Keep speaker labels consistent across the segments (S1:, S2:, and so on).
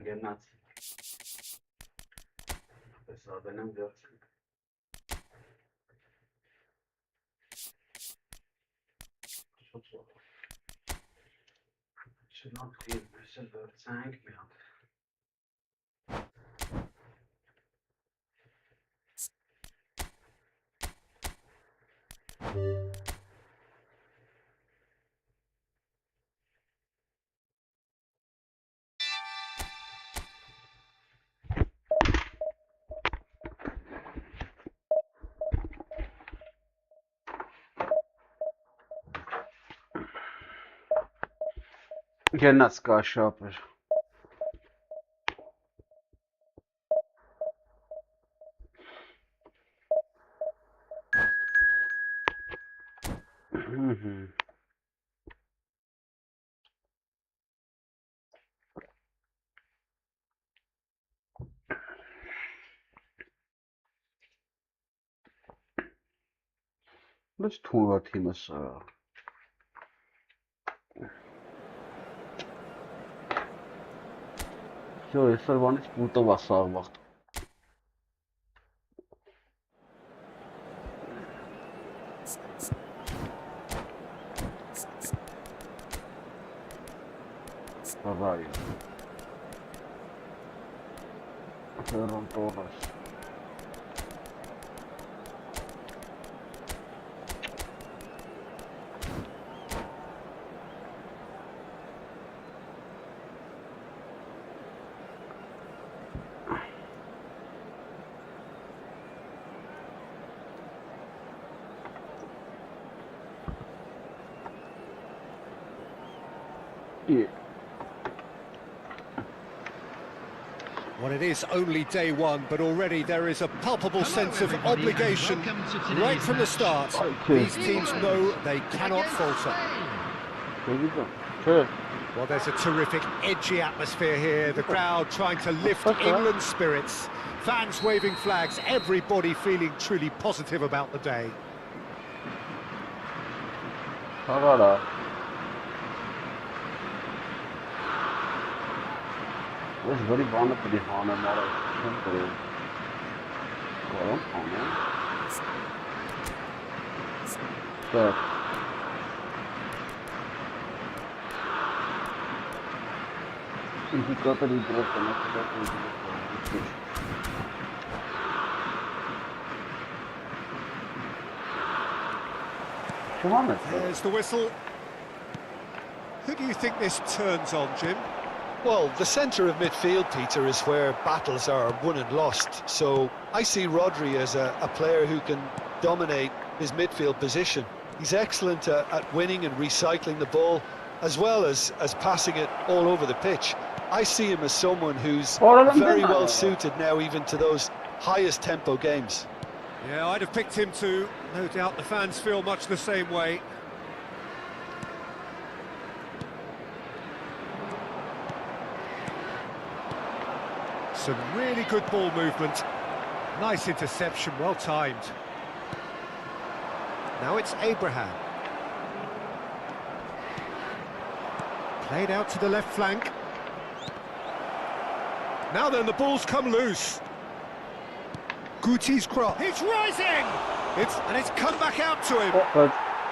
S1: Գնացինք։ Պես ադենեմ վերցինք։ Չնոտ խիլ, մեզ էլ վերցանք մի հատ։ Գնաց կաշապր։ Բայց թունվա թիմը սա։ Всё, այսօրվանից պուտով է սաղվաղտ։ Բավարի։ Հերոն տորս։
S2: Well, it is only day one, but already there is a palpable sense of obligation right from the start. These teams know they cannot falter. Well, there's a terrific, edgy atmosphere here. The crowd trying to lift England's spirits. Fans waving flags, everybody feeling truly positive about the day.
S1: This is very bad for the Hana model. Stop. If got the
S2: There's the whistle. Who do you think this turns on, Jim?
S3: Well, the centre of midfield, Peter, is where battles are won and lost. So I see Rodri as a player who can dominate his midfield position. He's excellent at winning and recycling the ball, as well as passing it all over the pitch. I see him as someone who's very well suited now even to those highest tempo games.
S2: Yeah, I'd have picked him too. No doubt the fans feel much the same way. Some really good ball movement. Nice interception, well timed. Now it's Abraham. Played out to the left flank. Now then, the ball's come loose. Guti's cross. He's rising! And it's come back out to him.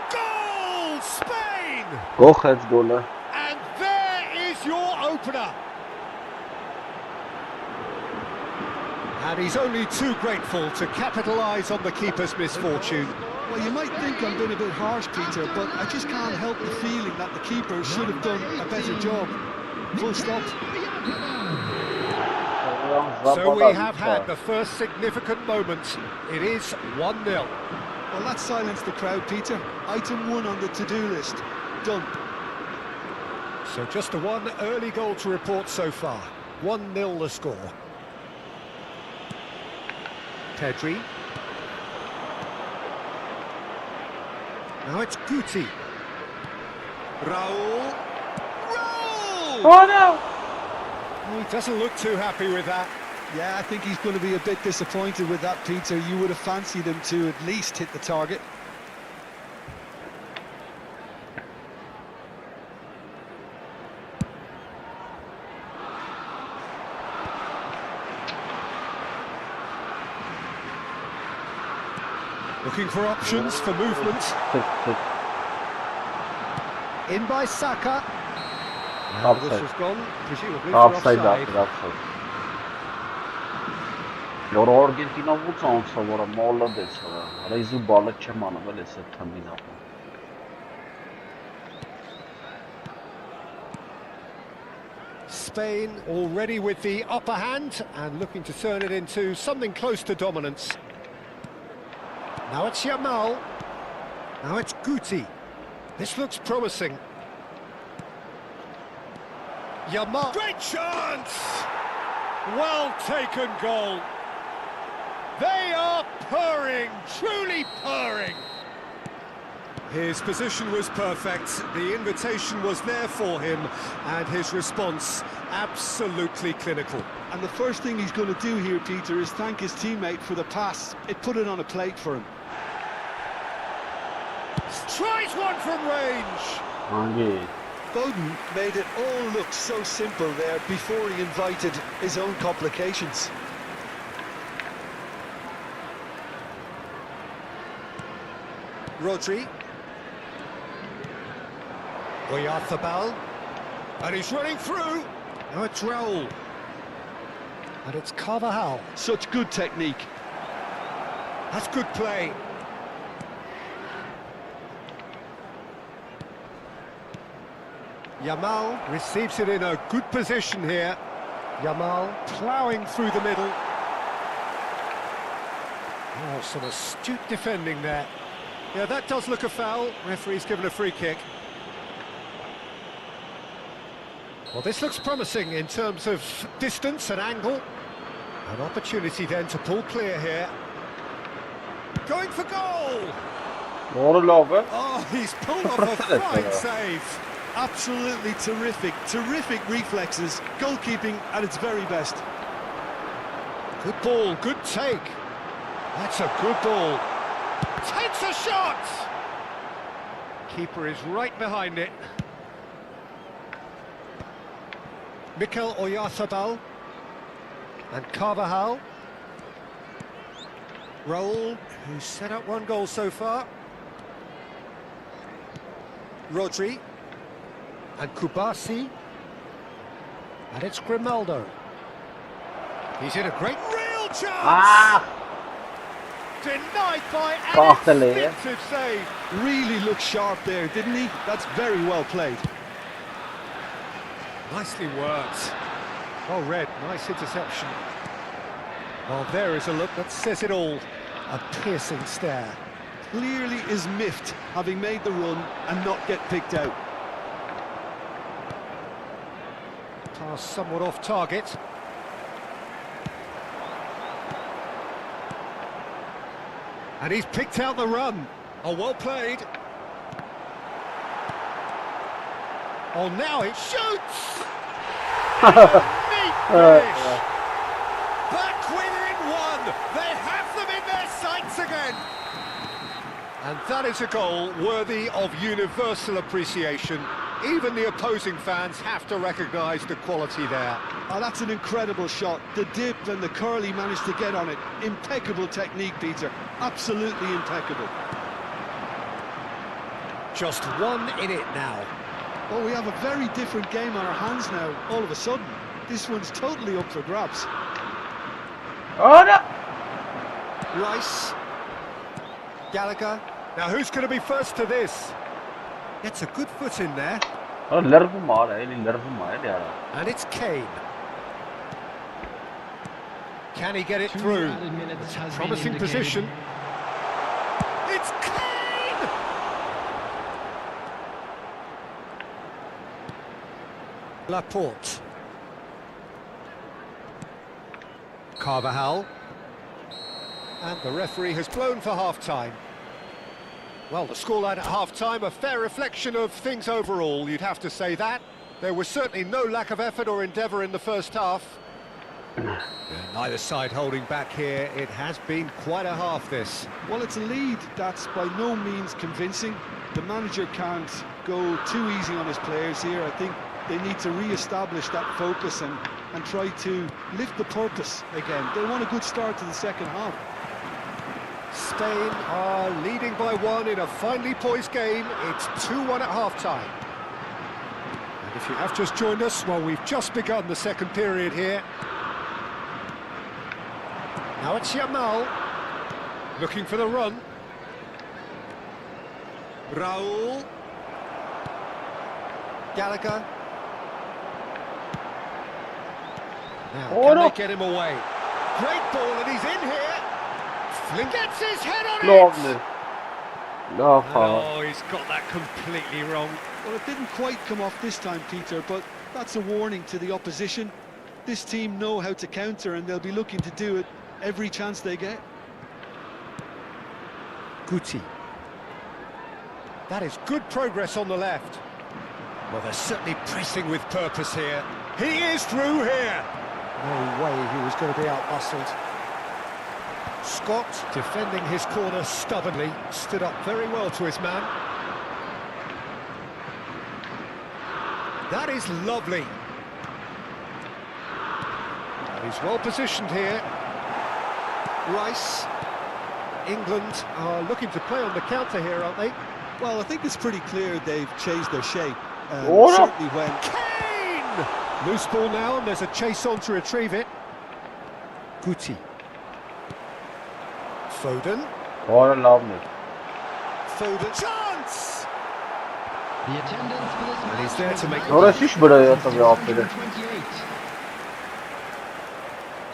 S2: Goal, Spain!
S1: Goal.
S2: And there is your opener. And he's only too grateful to capitalise on the keeper's misfortune.
S3: Well, you might think I'm being a bit harsh, Peter, but I just can't help the feeling that the keeper should have done a better job. Full stop.
S2: So we have had the first significant moment. It is 1-0.
S3: Well, that silenced the crowd, Peter. Item 1 on the to-do list. Done.
S2: So just the one early goal to report so far. 1-0 the score. Pedri. Now it's Guti. Raul. Raul!
S1: Oh no!
S2: He doesn't look too happy with that.
S3: Yeah, I think he's going to be a bit disappointed with that, Peter. You would have fancied him to at least hit the target.
S2: Looking for options for movement. In by Saka. Now this has gone, presumably for
S1: Offside,
S2: offside.
S1: offside. Your Argentina what's on so what a mola this Raizu Bala Chamana is a Tamina.
S2: Spain already with the upper hand and looking to turn it into something close to dominance. Now it's Yamal. Now it's Guti. This looks promising. Yamal. Great chance! Well taken goal. They are purring, truly purring. His position was perfect, the invitation was there for him, and his response absolutely clinical.
S3: And the first thing he's going to do here, Peter, is thank his teammate for the pass. It put it on a plate for him.
S2: Tries one from range.
S3: Foden made it all look so simple there before he invited his own complications.
S2: Rodri. Oyarzabal. And he's running through. Now it's Raul. And it's Carvajal.
S3: Such good technique.
S2: That's good play. Yamal receives it in a good position here. Yamal ploughing through the middle. Oh, some astute defending there. Yeah, that does look a foul. Referee's given a free kick. Well, this looks promising in terms of distance and angle. An opportunity then to pull clear here. Going for goal! Oh, he's pulled off a fine save.
S3: Absolutely terrific, terrific reflexes, goalkeeping at its very best.
S2: Good ball, good take. That's a good ball. Takes a shot! Keeper is right behind it. Mikel Oyarzabal and Carvajal. Raul, who's set up one goal so far. Rodri and Kubasi. And it's Grimaldo. He's in a great real chance! Denied by an expensive save.
S3: Really looked sharp there, didn't he? That's very well played.
S2: Nicely worked. Oh, Red, nice interception. Well, there is a look that says it all. A piercing stare.
S3: Clearly is miffed, having made the run and not get picked out.
S2: Pass somewhat off target. And he's picked out the run. Oh, well played. Oh, now it shoots! Neat finish! Back within one! They have them in their sights again! And that is a goal worthy of universal appreciation. Even the opposing fans have to recognise the quality there.
S3: Oh, that's an incredible shot. The dip and the curl he managed to get on it. Impeccable technique, Peter. Absolutely impeccable.
S2: Just one in it now.
S3: Well, we have a very different game on our hands now, all of a sudden. This one's totally up for grabs.
S1: Oh no!
S2: Rice. Gallagher. Now who's going to be first to this? Gets a good foot in there. And it's Kane. Can he get it through? Promising position. It's Kane! Laporte. Carvajal. And the referee has blown for half-time. Well, the scoreline at half-time, a fair reflection of things overall, you'd have to say that. There was certainly no lack of effort or endeavour in the first half. Neither side holding back here. It has been quite a half, this.
S3: Well, it's a lead that's by no means convincing. The manager can't go too easy on his players here. I think they need to re-establish that focus and try to lift the purpose again. They want a good start to the second half.
S2: Spain are leading by 1 in a finely poised game. It's 2-1 at half-time. And if you have just joined us, well, we've just begun the second period here. Now it's Yamal, looking for the run. Raul. Gallagher. Now, can they get him away? Great ball, and he's in here. Flynn gets his head on it!
S1: Oh,
S2: he's got that completely wrong.
S3: Well, it didn't quite come off this time, Peter, but that's a warning to the opposition. This team know how to counter, and they'll be looking to do it every chance they get.
S2: Guti. That is good progress on the left. Well, they're certainly pressing with purpose here. He is through here. No way he was going to be out-muscled. Scott, defending his corner stubbornly, stood up very well to his man. That is lovely. He's well positioned here. Rice. England are looking to play on the counter here, aren't they?
S3: Well, I think it's pretty clear they've changed their shape. Certainly when...
S2: Kane! Loose ball now, and there's a chase on to retrieve it. Guti. Foden. Foden. Chance!
S4: The attendance for this
S2: And he's there to make...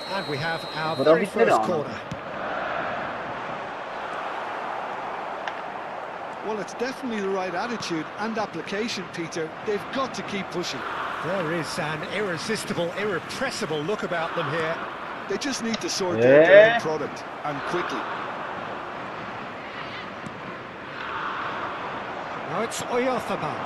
S2: And we have our very first corner.
S3: Well, it's definitely the right attitude and application, Peter. They've got to keep pushing.
S2: There is an irresistible, irrepressible look about them here.
S3: They just need to sort out their end product, and quickly.
S2: Now it's Oyarzabal.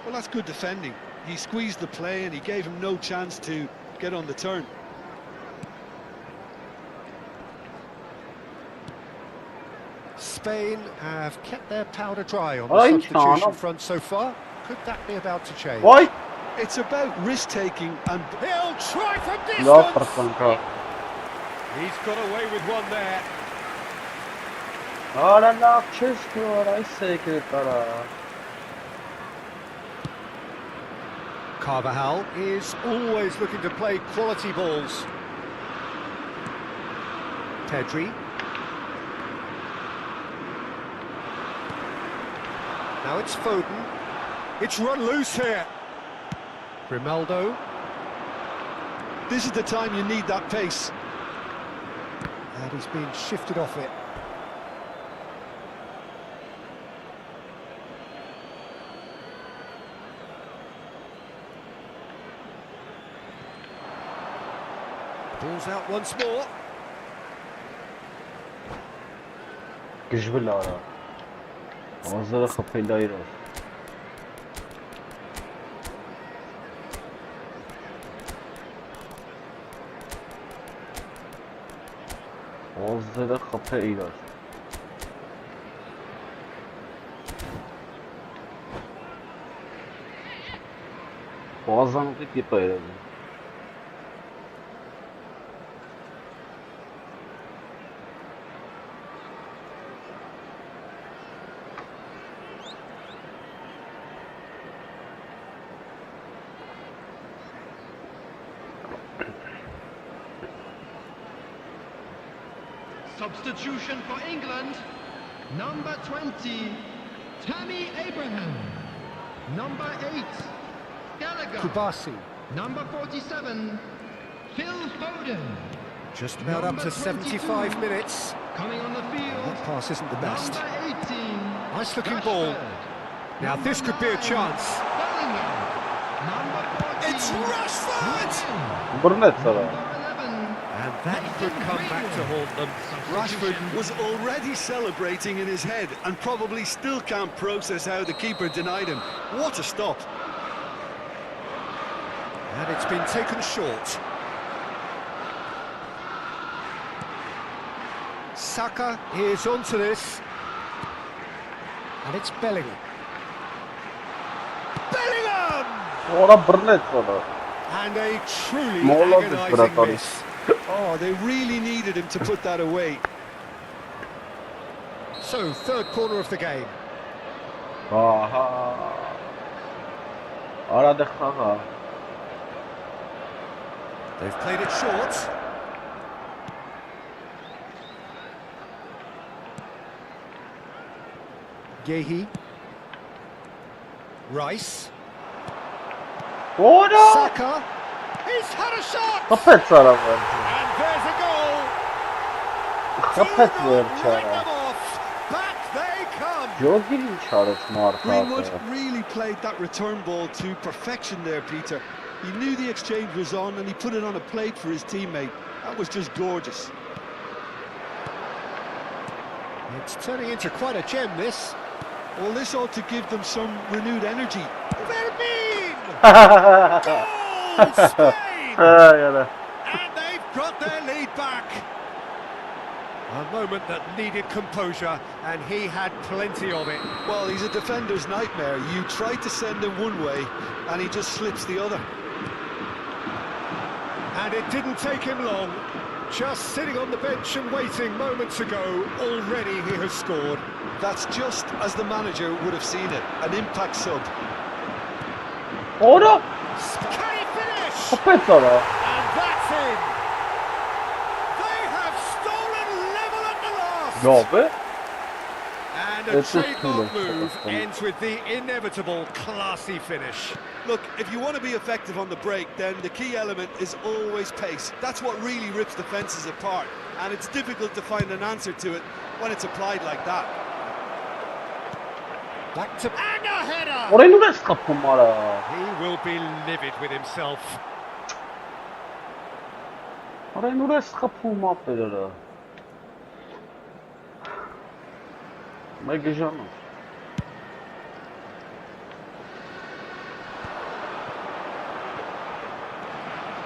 S3: Well, that's good defending. He squeezed the play and he gave him no chance to get on the turn.
S2: Spain have kept their powder dry on the substitution front so far. Could that be about to change?
S1: Why?
S3: It's about risk-taking and...
S2: He'll try from distance! He's got away with one there. Carvajal is always looking to play quality balls. Pedri. Now it's Foden. It's run loose here. Grimaldo.
S3: This is the time you need that pace.
S2: And he's been shifted off it. Ball's out once more.
S4: Substitution for England, number 20, Tammy Abraham, number 8, Gallagher,
S2: Kubasi.
S4: number 47, Phil Foden.
S2: Just about up to 75 minutes.
S4: Coming on the field,
S2: That pass isn't the best.
S4: number 18,
S2: Nice looking ball.
S4: Rashford.
S2: Now this could be a chance.
S4: Bellingham, number 14,
S2: It's It's Rashford!
S1: Burnett sana.
S2: And that could come back to haunt them.
S3: Rashford was already celebrating in his head and probably still can't process how the keeper denied him. What a stop.
S2: And it's been taken short. Saka is onto this. And it's Bellingham. Bellingham!
S1: Ora Burnett sana.
S2: And a truly
S1: Mola
S2: agonising miss.
S3: Oh, they really needed him to put that away.
S2: So, third corner of the game.
S1: Aha. Ara dekhaga.
S2: They've played it short. Gehi. Rice.
S1: Ora.
S2: Saka. He's had a shot!
S1: Kapet sana var.
S2: And there's a goal!
S1: Kapet ver
S2: Write
S1: çara.
S2: them off! Back they come!
S1: Jogin çarası
S3: Greenwood
S1: marka.
S3: really played that return ball to perfection there, Peter. He knew the exchange was on and he put it on a plate for his teammate. That was just gorgeous.
S2: It's turning into quite a gem, this.
S3: Well, this ought to give them some renewed energy.
S2: Vermeer!
S1: Ha
S2: Spain!
S1: ya.
S2: And they've got their lead back. A moment that needed composure, and he had plenty of it.
S3: Well, he's a defender's nightmare. You try to send him one way and he just slips the other.
S2: And it didn't take him long. Just sitting on the bench and waiting moments ago, already he has scored.
S3: That's just as the manager would have seen it, an impact sub.
S1: Ora.
S2: Can he finish?
S1: Kapet sana.
S2: And that's in. They have stolen level at the last.
S1: Ne be?
S2: And a
S1: It's just
S2: trademark
S1: cool.
S2: move ends with the inevitable classy finish.
S3: Look, if you want to be effective on the break, then the key element is always pace. That's what really rips defences apart, and it's difficult to find an answer to it when it's applied like that.
S2: Back to and a header.
S1: Orayı nu kapım ara.
S2: He will be livid with himself.
S1: Orayı nu kapım apelere. Mega canım.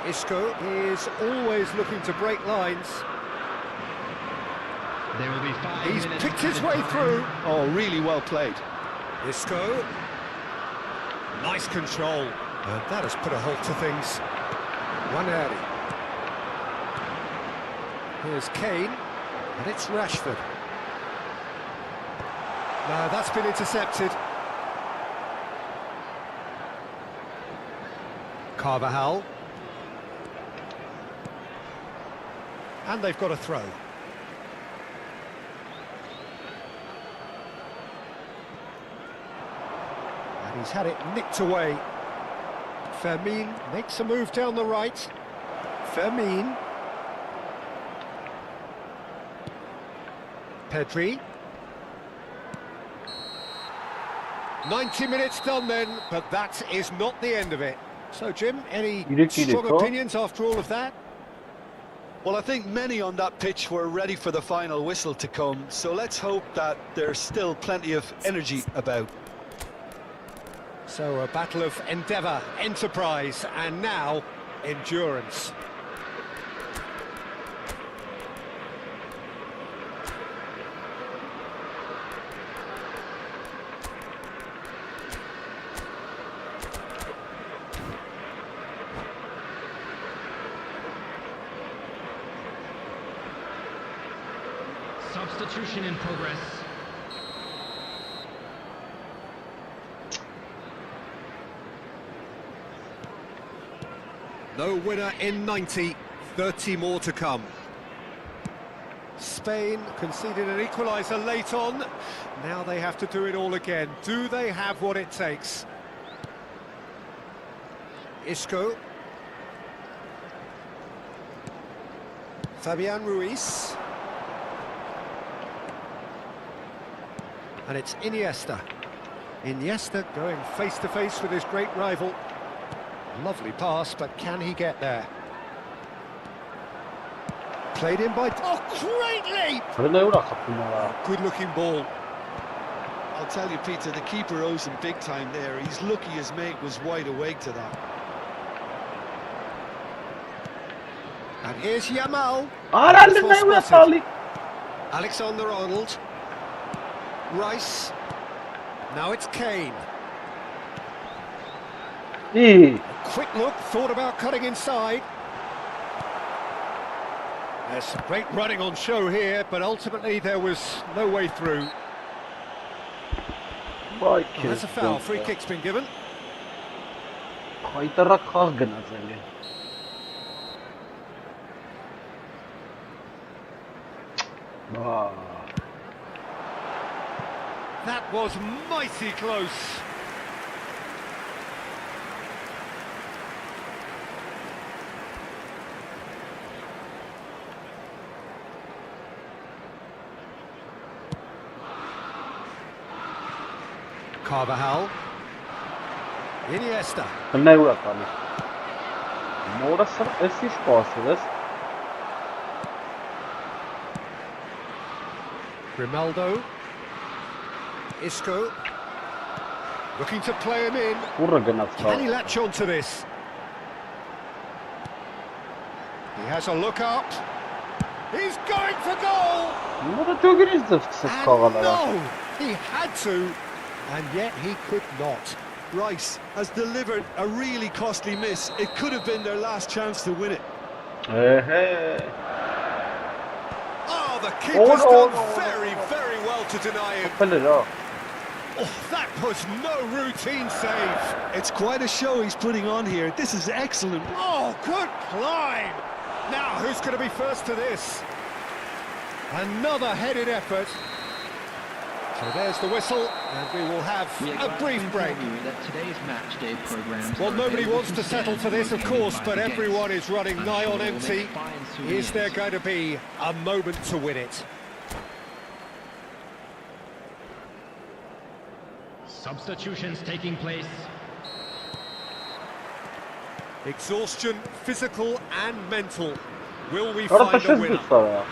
S2: Isco is always looking to break lines.
S4: There will be 5
S2: He's
S4: minutes
S2: picked his
S4: added
S2: way
S4: time.
S2: through.
S3: Oh, really well played.
S2: Isco. Nice control. And that has put a halt to things. One early. Here's Kane. And it's Rashford. No, that's been intercepted. Carvajal. And they've got a throw. And he's had it nicked away. Fermin makes a move down the right. Fermin. Pedri. 90 minutes done then, but that is not the end of it. So, Jim, any strong opinions after all of that?
S3: Well, I think many on that pitch were ready for the final whistle to come, so let's hope that there's still plenty of energy about.
S2: So a battle of endeavour, enterprise, and now endurance.
S4: Substitution in progress.
S2: No winner in 90, 30 more to come. Spain conceded an equaliser late on. Now they have to do it all again. Do they have what it takes? Isco. Fabian Ruiz. And it's Iniesta. Iniesta going face-to-face with his great rival. Lovely pass, but can he get there? Played in by... Oh, great leap!
S1: Հրն է ուրա խփում արա։
S2: Good-looking ball.
S3: I'll tell you, Peter, the keeper owes him big time there. He's lucky his mate was wide awake to that.
S2: And here's Yamal.
S1: Արա
S2: Wonderful
S1: լնա ուրա
S2: spotted.
S1: տալի։
S2: Alexander-Arnold. Rice. Now it's Kane.
S1: Ի։
S2: Quick look, thought about cutting inside. There's some great running on show here, but ultimately there was no way through.
S1: Բայ
S2: And that's a foul. Free kick's been given.
S1: Հայտարակ խաղ գնացել է։ Բա։
S2: That was mighty close. Carvajal. Iniesta.
S1: Հրն է ուրա տալի։ Մորը սր էս ինչ պասել ես։
S2: Grimaldo. Isco. Looking to play him in.
S1: Ուռը գնաց
S2: Can he
S1: խաղ։
S2: latch on to this? He has a look up. He's going for goal!
S1: Մորը դուգրից ձև սկսեց
S2: And
S1: խաղալ արա։
S2: no! He had to, and yet he could not.
S3: Rice has delivered a really costly miss. It could have been their last chance to win it.
S1: Էհե։
S2: Oh, the keeper's
S1: no,
S2: done
S1: no,
S2: very, very well to deny him.
S1: Խփել էր հա։
S2: Oh, that was no routine save.
S3: It's quite a show he's putting on here. This is excellent.
S2: Oh, good climb. Now, who's going to be first to this? Another headed effort. So there's the whistle, and we will have a brief break. Well, nobody wants to settle for this, of course, but everyone is running nigh on empty. Is there going to be a moment to win it?
S4: Substitutions taking place.
S2: Exhaustion, physical and mental. Will we
S1: Արա
S2: find a
S1: տաշես
S2: winner?
S1: դուրս արա։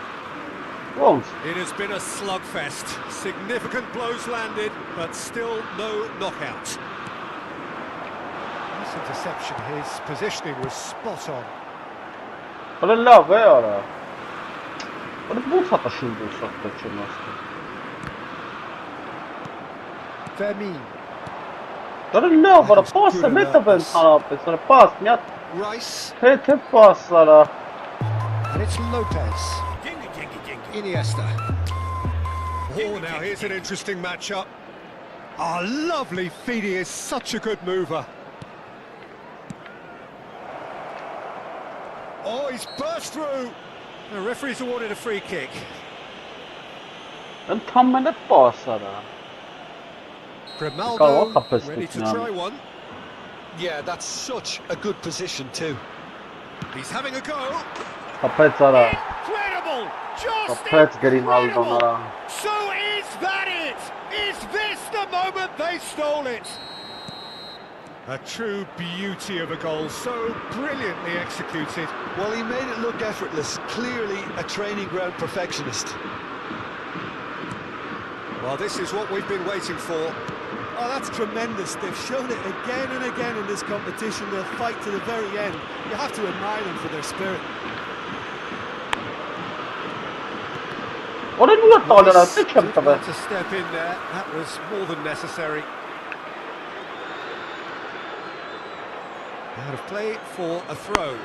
S1: Ոնց։
S2: It has been a slugfest. Significant blows landed, but still no knockout. This interception, his positioning was spot on.
S1: Արա լավ է արա։ Արա ոնց է տաշին դուրս ախտը չնաստը։
S2: Vermeer.
S1: Արա լավ արա, պասը մետը բեն հարապես, արա պաս, մի հատ
S2: Rice.
S1: թե պաս արա։
S2: And it's Lopez. Iniesta. Oh, now here's an interesting matchup. Ah, lovely feed. He is such a good mover. Oh, he's burst through. The referee's awarded a free kick.
S1: Ընդամենը պաս արա։
S2: Grimaldo ready to try one.
S3: Yeah, that's such a good position too.
S2: He's having a go.
S1: Խփեց արա։
S2: Incredible! Just
S1: Խփեց Գրիմալդոն
S2: incredible!
S1: արա։
S2: So is that it? Is this the moment they stole it? A true beauty of a goal, so brilliantly executed.
S3: Well, he made it look effortless. Clearly a training ground perfectionist.
S2: Well, this is what we've been waiting for.
S3: Oh, that's tremendous. They've shown it again and again in this competition. They'll fight to the very end. You have to admire them for their spirit.
S1: Արա նույնը տալ արա, թե չեմ
S2: Did
S1: տվել։
S2: want to step in there. That was more than necessary. Out of play for a throw.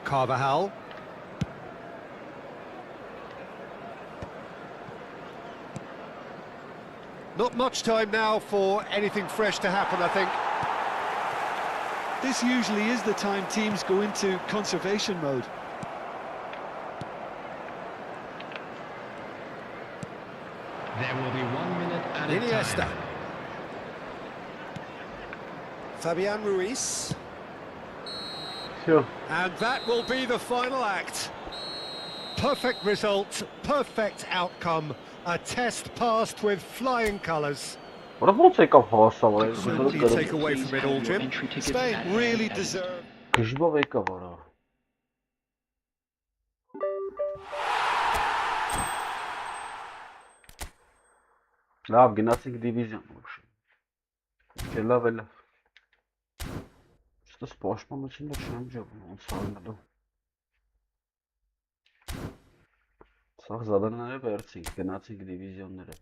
S2: Carvajal. Not much time now for anything fresh to happen, I think.
S3: This usually is the time teams go into conservation mode.
S4: There will be 1 minute at a
S2: Iniesta.
S4: time.
S2: Fabian Ruiz.
S1: Всё.
S2: And that will be the final act. Perfect result, perfect outcome, A test passed with flying colours.
S1: What about take off horse?
S2: What do you take away from it all, Jim?
S3: Spain really deserve.
S1: Kışba wake up ara. Լավ, գնացինք դիվիզիոն ուշ։ Լավ է լավ։ Что սպաշտպանությունը չեմ ջոկում, ոնց անելու։ Սա զադաները վերցինք, գնացինք դիվիզիոնները։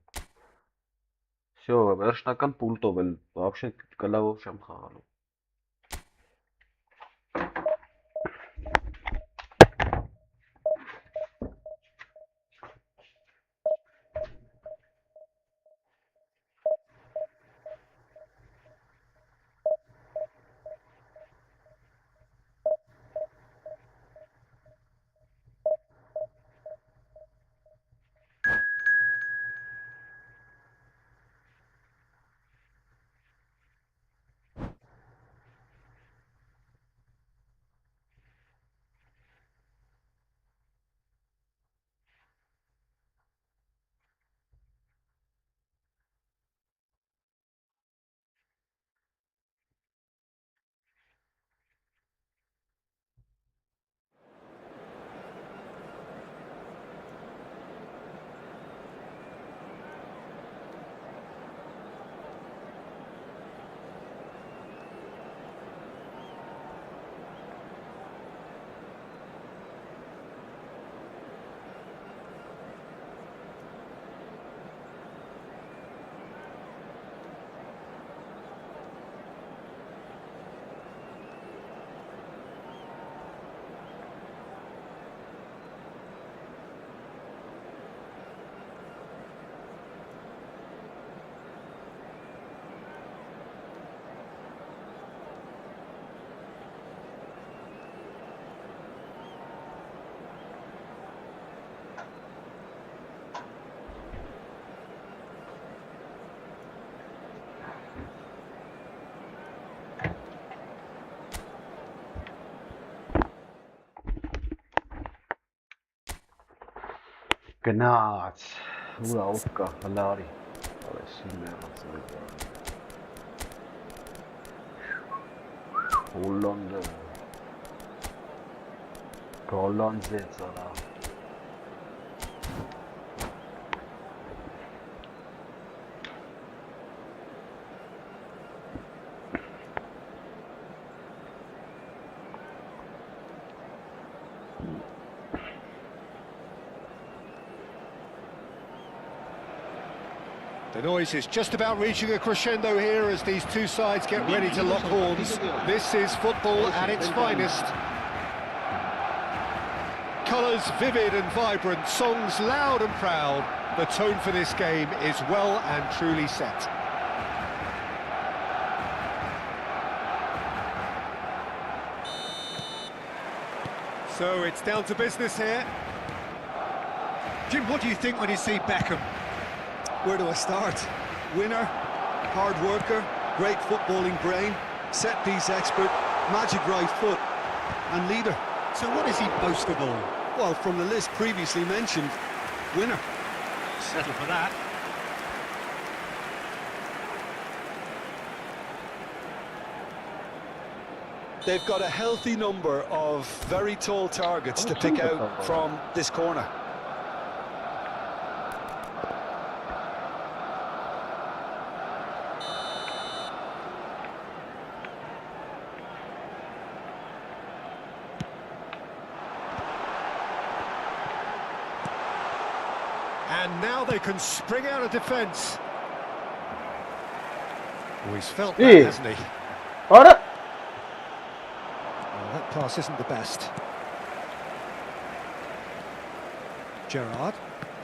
S1: Всё, վերջնական պուլտով էլ, вообще կլավով չեմ խաղալու։ Գնաց, ուրա ուկա, հլարի, արեսի մեղացը, Հոլանդը, Հոլանդզեց արա,
S2: The noise is just about reaching a crescendo here as these two sides get ready to lock horns. This is football at its finest. Colours vivid and vibrant, songs loud and proud. The tone for this game is well and truly set. So it's down to business here. Jim, what do you think when you see Beckham?
S3: Where do I start? Winner, hard worker, great footballing brain, set-piece expert, magic right foot, and leader.
S2: So what is he most of all?
S3: Well, from the list previously mentioned, winner.
S2: Settle for that.
S3: They've got a healthy number of very tall targets to pick out from this corner.
S2: And now they can spring out of defence. Oh, he's felt that, hasn't he?
S1: Ora!
S2: Well, that pass isn't the best. Gerrard,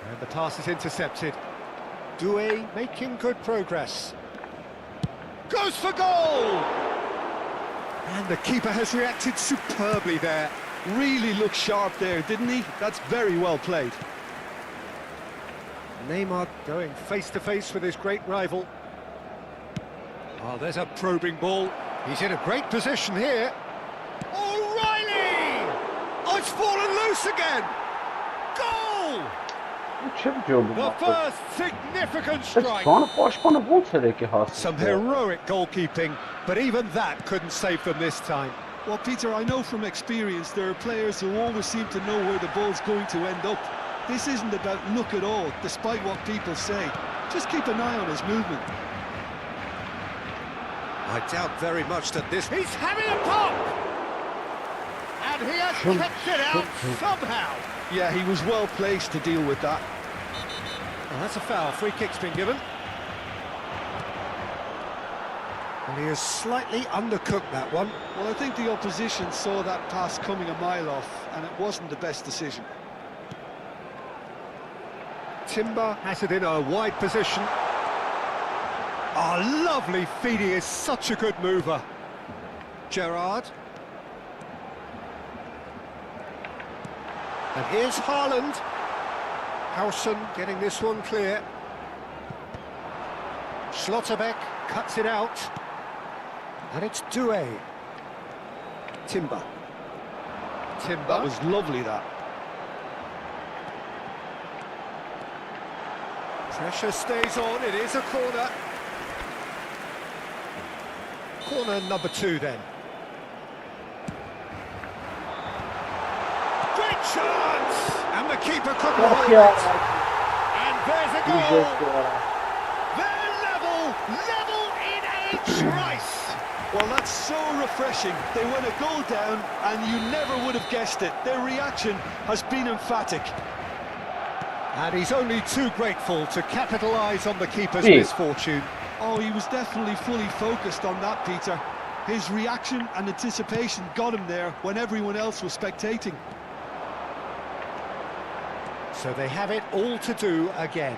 S2: and the pass is intercepted. Doué making good progress. Goes for goal! And the keeper has reacted superbly there.
S3: Really looked sharp there, didn't he? That's very well played.
S2: Neymar going face-to-face with his great rival. Oh, there's a probing ball. He's in a great position here. O'Reilly! Oh, it's fallen loose again! Goal!
S1: Չեմ ջոբում։
S2: The first significant
S1: Այս
S2: strike.
S1: բանը պաշտպանը ոնց էր եկի հասել։
S2: Some heroic goalkeeping, but even that couldn't save them this time.
S3: Well, Peter, I know from experience there are players who always seem to know where the ball's going to end up. This isn't about luck at all, despite what people say. Just keep an eye on his movement.
S2: I doubt very much that this... He's having a pop! And he has kept it out somehow.
S3: Yeah, he was well placed to deal with that.
S2: Well, that's a foul. Free kick's been given. And he has slightly undercooked that one.
S3: Well, I think the opposition saw that pass coming a mile off, and it wasn't the best decision.
S2: Timber has it in a wide position. Oh, lovely feed. He is such a good mover. Gerrard. And here's Haaland. Howson getting this one clear. Schlotterbeck cuts it out. And it's Doué. Timber.
S3: That was lovely, that.
S2: Pressure stays on, it is a corner. Corner number 2 then. Great chance! And the keeper couldn't hold it. And there's a goal! They're level in a trice!
S3: Well, that's so refreshing. They went a goal down, and you never would have guessed it. Their reaction has been emphatic.
S2: And he's only too grateful to capitalise on the keeper's misfortune.
S3: Oh, he was definitely fully focused on that, Peter. His reaction and anticipation got him there when everyone else was spectating.
S2: So they have it all to do again.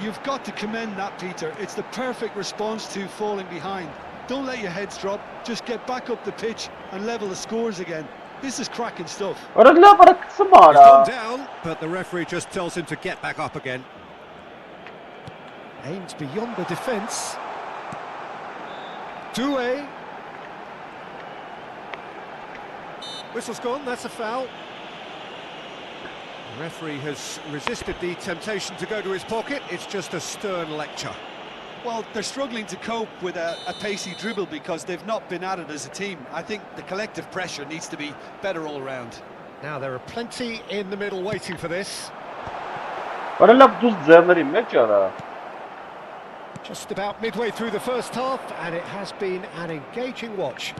S3: You've got to commend that, Peter. It's the perfect response to falling behind. Don't let your heads drop, just get back up the pitch and level the scores again. This is cracking stuff.
S2: He's gone down, but the referee just tells him to get back up again. Aims beyond the defence. Doué. Whistle's gone, that's a foul. The referee has resisted the temptation to go to his pocket. It's just a stern lecture.
S3: Well, they're struggling to cope with a pacey dribble because they've not been at it as a team. I think the collective pressure needs to be better all round.
S2: Now, there are plenty in the middle waiting for this. Just about midway through the first half, and it has been an engaging watch.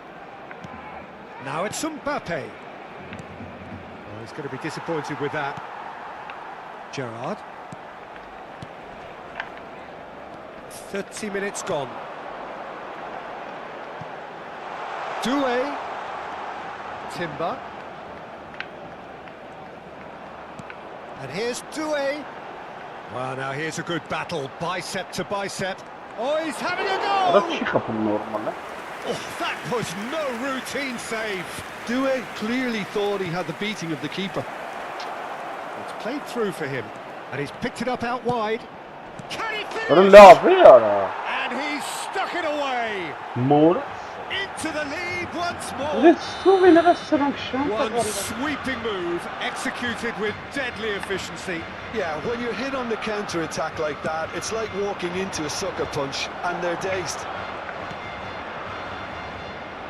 S2: Now it's Mbappe. Well, he's going to be disappointed with that. Gerrard. 30 minutes gone. Doué. Timber. And here's Doué. Well, now here's a good battle, bicep to bicep. Oh, he's having a go! Oh, that was no routine save.
S3: Doué clearly thought he had the beating of the keeper.
S2: It's played through for him, and he's picked it up out wide. Can he finish? And he's stuck it away. Into the lead once more. One sweeping move, executed with deadly efficiency.
S3: Yeah, when you're hit on the counter-attack like that, it's like walking into a sucker punch, and they're dazed.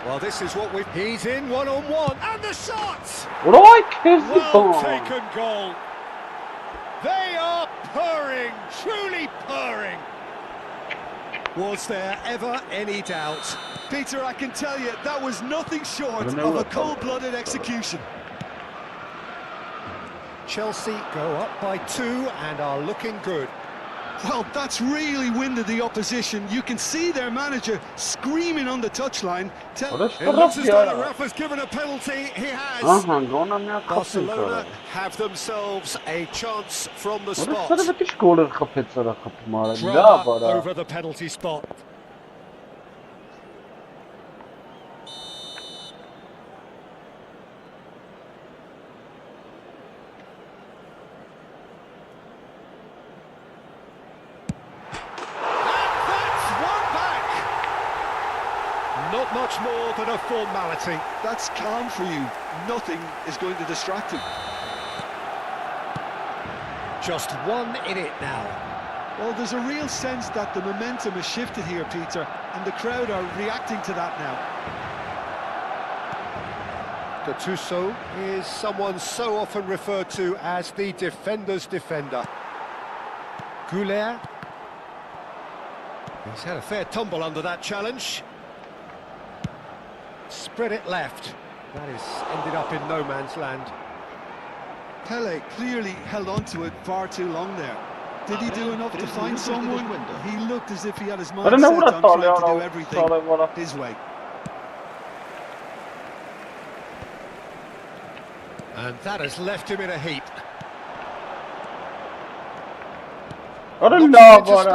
S2: Well, this is what he's in one-on-one, and the shot!
S1: Well
S2: Well taken goal. They are purring, truly purring. Was there ever any doubt?
S3: Peter, I can tell you, that was nothing short of a cold-blooded execution.
S2: Chelsea go up by 2 and are looking good.
S3: Well, that's really winded the opposition. You can see their manager screaming on the touchline.
S2: It looks as though the ref has given a penalty. He has. Barcelona have themselves a chance from the spot. Drama over the penalty spot. Not much more than a formality.
S3: That's calm for you. Nothing is going to distract him.
S2: Just one in it now.
S3: Well, there's a real sense that the momentum has shifted here, Peter, and the crowd are reacting to that now.
S2: Gattuso is someone so often referred to as the defender's defender. Goulet. He's had a fair tumble under that challenge. Spread it left. That is ended up in no man's land.
S3: Pele clearly held on to it far too long there. Did he do enough to find someone? He looked as if he had his mind set on trying to do everything his way.
S2: And that has left him in a heap.
S1: I don't know, but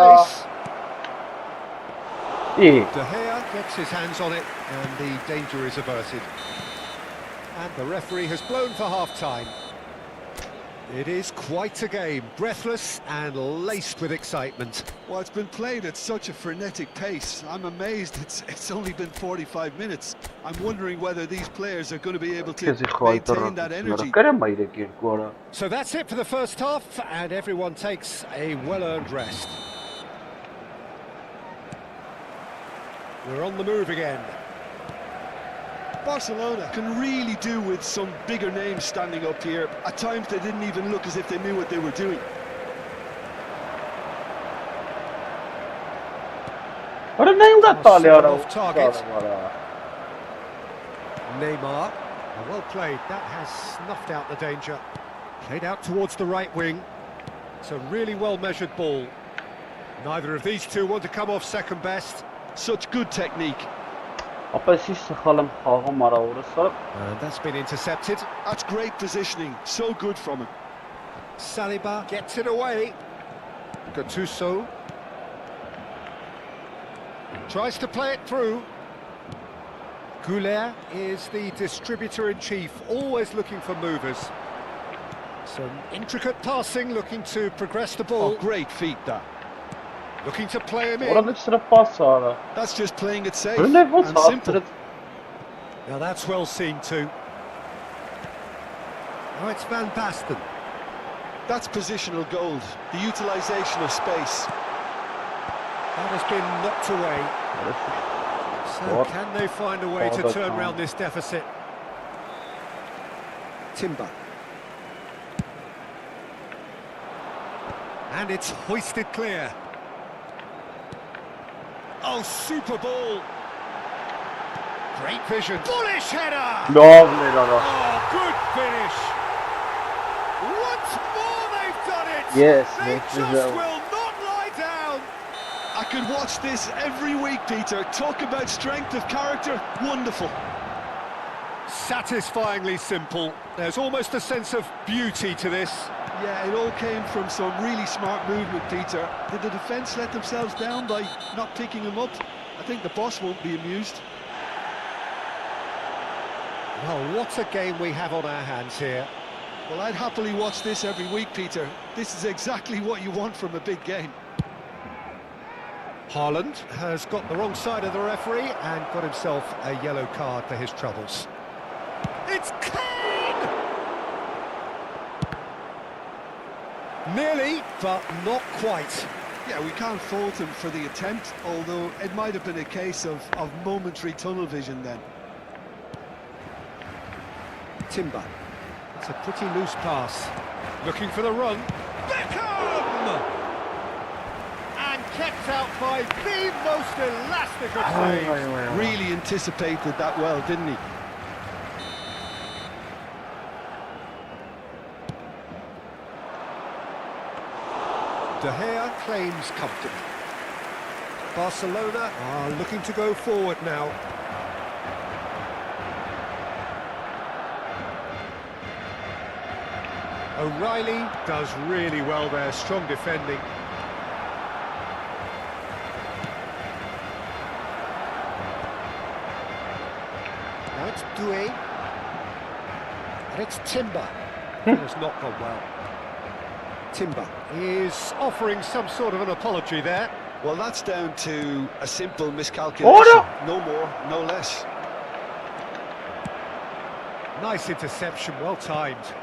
S1: yeah.
S2: De Gea gets his hands on it, and the danger is averted. And the referee has blown for half-time. It is quite a game, breathless and laced with excitement.
S3: Well, it's been played at such a frenetic pace. I'm amazed it's only been 45 minutes. I'm wondering whether these players are going to be able to maintain that energy.
S2: So that's it for the first half, and everyone takes a well-earned rest. We're on the move again.
S3: Barcelona can really do with some bigger names standing up here. At times they didn't even look as if they knew what they were doing.
S2: Off target. Neymar, well played, that has snuffed out the danger. Played out towards the right wing. It's a really well-measured ball. Neither of these two want to come off second best.
S3: Such good technique.
S2: And that's been intercepted.
S3: That's great positioning, so good from him.
S2: Saliba gets it away. Gattuso tries to play it through. Goulet is the distributor-in-chief, always looking for movers. Some intricate passing, looking to progress the ball.
S3: Oh, great feat, that.
S2: Looking to play him in.
S3: That's just playing it safe and simple.
S2: Now that's well seen too. Now it's Van Basten.
S3: That's positional gold, the utilisation of space.
S2: That has been knocked away. So can they find a way to turn around this deficit? Timber. And it's hoisted clear. Oh, super ball. Great vision. Bullish header!
S1: No.
S2: Oh, good finish. Once more they've done it.
S1: Yes,
S2: they just will not lie down.
S3: I could watch this every week, Peter. Talk about strength of character. Wonderful.
S2: Satisfyingly simple. There's almost a sense of beauty to this.
S3: Yeah, it all came from some really smart movement, Peter. Did the defence let themselves down by not picking him up? I think the boss won't be amused.
S2: Well, what a game we have on our hands here.
S3: Well, I'd happily watch this every week, Peter. This is exactly what you want from a big game.
S2: Haaland has got the wrong side of the referee and got himself a yellow card for his troubles. It's Kane! Nearly, but not quite.
S3: Yeah, we can't fault him for the attempt, although it might have been a case of momentary tunnel vision then.
S2: Timber. It's a pretty loose pass. Looking for the run. Beckham! And kept out by the most elastic of saves.
S3: Really anticipated that well, didn't he?
S2: De Gea claims comfortably. Barcelona are looking to go forward now. O'Reilly does really well there, strong defending. Now it's duel. And it's Timber. It has not gone well. Timber is offering some sort of an apology there.
S3: Well, that's down to a simple miscalculation. No more, no less.
S2: Nice interception, well timed.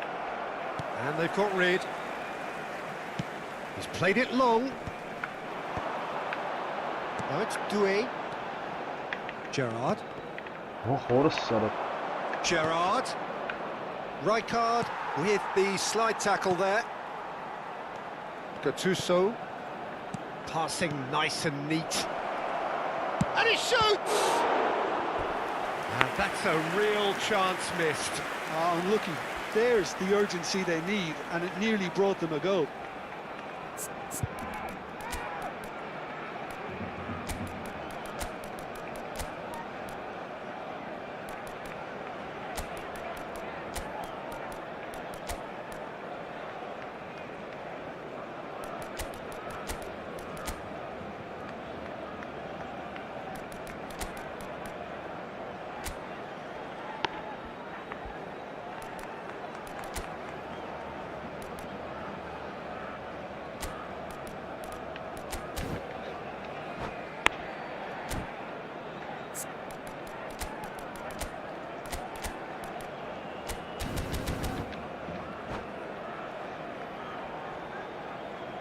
S2: And they've got rid. He's played it long. Now it's Doué. Gerrard.
S1: Oh, horse sort of.
S2: Gerrard. Rijkaard with the slide tackle there. Gattuso. Passing nice and neat. And he shoots! And that's a real chance missed.
S3: Oh, unlucky. There's the urgency they need, and it nearly brought them a goal.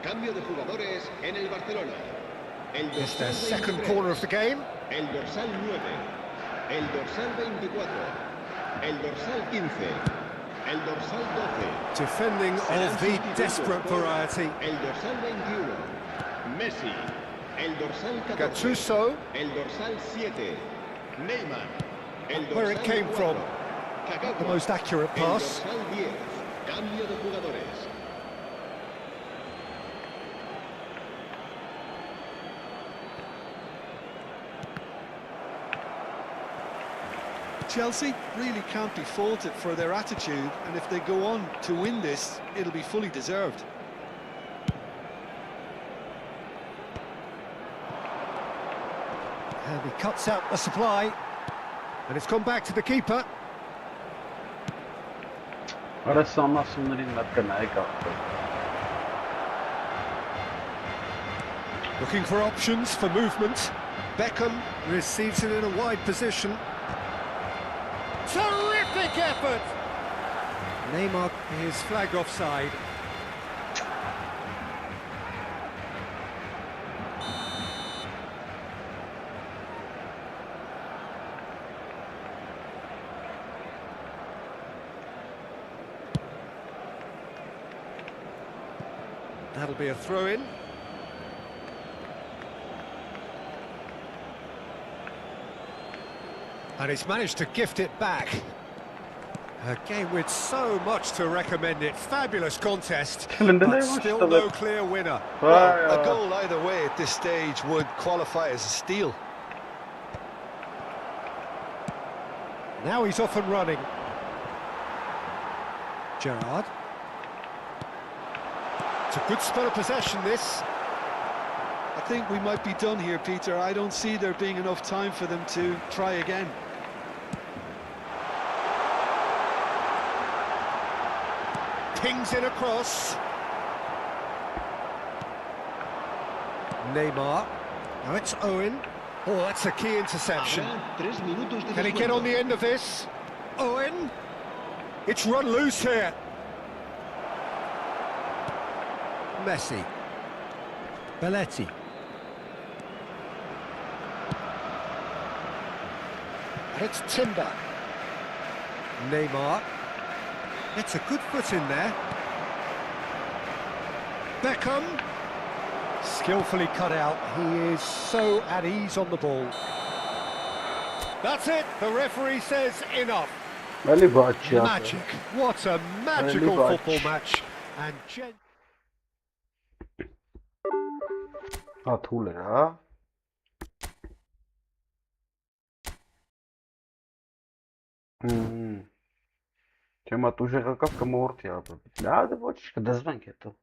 S5: Cambio de jugadores en el Barcelona. El
S2: It's their
S5: dorsal
S2: second
S5: 23,
S2: corner of the game.
S5: el dorsal 9, el dorsal 24, el dorsal 15, el dorsal 12,
S2: Defending
S5: serán
S2: of the
S5: sustituidos
S2: desperate
S5: por
S2: variety.
S5: el dorsal 21, Messi, el dorsal 14,
S2: Gattuso.
S5: el dorsal 7, Neymar, el dorsal
S2: Where it came
S5: 4,
S2: from.
S5: Kaká,
S2: The most accurate
S5: el
S2: pass.
S5: dorsal 10, cambio de jugadores.
S3: Chelsea really can't be faulted for their attitude, and if they go on to win this, it'll be fully deserved.
S2: And he cuts out the supply. And it's gone back to the keeper.
S1: Arası anlasınlar inletken ayık
S2: Looking for options for movement. Beckham receives it in a wide position. Terrific effort! Neymar is flagged offside. That'll be a throw-in. And he's managed to gift it back. A game with so much to recommend it. Fabulous contest, but still no clear winner.
S3: Well, a goal either way at this stage would qualify as a steal.
S2: Now he's off and running. Gerrard. It's a good spell of possession, this.
S3: I think we might be done here, Peter. I don't see there being enough time for them to try again.
S2: Pings in across. Neymar. Now it's Owen. Oh, that's a key interception.
S5: Habrá 3 minutos de
S2: Can he get
S5: descuento.
S2: on the end of this? Owen. It's run loose here. Messi. Belletti. And it's Timber. Neymar. It's a good foot in there. Beckham. Skillfully cut out. He is so at ease on the ball. That's it. The referee says enough.
S1: Öyle bir aç ya.
S2: Magic. What a magical
S1: Early
S2: football
S1: match.
S2: match. And
S1: Atule ha. Չեմ ատուժը կակավ կմորթի ապը։ Դա դե ոչ կդզվենք հետո։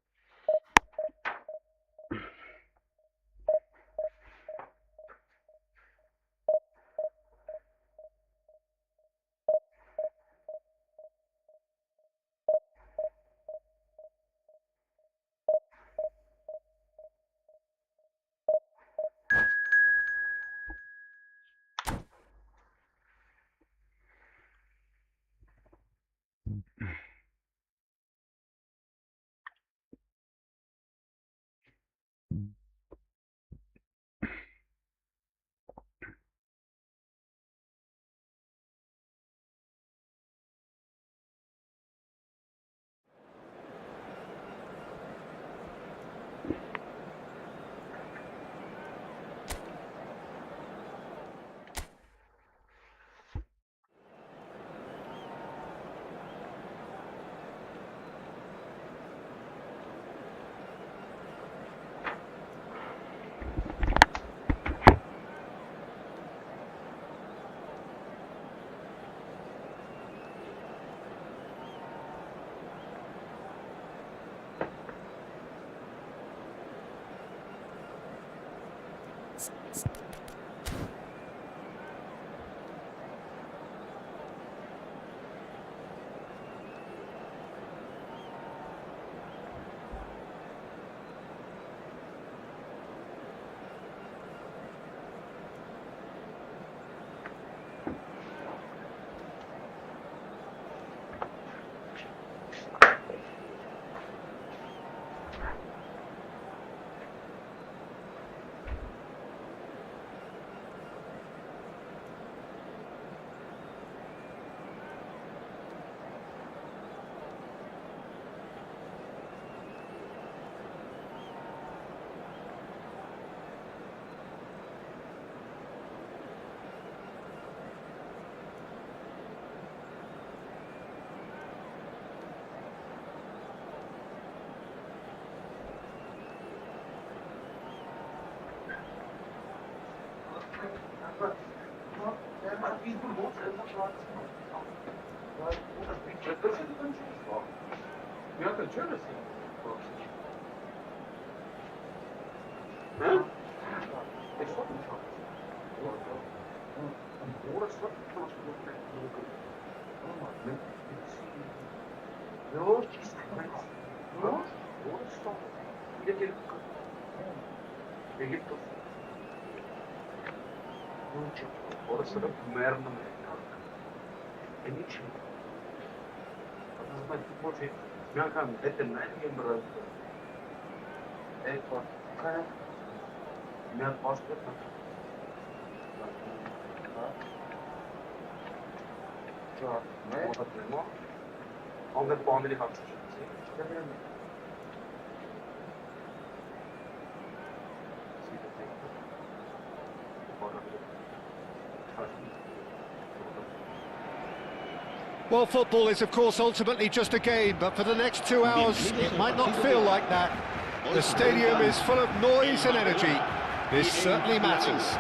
S1: Orası da mermi mi? En için. Ama bu şey, ben kan dedim ne diyeyim biraz. Bak. Ben başka. Ne? On the boundary half.
S2: Well, football is, of course, ultimately just a game, but for the next 2 hours, it might not feel like that. The stadium is full of noise and energy. This certainly matters.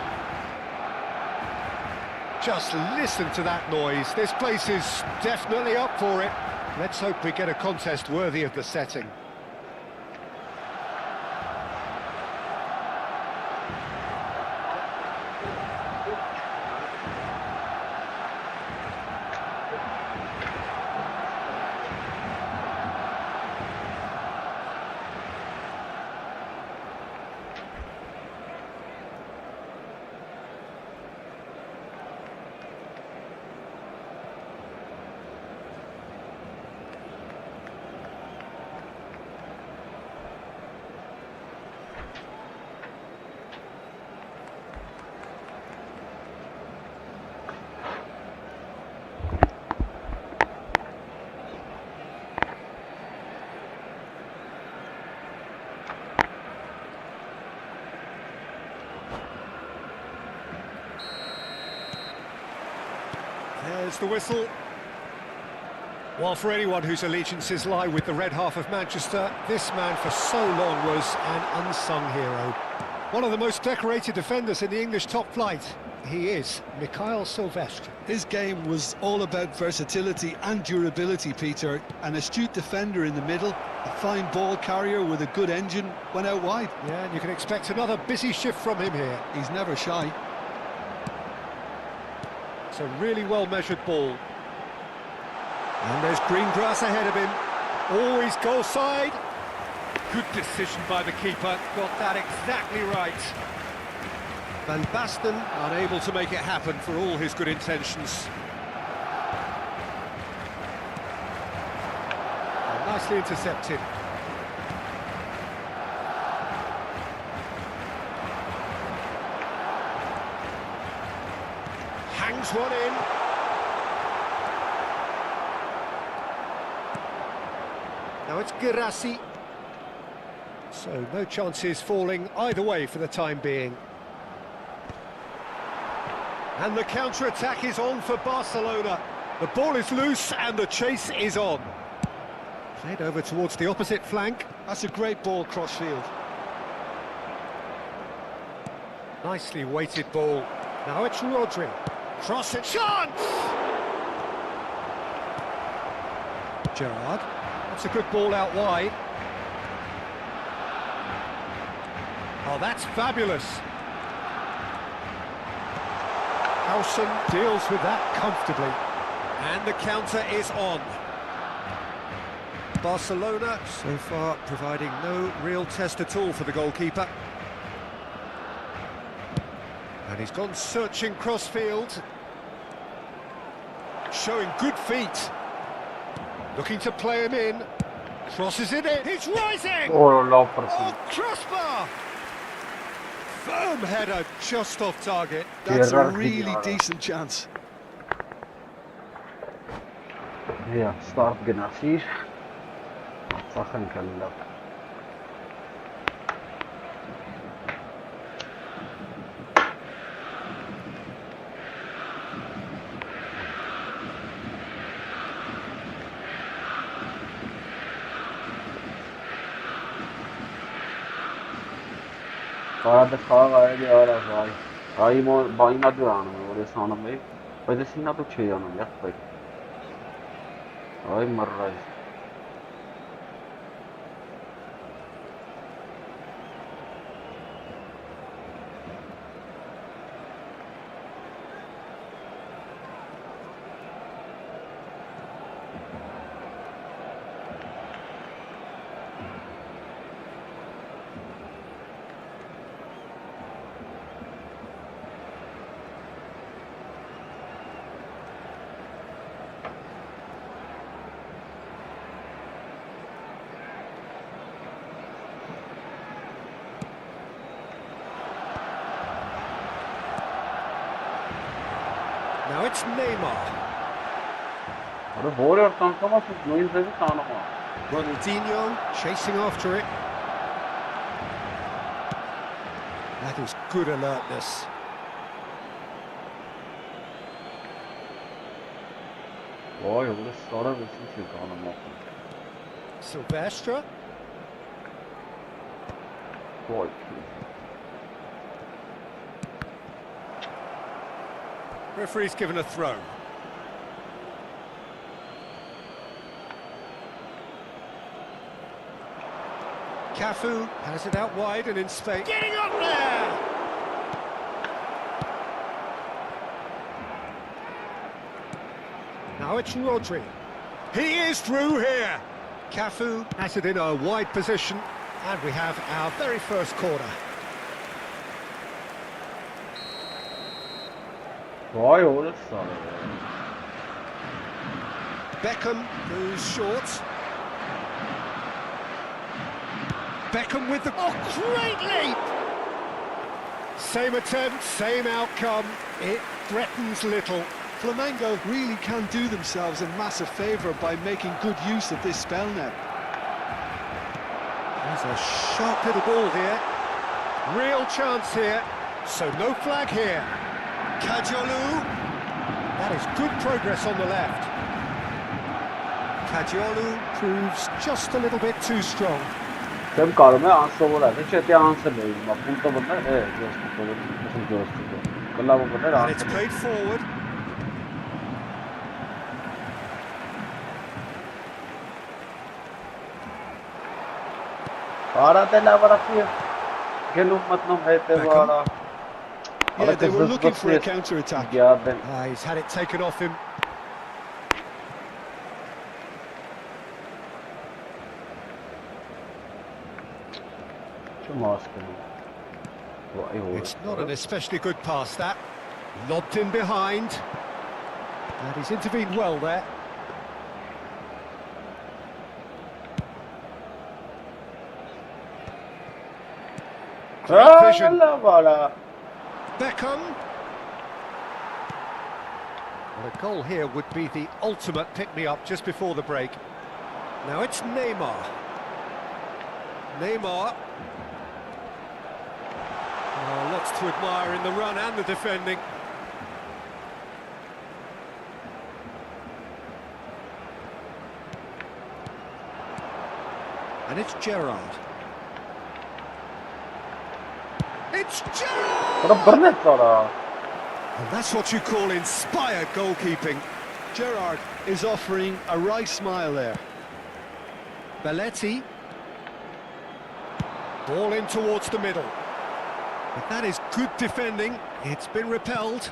S2: Just listen to that noise. This place is definitely up for it. Let's hope we get a contest worthy of the setting. There's the whistle. Well, for anyone whose allegiances lie with the red half of Manchester, this man for so long was an unsung hero. One of the most decorated defenders in the English top flight. He is Mikhail Silvestre.
S3: His game was all about versatility and durability, Peter. An astute defender in the middle, a fine ball carrier with a good engine, went out wide.
S2: Yeah, and you can expect another busy shift from him here.
S3: He's never shy.
S2: It's a really well-measured ball. And there's green grass ahead of him. Always goal side. Good decision by the keeper. Got that exactly right. Van Basten unable to make it happen for all his good intentions. Oh, nicely intercepted. Hangs one in. Now it's Girassi. So no chances falling either way for the time being. And the counter-attack is on for Barcelona. The ball is loose and the chase is on. Played over towards the opposite flank.
S3: That's a great ball cross-field.
S2: Nicely weighted ball. Now it's Rodri. Cross it. Chance! Gerrard. That's a good ball out wide. Oh, that's fabulous. Howson deals with that comfortably. And the counter is on. Barcelona, so far, providing no real test at all for the goalkeeper. And he's gone searching crossfield. Showing good feet. Looking to play him in. Crosses it in. He's rising!
S1: Oh, low
S2: Oh,
S1: person.
S2: crossbar! Firm header just off target.
S3: That's a
S1: Gerrard
S3: really
S1: Gerrard.
S3: decent chance.
S1: Ja, start Gnacier. صح نكلم. Para de kavga ediyor vay. Bayma duranım oraya sanırım bey. Böyle sinna tu şey yanım yak bey. Ay marray.
S2: Now it's Neymar.
S1: Orada vuruyor kanka siz ne izledi sanırım.
S2: Ronaldinho chasing after it. That is good alertness.
S1: Vay orada sonra resim şey kanım.
S2: Silvestre.
S1: Vay.
S2: Referee's given a throw. Cafu has it out wide and in space. Getting up there! Now it's Rodri. He is through here. Cafu has it in a wide position, and we have our very first corner.
S1: Vay orada sana.
S2: Beckham moves short. Beckham with the... Oh, great leap! Same attempt, same outcome. It threatens little.
S3: Flamengo really can do themselves a massive favour by making good use of this spell now.
S2: There's a sharp little ball here. Real chance here. So no flag here. Kajolu. That is good progress on the left. Kajolu proves just a little bit too strong.
S1: Tem kalme answer volare, c'è ti answer lei, ma punto banda giusto. Quella banda
S2: And it's played forward.
S1: Para della barafia. Che non matno hete vara.
S3: Yeah, they were looking for a counter-attack.
S1: Yeah, then
S2: He's had it taken off him. It's not an especially good pass, that. Lobbed in behind. And he's intervened well there. Great vision. Beckham. Well, a goal here would be the ultimate pick-me-up just before the break. Now it's Neymar. Neymar. Oh, lots to admire in the run and the defending. And it's Gerrard. It's Gerrard! And that's what you call inspired goalkeeping.
S3: Gerrard is offering a right smile there.
S2: Belletti. Ball in towards the middle. But that is good defending. It's been repelled.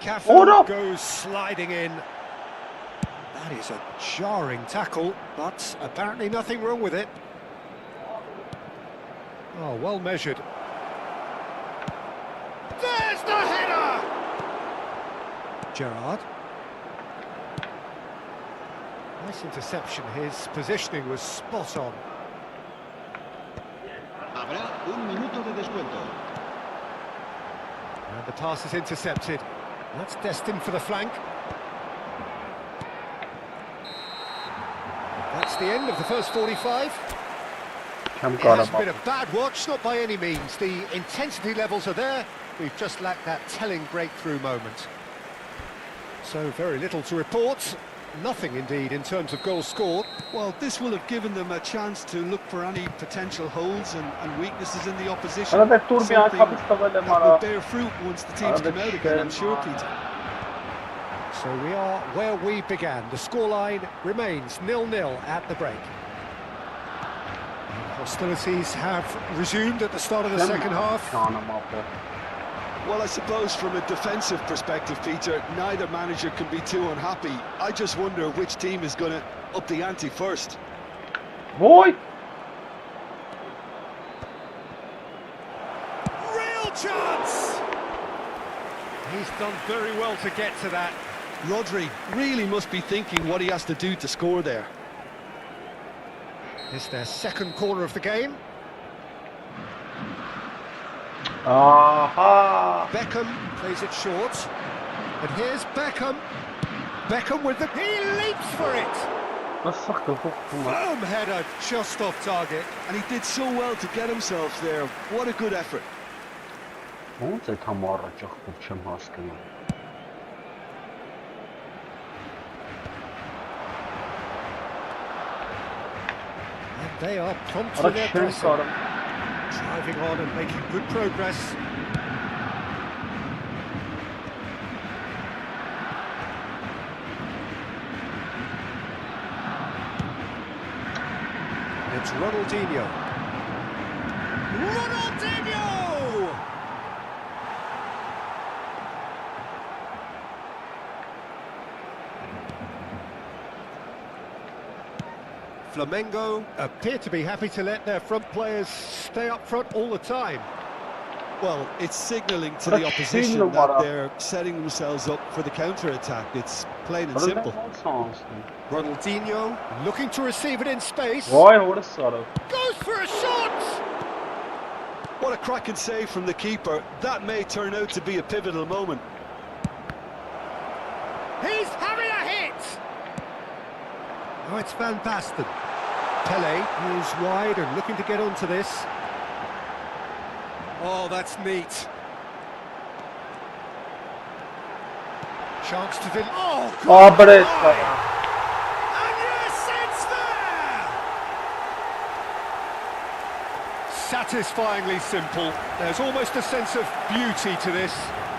S2: Cafu goes sliding in. That is a jarring tackle, but apparently nothing wrong with it. Oh, well measured. There's the header! Gerrard. Nice interception, his positioning was spot on.
S5: Habrá un minuto de descuento.
S2: And the pass is intercepted. That's destined for the flank. That's the end of the first 45. It has been a bad watch, not by any means. The intensity levels are there. We've just lacked that telling breakthrough moment. So very little to report. Nothing indeed in terms of goals scored.
S3: Well, this will have given them a chance to look for any potential holes and weaknesses in the opposition. Something that will bear fruit once the teams come out again, I'm sure, Peter.
S2: So we are where we began. The scoreline remains 0-0 at the break. And hostilities have resumed at the start of the second half.
S3: Well, I suppose from a defensive perspective, Peter, neither manager can be too unhappy. I just wonder which team is going to up the ante first.
S1: Boy!
S2: Real chance! He's done very well to get to that.
S3: Rodri really must be thinking what he has to do to score there.
S2: It's their second corner of the game.
S1: Aha!
S2: Beckham plays it short. And here's Beckham. Beckham with the... He leaps for it! Firm header just off target.
S3: And he did so well to get himself there. What a good effort.
S1: Ոնց է համառը ճախտում չեմ հասկանում։
S2: And they are prompt with their pressing. Driving on and making good progress. It's Ronaldinho. Ronaldinho! Flamengo appear to be happy to let their front players stay up front all the time.
S3: Well, it's signalling to the opposition that they're setting themselves up for the counter-attack. It's plain and simple.
S2: Ronaldinho looking to receive it in space.
S1: Goes
S2: for a shot!
S3: What a cracking save from the keeper. That may turn out to be a pivotal moment.
S2: He's having a hit! Oh, it's Van Basten. Pele moves wide and looking to get onto this. Oh, that's neat. Chance to Villa. Oh, good
S1: but it's...
S2: And yes, it's there! Satisfyingly simple. There's almost a sense of beauty to this.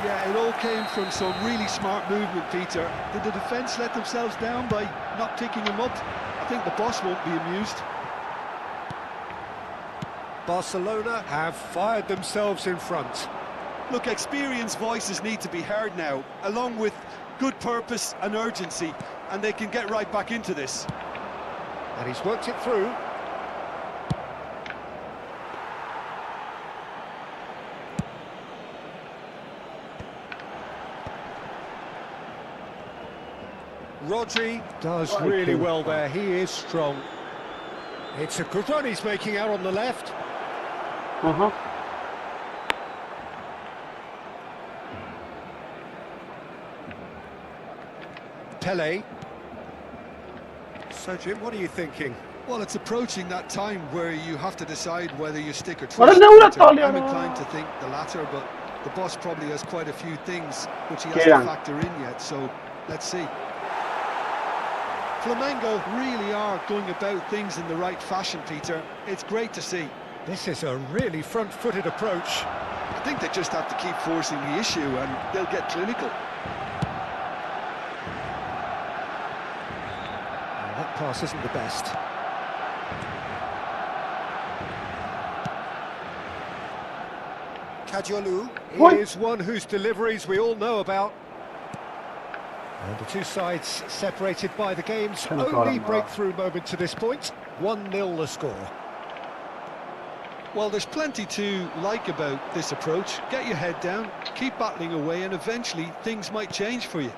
S3: Yeah, it all came from some really smart movement, Peter. Did the defence let themselves down by not picking him up? I think the boss won't be amused.
S2: Barcelona have fired themselves in front.
S3: Look, experienced voices need to be heard now, along with good purpose and urgency, and they can get right back into this.
S2: And he's worked it through. Rodri does really well there. He is strong. It's a good run he's making out on the left. Pele. So, Jim, what are you thinking?
S3: Well, it's approaching that time where you have to decide whether you stick or twist. I'm inclined to think the latter, but the boss probably has quite a few things which he has to factor in yet, so let's see. Flamengo really are going about things in the right fashion, Peter. It's great to see.
S2: This is a really front-footed approach.
S3: I think they just have to keep forcing the issue and they'll get clinical.
S2: Well, that pass isn't the best. Kadiolu is one whose deliveries we all know about. And the two sides separated by the game's
S1: Kind of
S2: only
S1: got him,
S2: breakthrough moment to this point. 1-0 the score.
S3: Well, there's plenty to like about this approach. Get your head down, keep battling away, and eventually things might change for you.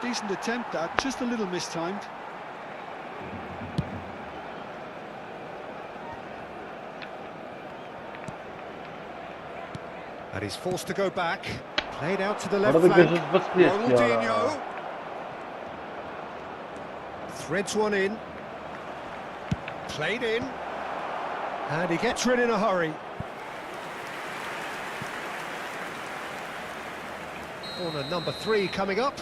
S3: Decent attempt that, just a little mistimed.
S2: And he's forced to go back. Played out to the
S1: What
S2: left
S1: are the
S2: flank.
S1: good best players?
S2: Ronaldinho. Threads one in. Played in. And he gets rid in a hurry. Corner number 3 coming up.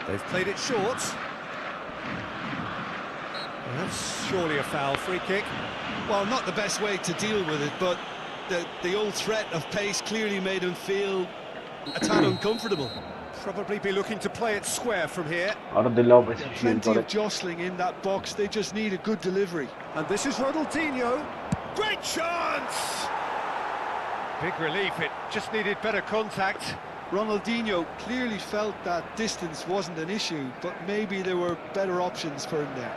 S2: They've played it short. And that's surely a foul. Free kick.
S3: Well, not the best way to deal with it, but the old threat of pace clearly made him feel a tad uncomfortable.
S2: Probably be looking to play it square from here.
S1: Arada love best şey
S3: Plenty of
S1: correct.
S3: jostling in that box, they just need a good delivery.
S2: And this is Ronaldinho. Great chance! Big relief, it just needed better contact.
S3: Ronaldinho clearly felt that distance wasn't an issue, but maybe there were better options for him there.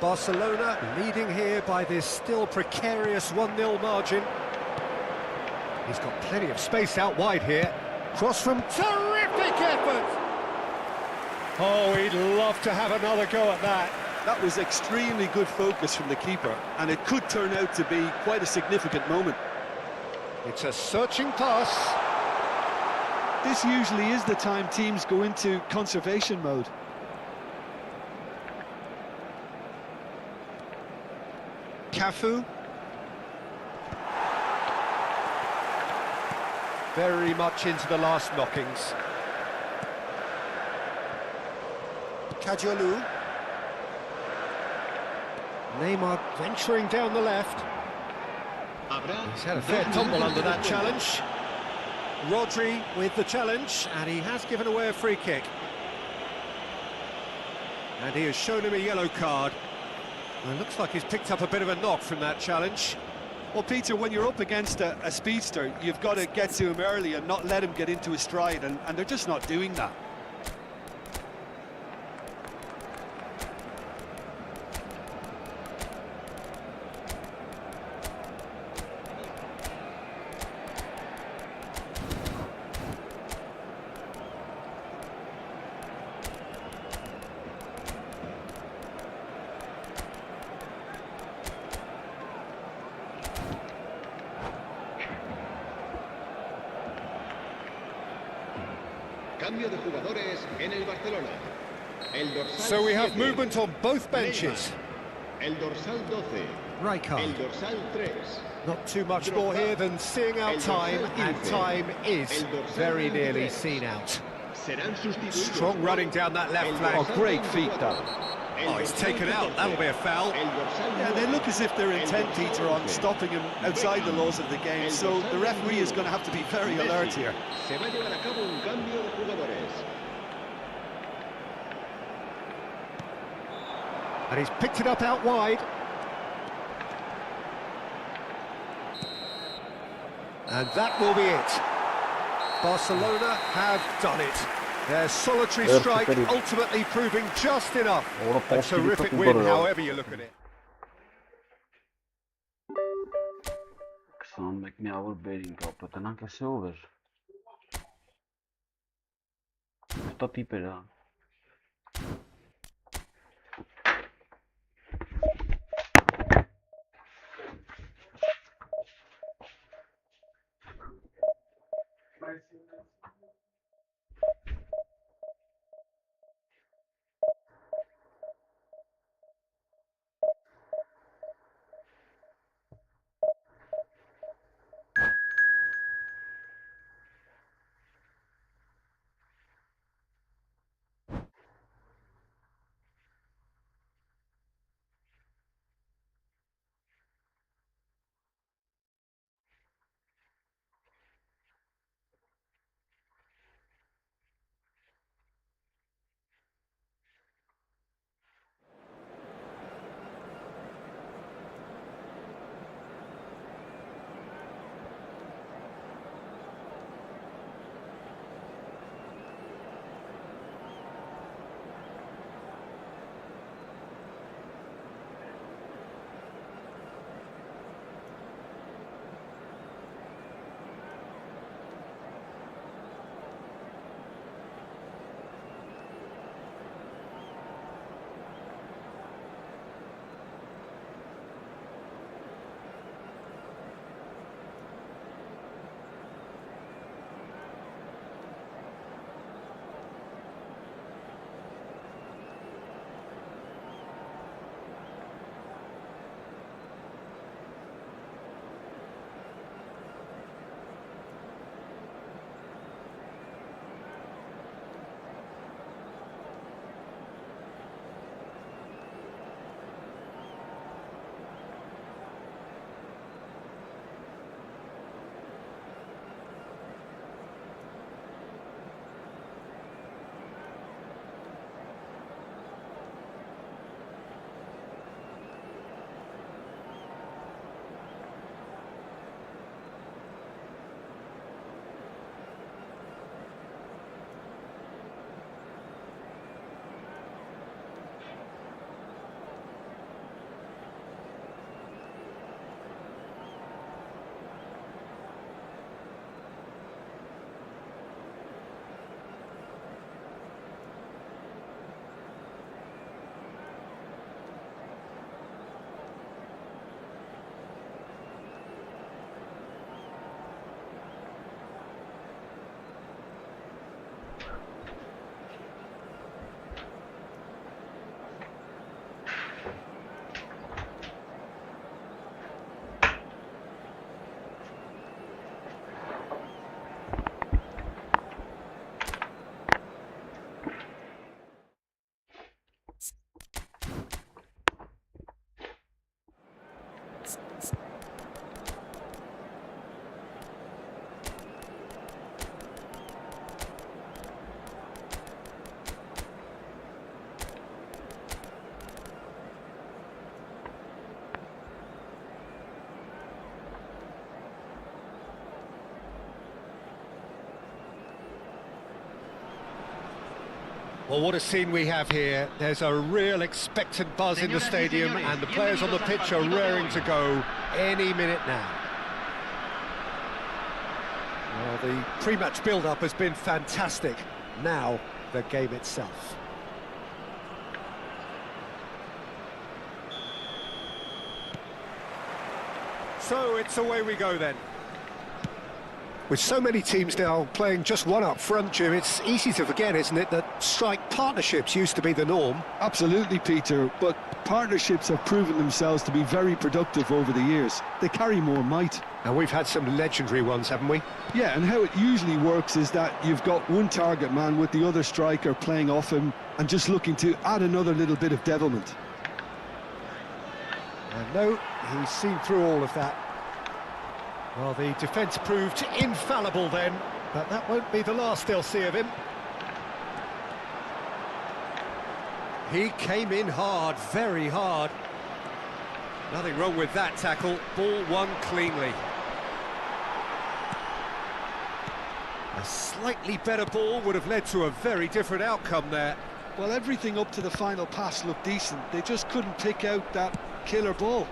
S2: Barcelona leading here by this still precarious 1-0 margin. He's got plenty of space out wide here. Cross from terrific effort! Oh, he'd love to have another go at that.
S3: That was extremely good focus from the keeper, and it could turn out to be quite a significant moment.
S2: It's a searching pass.
S3: This usually is the time teams go into conservation mode.
S2: Cafu. Very much into the last knockings. Kajolu. Neymar venturing down the left. He's had a fair tumble under that challenge. Rodri with the challenge, and he has given away a free kick. And he has shown him a yellow card. Well, it looks like he's picked up a bit of a knock from that challenge.
S3: Well, Peter, when you're up against a speedster, you've got to get to him early and not let him get into his stride, and they're just not doing that.
S5: Cambio de jugadores en el Barcelona. El dorsal
S2: So we have
S5: 7,
S2: movement on both benches.
S5: Neymar. El dorsal 12. El
S2: Rijkaard.
S5: dorsal 3.
S2: Not too much more here than seeing out time, and time is very nearly seen out.
S5: Serán sustituidos.
S2: Strong running down that left
S5: El
S2: flank.
S5: dorsal
S3: great feet,
S5: 24.
S3: that.
S5: El
S2: Oh, he's
S5: dorsal
S2: taken out.
S5: 14.
S2: That'll be a foul.
S5: El dorsal
S3: Yeah, they
S5: 9.
S3: look as if they're intent,
S5: El dorsal
S3: Peter, on
S5: 11.
S3: stopping him outside the laws of the game, so the referee is going to have to be very alert here.
S5: Se va a llevar a cabo un cambio de jugadores.
S2: And he's picked it up out wide. And that will be it. Barcelona have done it. Their solitary
S1: Evet,
S2: strike
S1: süper iyi.
S2: ultimately proving just enough.
S1: Orada
S2: A
S1: pas gibi
S2: terrific
S1: çok
S2: win,
S1: uzun.
S2: however you look at it.
S1: Kısan make our bearing kapatın. Anche se over. Sta tipera.
S2: Well, what a scene we have here. There's a real expectant buzz in the stadium, and the players on the pitch are raring to go any minute now. Well, the pre-match build-up has been fantastic. Now, the game itself. So, it's away we go then. With so many teams now playing just one up front, Jim, it's easy to forget, isn't it, that strike partnerships used to be the norm.
S3: Absolutely, Peter, but partnerships have proven themselves to be very productive over the years. They carry more might.
S2: And we've had some legendary ones, haven't we?
S3: Yeah, and how it usually works is that you've got one target man with the other striker playing off him and just looking to add another little bit of devilment.
S2: And no, he's seen through all of that. Well, the defence proved infallible then, but that won't be the last they'll see of him. He came in hard, very hard. Nothing wrong with that tackle. Ball won cleanly. A slightly better ball would have led to a very different outcome there.
S3: Well, everything up to the final pass looked decent. They just couldn't pick out that killer ball.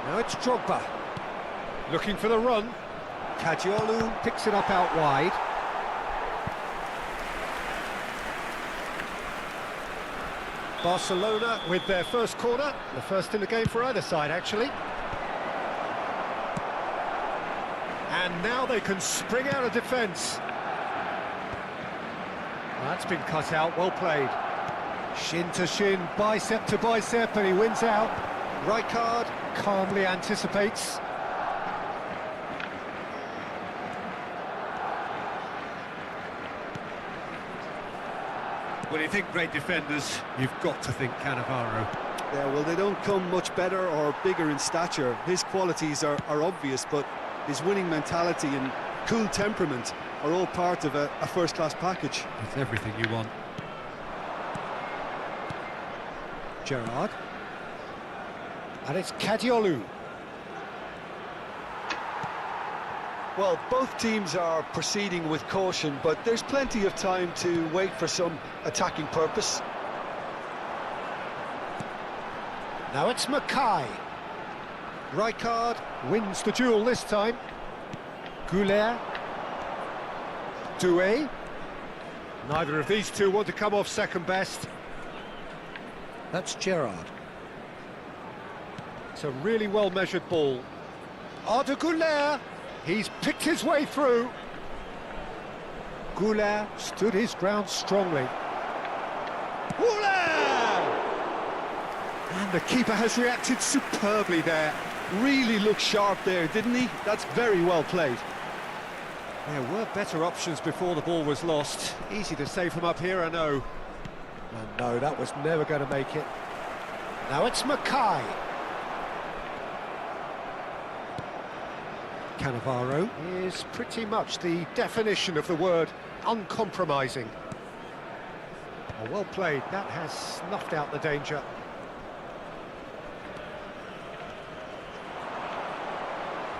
S2: Now it's Drogba, looking for the run. Kajiolu picks it up out wide. Barcelona with their first corner, the first in the game for either side actually. And now they can spring out of defence. That's been cut out, well played. Shin to shin, bicep to bicep, and he wins out. Rijkaard calmly anticipates. When you think great defenders, you've got to think Cannavaro.
S3: Yeah, well, they don't come much better or bigger in stature. His qualities are obvious, but his winning mentality and cool temperament are all part of a first-class package.
S2: It's everything you want. Gerrard. And it's Kajiolu.
S3: Well, both teams are proceeding with caution, but there's plenty of time to wait for some attacking purpose.
S2: Now it's Mackay. Rijkaard wins the duel this time. Goulet. Doué. Neither of these two want to come off second best. That's Gerrard. It's a really well-measured ball. Arda Goulet. He's picked his way through. Goulet stood his ground strongly. Goulet! And the keeper has reacted superbly there.
S3: Really looked sharp there, didn't he? That's very well played.
S2: There were better options before the ball was lost. Easy to say from up here, I know. And no, that was never going to make it. Now it's Mackay. Cannavaro is pretty much the definition of the word uncompromising. Oh, well played, that has snuffed out the danger.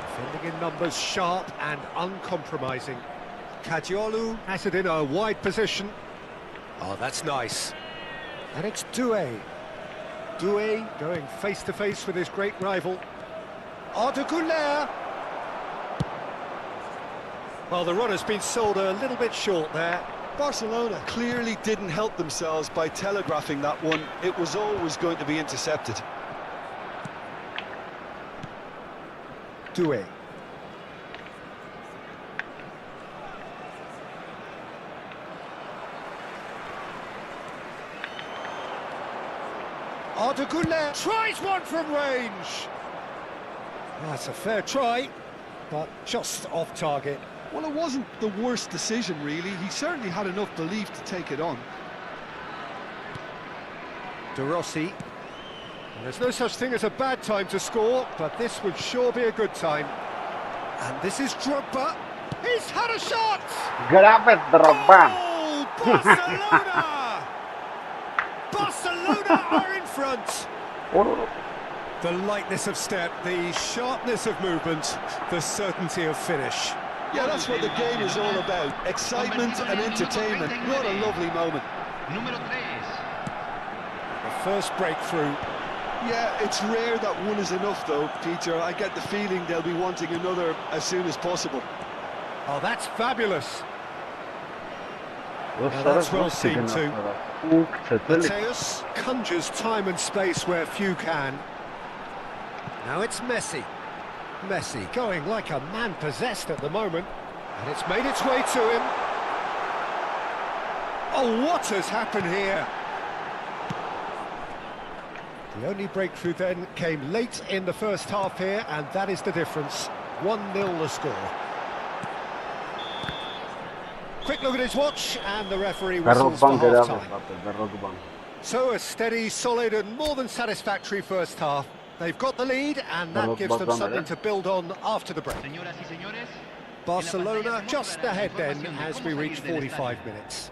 S2: Defending in numbers, sharp and uncompromising. Kajiolu has it in a wide position. Oh, that's nice. And it's Doué. Doué going face-to-face with his great rival. Arda Goulet. Well, the run has been sold a little bit short there.
S3: Barcelona clearly didn't help themselves by telegraphing that one. It was always going to be intercepted.
S2: Doué. Arda Goulet tries one from range. That's a fair try, but just off target.
S3: Well, it wasn't the worst decision, really. He certainly had enough belief to take it on.
S2: De Rossi. And there's no such thing as a bad time to score, but this would sure be a good time. And this is Drogba. He's had a shot!
S1: Grab it, Drogba.
S2: Oh, Barcelona! Barcelona are in front. The lightness of step, the sharpness of movement, the certainty of finish.
S3: Yeah, that's what the game is all about. Excitement and entertainment. What a lovely moment.
S4: Número 3.
S2: The first breakthrough.
S3: Yeah, it's rare that one is enough though, Peter. I get the feeling they'll be wanting another as soon as possible.
S2: Oh, that's fabulous.
S1: Dostlar,
S2: that's well
S1: bu
S2: seen
S1: sigin
S2: too.
S1: atlara. Bu çetelik.
S2: Mateus conjures time and space where few can. Now it's Messi. Messi going like a man possessed at the moment. And it's made its way to him. Oh, what has happened here? The only breakthrough then came late in the first half here, and that is the difference. 1-0 the score. Quick look at his watch, and the referee whistles for
S1: Berrogban görev
S2: half-time.
S1: yaptı. Berrogban.
S2: So a steady, solid and more than satisfactory first half. They've got the lead, and that gives them something to build on after the break.
S4: Señoras y señores,
S2: Barcelona just ahead then as we reach 45 minutes.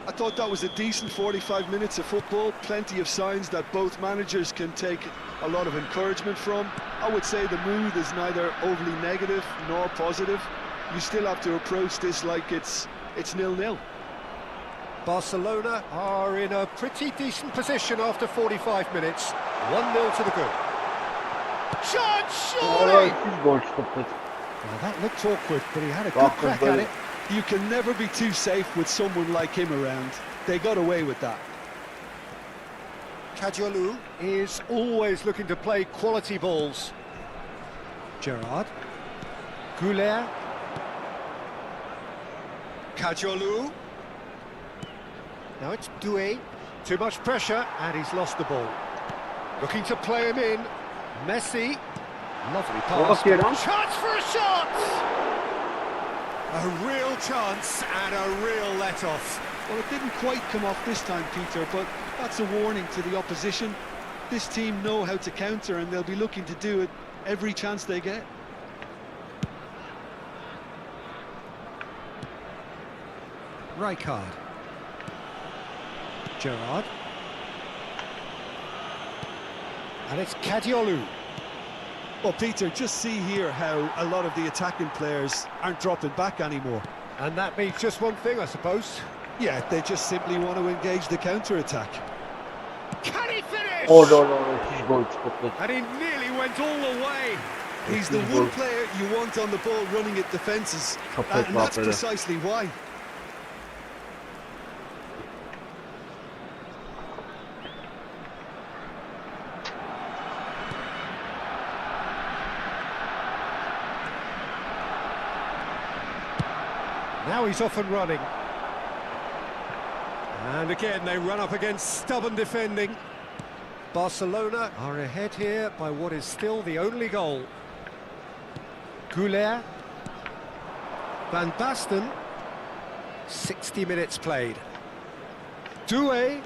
S3: I thought that was a decent 45 minutes of football. Plenty of signs that both managers can take a lot of encouragement from. I would say the mood is neither overly negative nor positive. You still have to approach this like it's 0-0.
S2: Barcelona are in a pretty decent position after 45 minutes. 1-0 to the good. Shot, surely!
S1: Siz gol çıkarttınız.
S2: Well, that looked awkward, but he had a good crack at it.
S3: You can never be too safe with someone like him around. They got away with that.
S2: Kadiolu is always looking to play quality balls. Gerrard. Goulet. Kadiolu. Now it's Doué. Too much pressure, and he's lost the ball. Looking to play him in. Messi. Lovely pass. Chance for a shot! A real chance and a real let-off.
S3: Well, it didn't quite come off this time, Peter, but that's a warning to the opposition. This team know how to counter, and they'll be looking to do it every chance they get.
S2: Rijkaard. Gerrard. And it's Kadiolu.
S3: Well, Peter, just see here how a lot of the attacking players aren't dropping back anymore.
S2: And that means just one thing, I suppose.
S3: Yeah, they just simply want to engage the counter-attack.
S2: Can he finish?
S1: Orada siz gol çıkarttınız.
S2: And he nearly went all the way.
S3: He's the one player you want on the ball running at defences, and that's precisely why.
S2: Now he's off and running. And again, they run up against stubborn defending. Barcelona are ahead here by what is still the only goal. Goulet. Van Basten. 60 minutes played. Doué.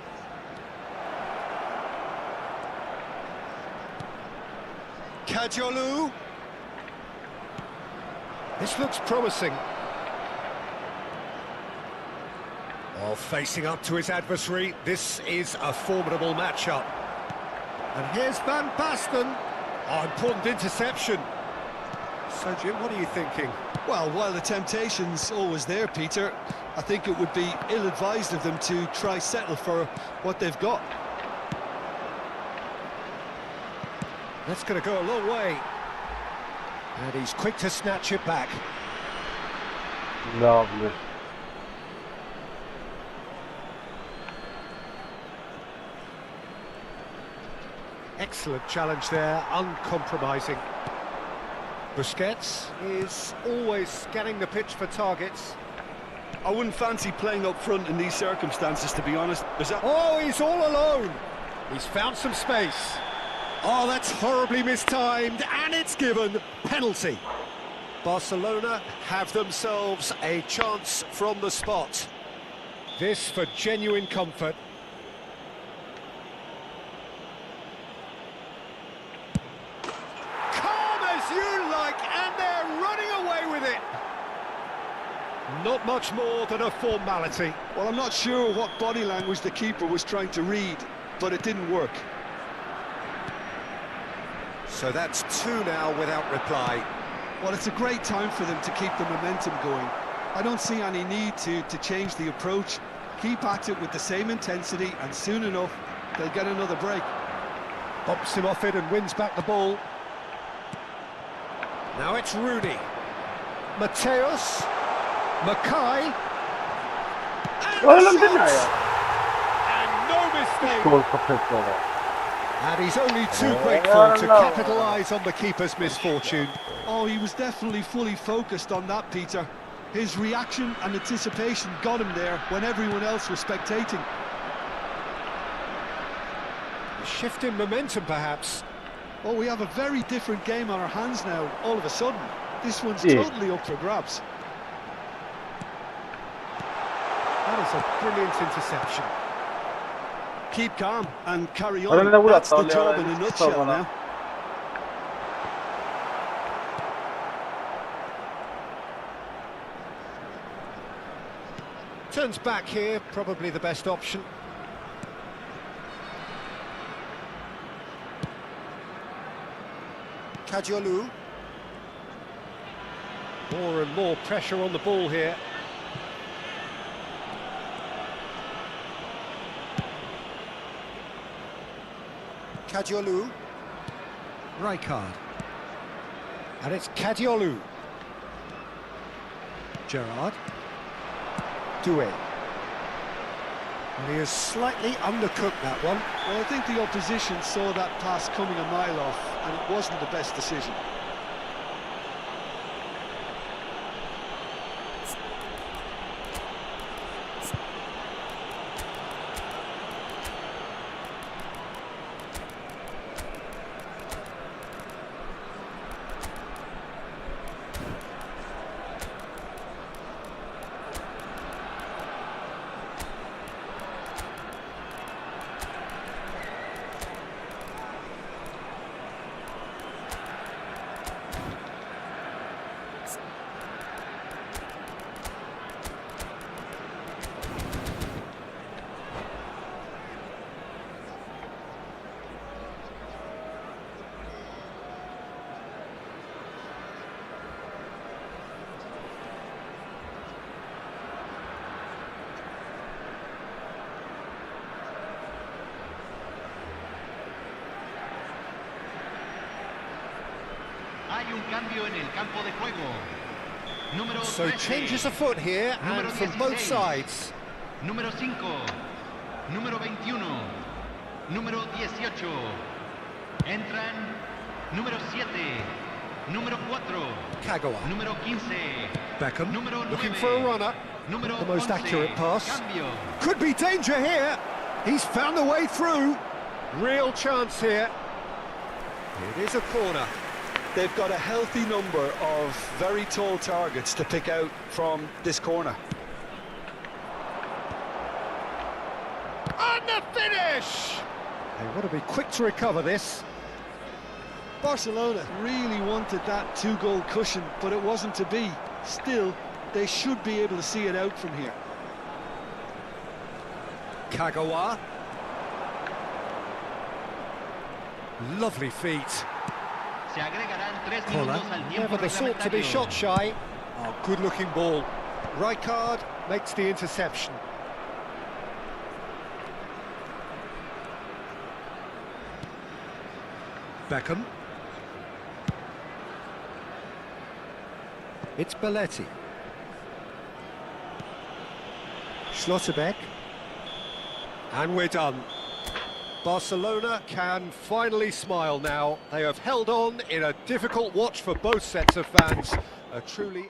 S2: Kadiolu. This looks promising. Well, facing up to his adversary, this is a formidable matchup. And here's Van Basten. Oh, important interception. So, Jim, what are you thinking?
S3: Well, while the temptation's always there, Peter, I think it would be ill-advised of them to try settle for what they've got.
S2: That's going to go a long way. And he's quick to snatch it back.
S1: Lovely.
S2: Excellent challenge there, uncompromising. Busquets is always scanning the pitch for targets.
S3: I wouldn't fancy playing up front in these circumstances, to be honest.
S2: Oh, he's all alone. He's found some space. Oh, that's horribly mistimed, and it's given penalty. Barcelona have themselves a chance from the spot. This for genuine comfort. Calm as you like, and they're running away with it. Not much more than a formality.
S3: Well, I'm not sure what body language the keeper was trying to read, but it didn't work.
S2: So that's two now without reply.
S3: Well, it's a great time for them to keep the momentum going. I don't see any need to change the approach. Keep at it with the same intensity, and soon enough, they'll get another break.
S2: Bumps him off it and wins back the ball. Now it's Rooney. Mateus. Mackay.
S1: Öyle mi değil mi ya?
S2: And no mistake.
S1: Gol kapatıyorlar.
S2: And he's only too grateful to capitalise on the keeper's misfortune.
S3: Oh, he was definitely fully focused on that, Peter. His reaction and anticipation got him there when everyone else was spectating.
S2: A shift in momentum, perhaps.
S3: Oh, we have a very different game on our hands now, all of a sudden. This one's
S1: Yeah.
S3: totally up for grabs.
S2: That is a brilliant interception.
S3: Keep calm and carry on.
S1: Öyle vur
S3: That's the
S1: hatta,
S3: job
S1: ya,
S3: in a
S1: hiç
S3: nutshell
S1: sormadan.
S3: now.
S2: Turns back here, probably the best option. Kadiolu. More and more pressure on the ball here. Kadiolu. Rijkaard. And it's Kadiolu. Gerrard. Duel. And he has slightly undercooked that one.
S3: Well, I think the opposition saw that pass coming a mile off, and it wasn't the best decision.
S4: Hay un cambio en el campo de juego. Número
S2: So
S4: 13.
S2: changes afoot here,
S4: Número
S2: and from both
S4: 16.
S2: sides.
S4: Número 5. Número 21. Número 18. Entran número 7. Número 4.
S2: Kagawa.
S4: Número 15.
S2: Beckham
S4: Número
S2: looking
S4: 9.
S2: for a runner.
S4: Número
S2: The most
S4: 11.
S2: accurate pass.
S4: Cambio.
S2: Could be danger here. He's found the way through. Real chance here. It is a corner.
S3: They've got a healthy number of very tall targets to pick out from this corner.
S2: And the finish! They want to be quick to recover this.
S3: Barcelona really wanted that two-goal cushion, but it wasn't to be. Still, they should be able to see it out from here.
S2: Kagawa. Lovely feet.
S4: Se agregarán 3
S2: Collar,
S4: minutos al tiempo
S2: never the sort to be
S4: reglamentario.
S2: shot shy. Oh, good looking ball. Rijkaard makes the interception. Beckham. It's Belletti. Schlotterbeck. And we're done. Barcelona can finally smile now. They have held on in a difficult watch for both sets of fans. A truly...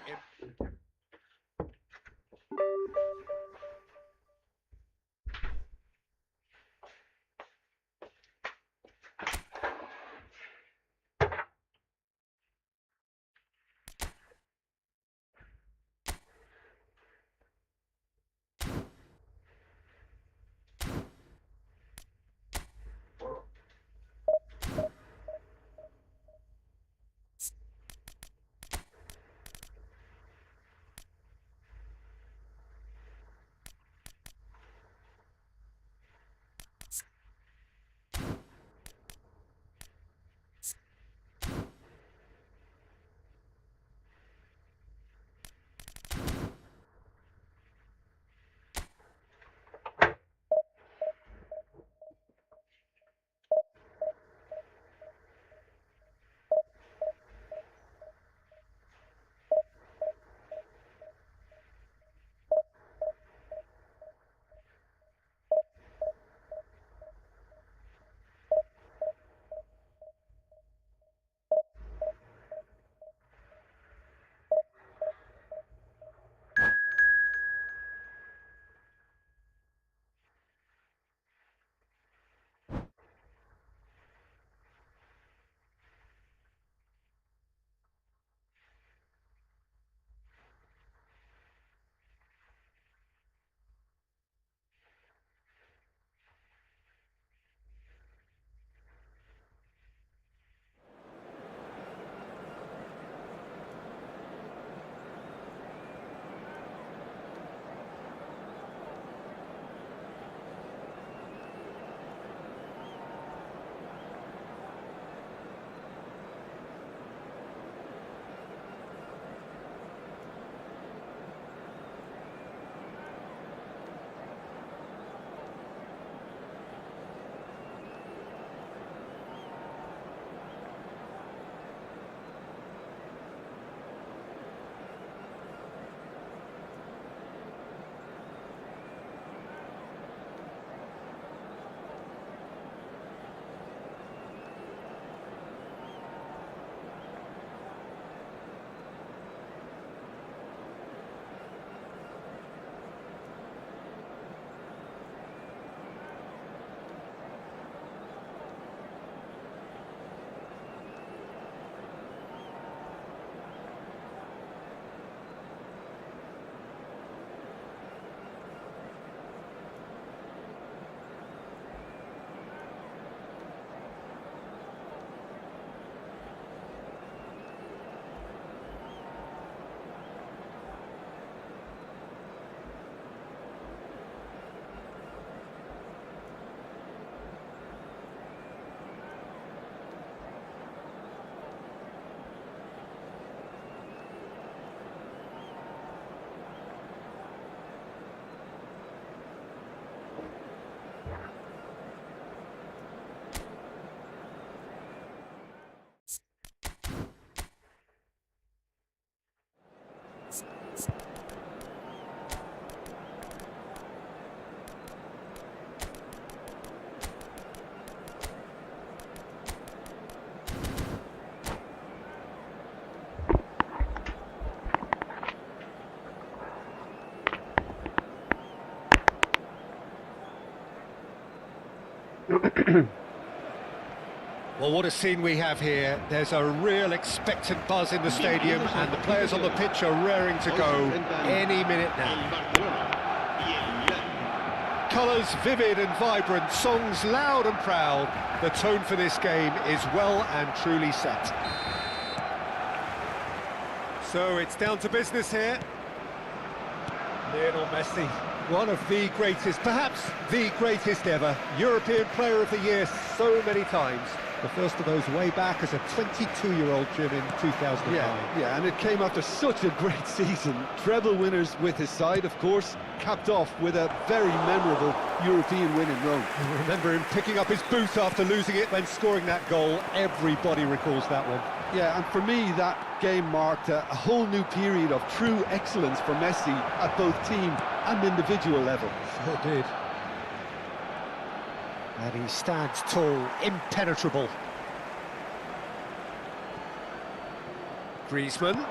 S2: Well, what a scene we have here. There's a real expectant buzz in the stadium, and the players on the pitch are raring to go any minute now. Colours vivid and vibrant, songs loud and proud. The tone for this game is well and truly set. So it's down to business here. Lionel Messi, one of the greatest, perhaps the greatest ever, European Player of the Year so many times. The first of those way back as a 22-year-old Jim in 2009.
S3: Yeah, and it came after such a great season. Treble winners with his side, of course, capped off with a very memorable European win in Rome.
S2: I remember him picking up his boot after losing it, then scoring that goal. Everybody recalls that one.
S3: Yeah, and for me, that game marked a whole new period of true excellence for Messi at both team and individual level.
S2: Sure did. And he stands tall, impenetrable. Griezmann.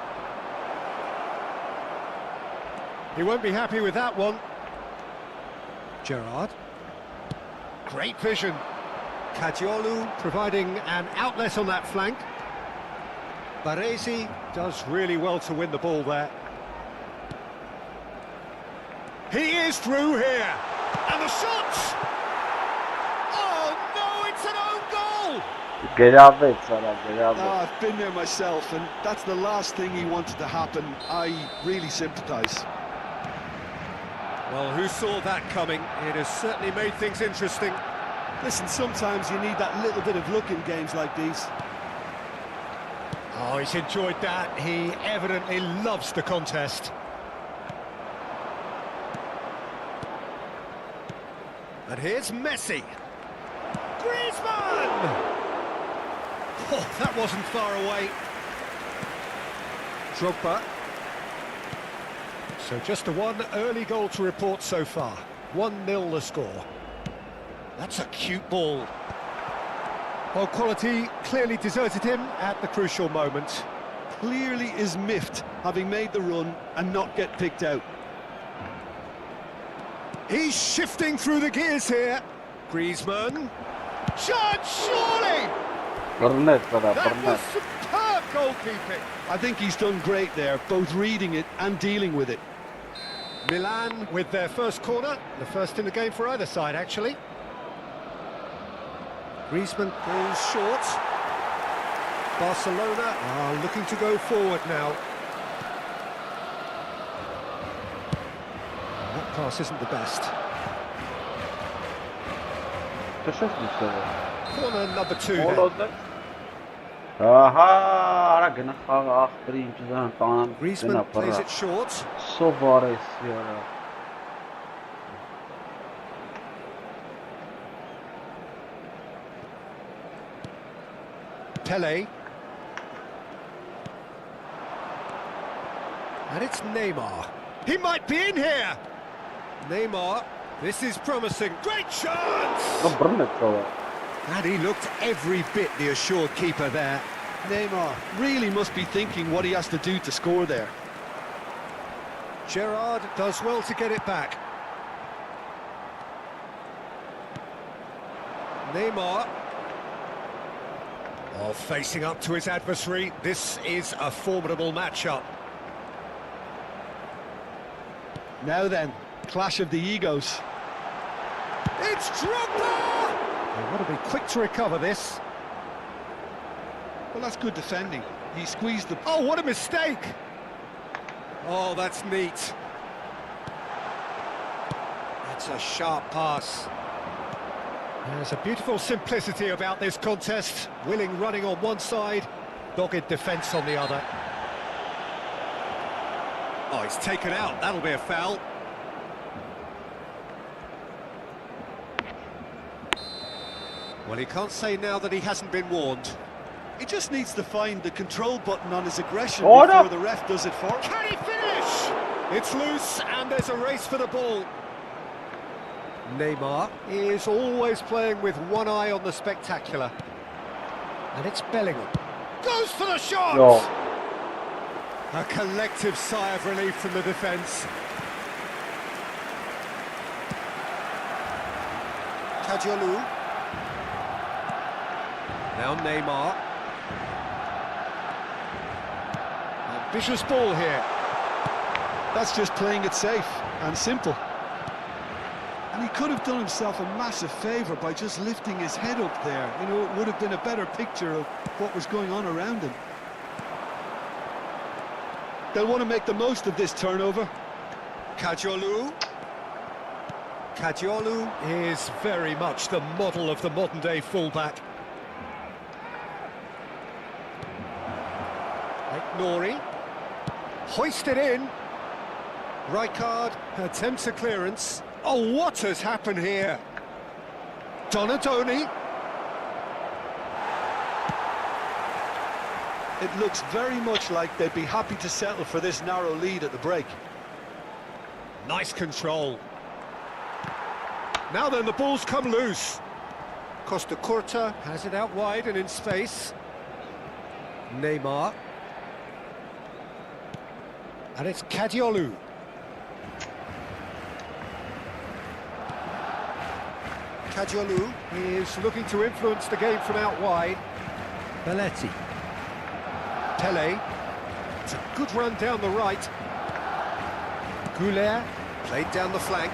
S2: He won't be happy with that one. Gerrard. Great vision. Caggiolu providing an outlet on that flank. Baresi does really well to win the ball there. He is through here. And the shot!
S1: Get out there, Salah, get out
S3: No,
S1: there.
S3: I've been there myself, and that's the last thing he wanted to happen. I really sympathise.
S2: Well, who saw that coming? It has certainly made things interesting.
S3: Listen, sometimes you need that little bit of luck in games like these.
S2: Oh, he's enjoyed that. He evidently loves the contest. And here's Messi. Griezmann! Oh, that wasn't far away. Drogba. So just a one early goal to report so far. 1-0 the score. That's a cute ball. Well, quality clearly deserted him at the crucial moment.
S3: Clearly is miffed, having made the run and not get picked out.
S2: He's shifting through the gears here. Griezmann. Shot, surely!
S1: Burnett, Salah,
S2: That was
S1: Burnett.
S2: superb goalkeeping.
S3: I think he's done great there, both reading it and dealing with it.
S2: Milan with their first corner, the first in the game for either side, actually. Griezmann goes short. Barcelona are looking to go forward now. That pass isn't the best. Corner number 2 then.
S1: Aha, ara gna xaga akhri imtizan tanam.
S2: Griezmann plays it short.
S1: So varis yara.
S2: Pele. And it's Neymar. He might be in here! Neymar, this is promising. Great chance!
S1: Burnett, Salah.
S2: And he looked every bit the assured keeper there.
S3: Neymar really must be thinking what he has to do to score there.
S2: Gerrard does well to get it back. Neymar. Oh, facing up to his adversary. This is a formidable matchup.
S3: Now then, clash of the egos.
S2: It's Drogba! They want to be quick to recover this.
S3: Well, that's good defending. He squeezed the...
S2: Oh, what a mistake! Oh, that's neat. That's a sharp pass. There's a beautiful simplicity about this contest. Willing running on one side, dogged defence on the other. Oh, he's taken out. That'll be a foul. Well, he can't say now that he hasn't been warned.
S3: He just needs to find the control button on his aggression
S1: Oh,
S3: before
S1: no.
S3: the ref does it for him.
S2: Can he finish? It's loose and there's a race for the ball. Neymar is always playing with one eye on the spectacular. And it's Bellingham. Goes for the shot!
S1: No.
S2: A collective sigh of relief from the defence. Caggiolu. Now Neymar. Ambitious ball here.
S3: That's just playing it safe and simple. And he could have done himself a massive favour by just lifting his head up there. You know, it would have been a better picture of what was going on around him. They'll want to make the most of this turnover.
S2: Kajolu. Kajolu is very much the model of the modern-day fullback. Nori. Hoisted in. Rijkaard attempts a clearance. Oh, what has happened here? Donadoni.
S3: It looks very much like they'd be happy to settle for this narrow lead at the break.
S2: Nice control. Now then, the ball's come loose. Costa Curta has it out wide and in space. Neymar. And it's Kadiolu. Kadiolu is looking to influence the game from out wide. Belletti. Pele. It's a good run down the right. Goulet played down the flank.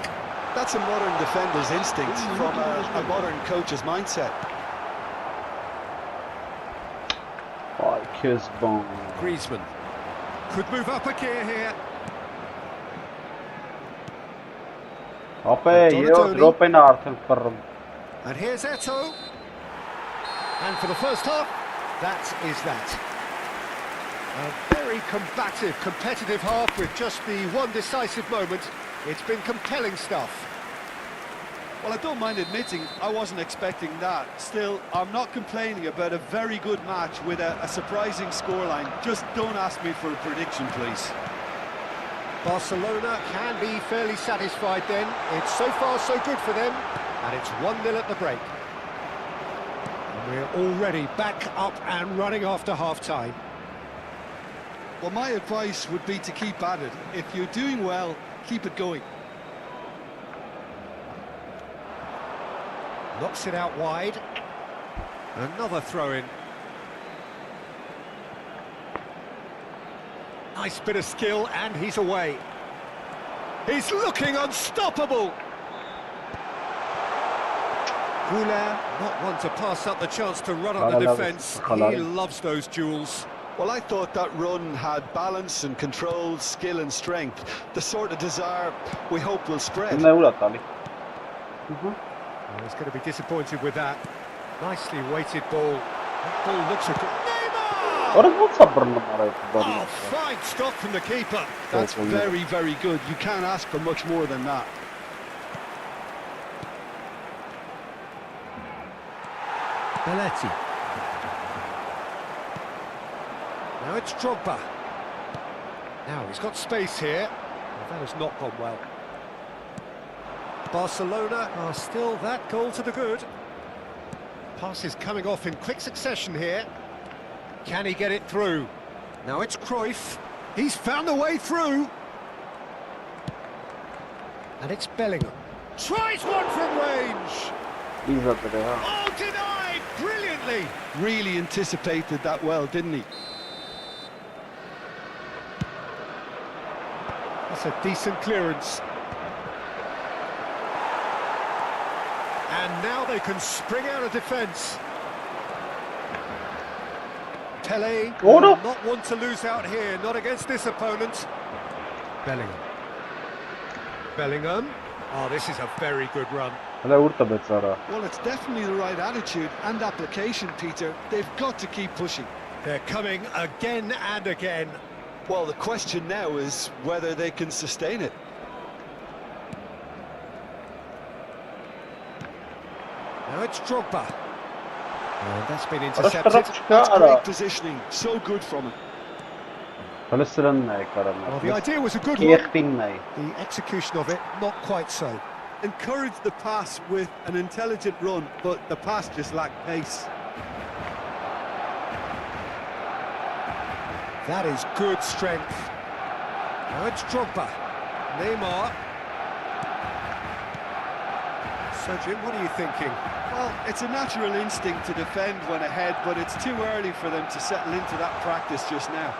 S3: That's a modern defender's instinct from a modern coach's mindset.
S1: Kisbon.
S2: Griezmann could move up a gear here.
S1: Ապե, երրորդ րոպեն արդեն ֆռռում։
S2: And here's Eto'o. And for the first half, that is that. A very combative, competitive half with just the one decisive moment. It's been compelling stuff.
S3: Well, I don't mind admitting I wasn't expecting that. Still, I'm not complaining about a very good match with a surprising scoreline. Just don't ask me for a prediction, please.
S2: Barcelona can be fairly satisfied then. It's so far so good for them. And it's 1-0 at the break. And we're already back up and running after half-time.
S3: Well, my advice would be to keep at it. If you're doing well, keep it going.
S2: Knocks it out wide. Another throw-in. Nice bit of skill, and he's away. He's looking unstoppable. Goulet, not one to pass up the chance to run up the defence. He loves those duels.
S3: Well, I thought that run had balance and control, skill and strength. The sort of desire we hope will spread.
S2: Well, he's going to be disappointed with that. Nicely weighted ball. That ball looks a good... Neymar! Oh, fine stop from the keeper.
S3: That's very, very good. You can't ask for much more than that.
S2: Belletti. Now it's Drogba. Now he's got space here. Well, that has not gone well. Barcelona are still that goal to the good. Pass is coming off in quick succession here. Can he get it through? Now it's Cruyff. He's found a way through. And it's Bellingham. Tries one from range. Oh, denied brilliantly.
S3: Really anticipated that well, didn't he?
S2: That's a decent clearance. And now they can spring out of defence. Pele will not want to lose out here, not against this opponent. Bellingham. Bellingham. Oh, this is a very good run.
S3: Well, it's definitely the right attitude and application, Peter. They've got to keep pushing.
S2: They're coming again and again.
S3: Well, the question now is whether they can sustain it.
S2: Now it's Drogba. And that's been intercepted.
S3: That's great positioning. So good from him.
S2: Well, the idea was a good one. The execution of it, not quite so.
S3: Encouraged the pass with an intelligent run, but the pass just lacked pace.
S2: That is good strength. Now it's Drogba. Neymar. So, Jim, what are you thinking?
S3: Well, it's a natural instinct to defend when ahead, but it's too early for them to settle into that practice just now.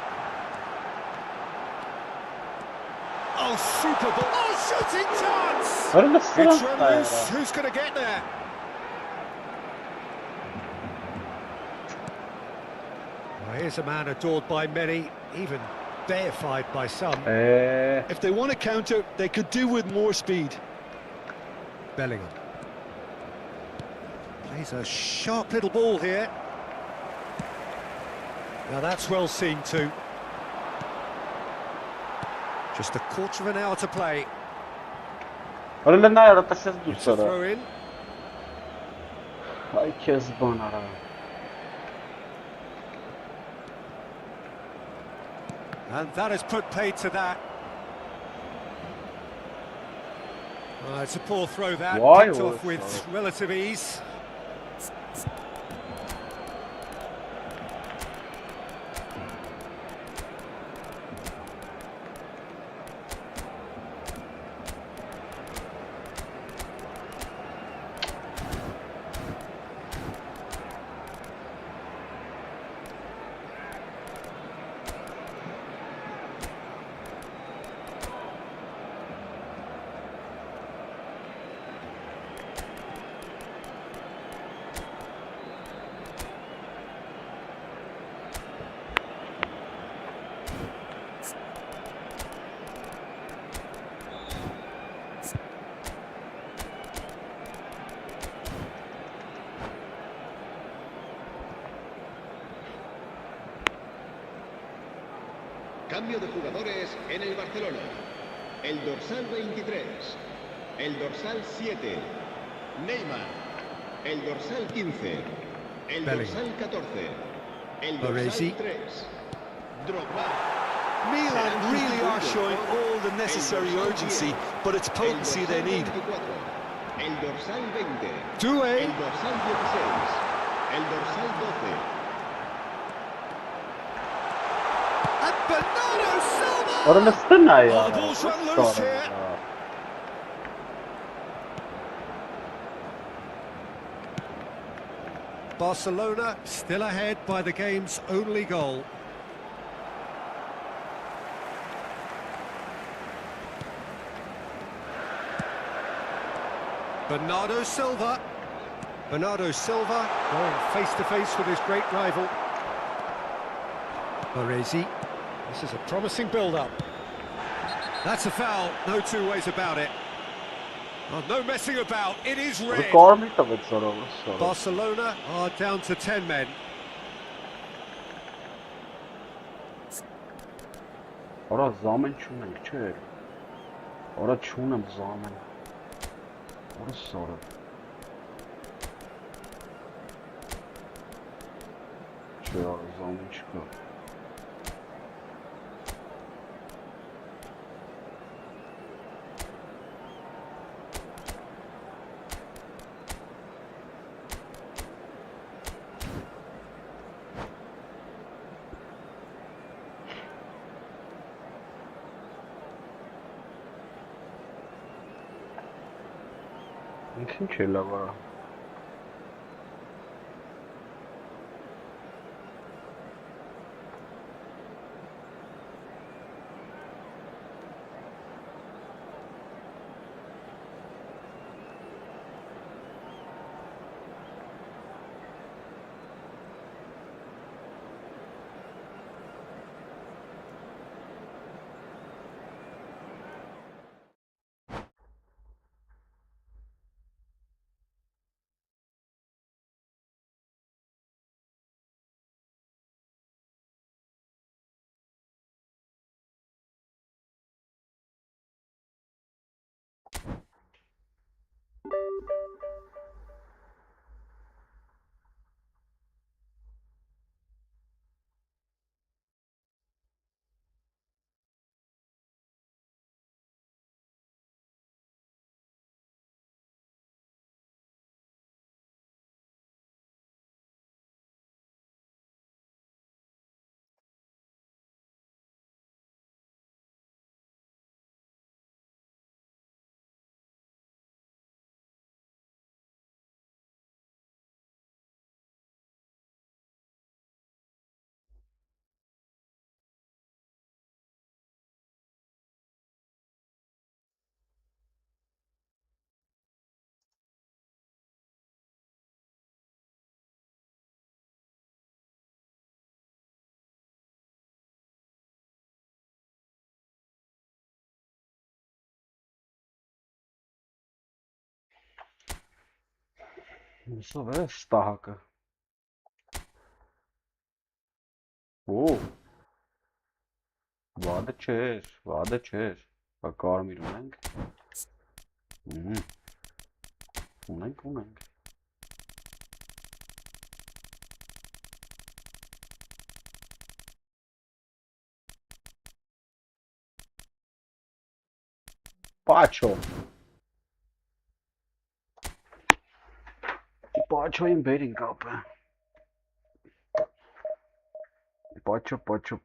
S2: Oh, super ball! Oh, shooting chance!
S1: Öyle
S2: It's
S1: sıra
S2: run
S1: ya.
S2: loose. Who's going to get there? Well, here's a man adored by many, even deified by some.
S3: If they want to counter, they could do with more speed.
S2: Bellingham. Plays a sharp little ball here. Now that's well seen too. Just a quarter of an hour to play.
S1: Öyle ne yaratacağız bu
S2: It's a
S1: sıra?
S2: throw in.
S1: Ay Kezban ara.
S2: And that has put paid to that. It's a poor throw that,
S1: Why
S2: picked off
S1: was
S2: with
S1: that?
S2: relative ease.
S5: Cambio de jugadores en el Barcelona. El dorsal 23. El dorsal 7. Neymar. El dorsal 15. El
S2: Bellingham.
S5: dorsal 14. El
S2: Baresi.
S5: dorsal 3. Drogba.
S3: Milan really are showing all the necessary urgency, but it's potency they need.
S5: El dorsal 20.
S2: Duel.
S5: El dorsal 16. El dorsal 12.
S2: And Bernardo Silva!
S1: Öyle sıra ne ya?
S2: Oh, the ball's run loose
S1: Sonra
S2: here.
S1: ya.
S2: Barcelona still ahead by the game's only goal. Bernardo Silva. Bernardo Silva going face to face with his great rival. Baresi. This is a promising build-up. That's a foul, no two ways about it. Oh, no messing about, it is red.
S1: Rekor mu tabii sonra?
S2: Barcelona are down to 10 men.
S1: Ora zaman çunam çöl. Ora çunam zaman. Ora sonra. Çöl zaman çıkıyor. Kim çöl var? Ուսով է ստահակը։ Օ, վադը չէր, բա կարմիր ունենք։ Ունենք։ Պաչոյին բերին կապը։ Պաչո։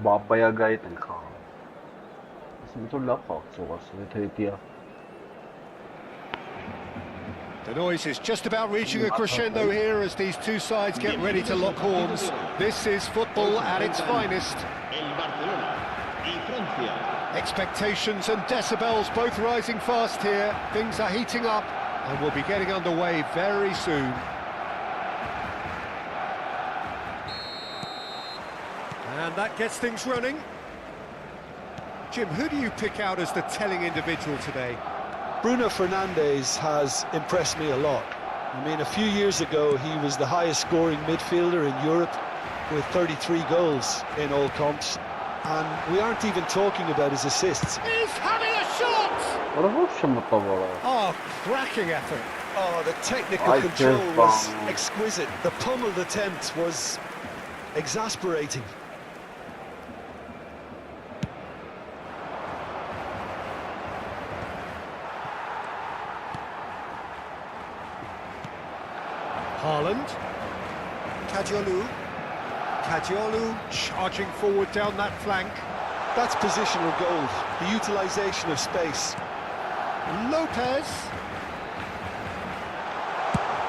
S1: Բաբայագայիտ ենք խաղում։ Ասում որ լավ խաղացող ասում, եթե հետի է։
S2: The noise is just about reaching a crescendo here as these two sides get ready to lock horns. This is football at its finest.
S5: El Barcelona y Francia.
S2: Expectations and decibels both rising fast here. Things are heating up and we'll be getting underway very soon. And that gets things running. Jim, who do you pick out as the telling individual today?
S3: Bruno Fernandes has impressed me a lot. I mean, a few years ago, he was the highest scoring midfielder in Europe with 33 goals in all comps. And we aren't even talking about his assists.
S2: He's having a shot!
S1: What a horse from the power.
S2: Oh, cracking effort.
S3: Oh, the technical
S1: I
S3: control
S1: just
S3: was
S1: bombed.
S3: exquisite. The pummeled attempt was exasperating.
S2: Haaland. Kadiolu charging forward down that flank.
S3: That's positional gold, the utilisation of space.
S2: Lopez.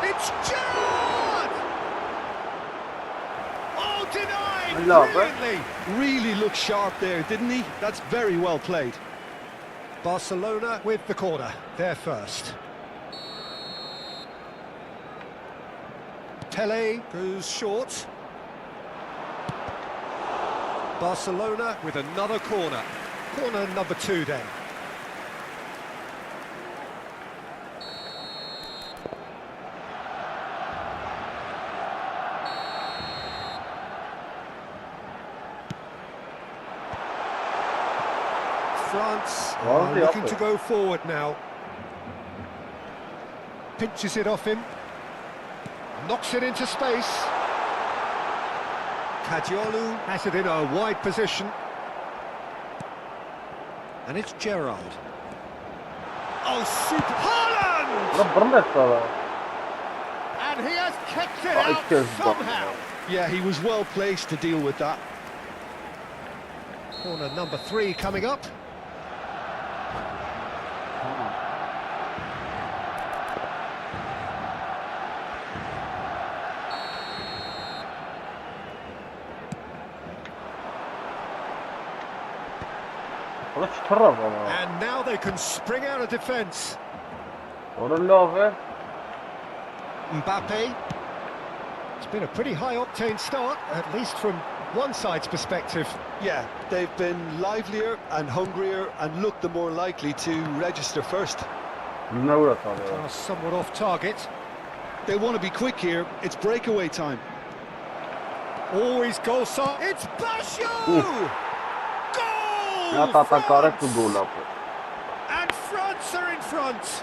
S2: It's Gerrard! Oh, denied
S1: Love it.
S2: brilliantly.
S3: Really looked sharp there, didn't he? That's very well played.
S2: Barcelona with the corner. They're first. Pele goes short. Barcelona with another corner. Corner number 2 then. France are looking to go forward now. Pinches it off him. Knocks it into space. Kadiolu has it in a wide position. And it's Gerrard. Oh, super! Haaland! And he has kept it out somehow.
S3: Yeah, he was well placed to deal with that.
S2: Corner number 3 coming up. And now they can spring out of defence.
S1: Mbappe.
S2: Mbappe. It's been a pretty high-octane start, at least from one side's perspective.
S3: Yeah, they've been livelier and hungrier and looked the more likely to register first.
S2: Pass somewhat off target.
S3: They want to be quick here. It's breakaway time.
S2: Always goal side. It's Basho!
S1: And
S2: France are in front.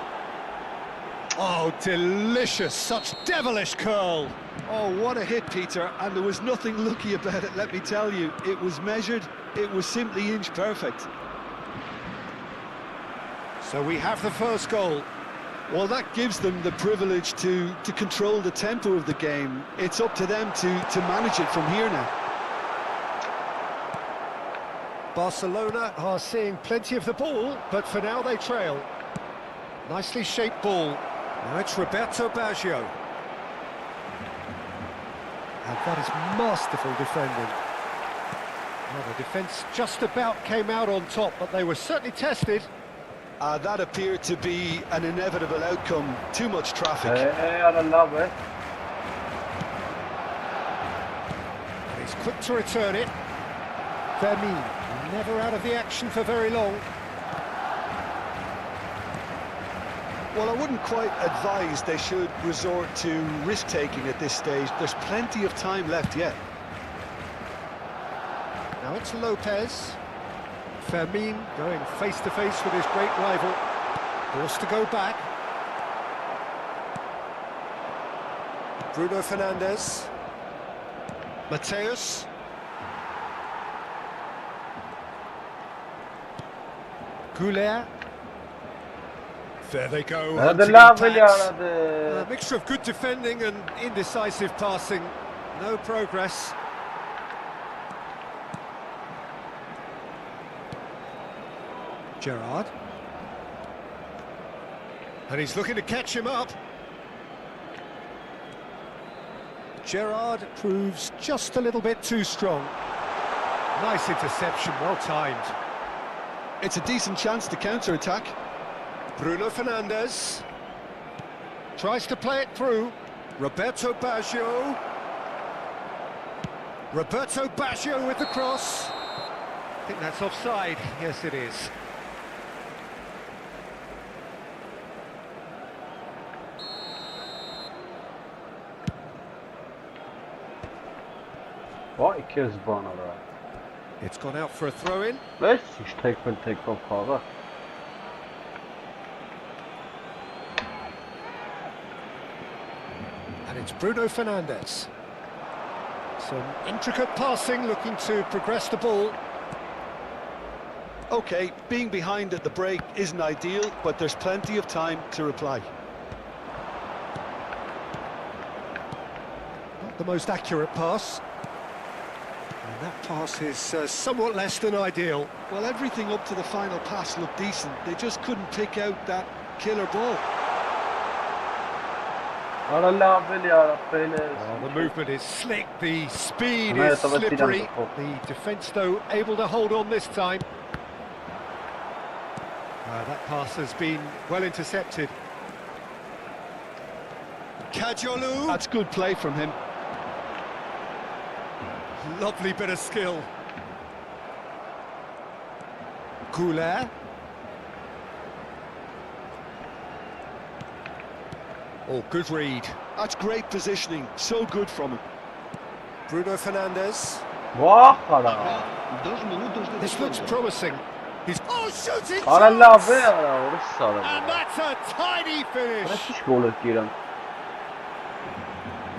S2: Oh, delicious. Such devilish curl.
S3: Oh, what a hit, Peter. And there was nothing lucky about it, let me tell you. It was measured. It was simply inch perfect.
S2: So we have the first goal.
S3: Well, that gives them the privilege to control the tempo of the game. It's up to them to manage it from here now.
S2: Barcelona are seeing plenty of the ball, but for now they trail. Nicely shaped ball. Now it's Roberto Baggio. And that is masterful defending. Well, the defence just about came out on top, but they were certainly tested.
S3: That appeared to be an inevitable outcome. Too much traffic.
S2: He's quick to return it. Fermin, never out of the action for very long.
S3: Well, I wouldn't quite advise they should resort to risk-taking at this stage. There's plenty of time left yet.
S2: Now it's Lopez. Fermin going face-to-face with his great rival. Forced to go back. Bruno Fernandes. Mateus. Goulet. There they go. A mixture of good defending and indecisive passing. No progress. Gerrard. And he's looking to catch him up. Gerrard proves just a little bit too strong. Nice interception, well timed.
S3: It's a decent chance to counter-attack.
S2: Bruno Fernandes tries to play it through. Roberto Baggio. Roberto Baggio with the cross. I think that's offside. Yes, it is. It's gone out for a throw-in. And it's Bruno Fernandes. Some intricate passing, looking to progress the ball.
S3: Okay, being behind at the break isn't ideal, but there's plenty of time to reply.
S2: Not the most accurate pass. And that pass is somewhat less than ideal.
S3: Well, everything up to the final pass looked decent. They just couldn't pick out that killer ball.
S1: Ora level ya Pele.
S2: The movement is slick, the speed is slippery. The defence, though, able to hold on this time. That pass has been well intercepted. Kajolu.
S3: That's good play from him.
S2: Lovely bit of skill. Couler. Oh, good read.
S3: That's great positioning. So good from him.
S2: Bruno Fernandes.
S1: Vah ara.
S5: 2 minutos de
S2: This looks
S5: descuento.
S2: promising. He's shooting.
S1: Ora level ara. Orası
S2: And
S1: ara.
S2: that's a tiny finish.
S1: Hiç gol etkiren.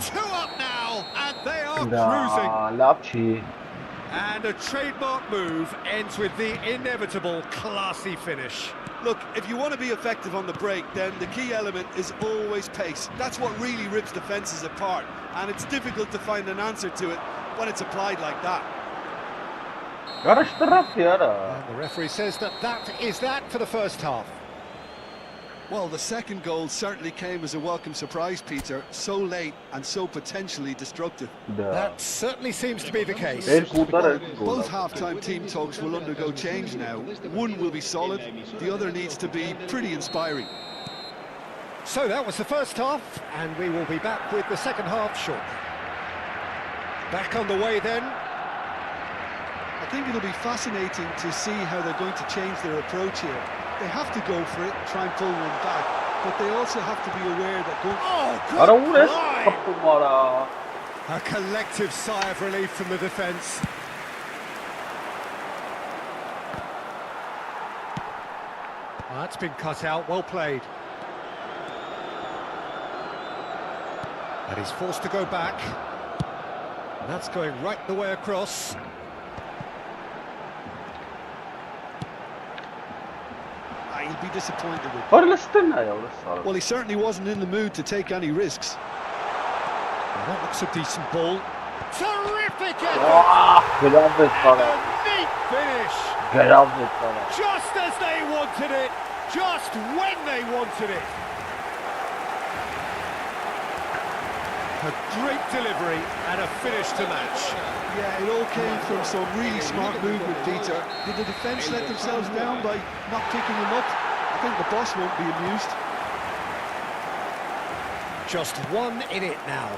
S2: 2 up now, and they are cruising.
S1: Da lapçi.
S2: And a trademark move ends with the inevitable classy finish.
S3: Look, if you want to be effective on the break, then the key element is always pace. That's what really rips defences apart, and it's difficult to find an answer to it when it's applied like that.
S1: Karıştırıp ya ara.
S2: And the referee says that is that for the first half.
S3: Well, the second goal certainly came as a welcome surprise, Peter. So late and so potentially destructive.
S1: Da.
S2: That certainly seems to be the case.
S1: El kurtar el gol.
S3: Both half-time team talks will undergo change now. One will be solid, the other needs to be pretty inspiring.
S2: So that was the first half, and we will be back with the second half shortly. Back on the way then.
S3: I think it'll be fascinating to see how they're going to change their approach here. They have to go for it, try and pull one back, but they also have to be aware that going...
S2: Oh,
S1: Ara
S2: good
S1: vur es.
S2: line!
S1: Kaptım ara.
S2: A collective sigh of relief from the defence. Well, that's been cut out, well played. And he's forced to go back. And that's going right the way across.
S3: He'll be disappointed with...
S1: Hırlısın ya orası ara.
S3: Well, he certainly wasn't in the mood to take any risks.
S2: Well, that looks a decent ball. Terrific effort!
S1: Vah. Gravit
S2: And
S1: ara.
S2: a neat finish!
S1: Gravit ara.
S2: Just as they wanted it, just when they wanted it. A great delivery and a finish to match.
S3: Yeah, it all came from some really smart movement, Peter. Did the defence let themselves down by not picking him up? I think the boss won't be amused.
S2: Just one in it now.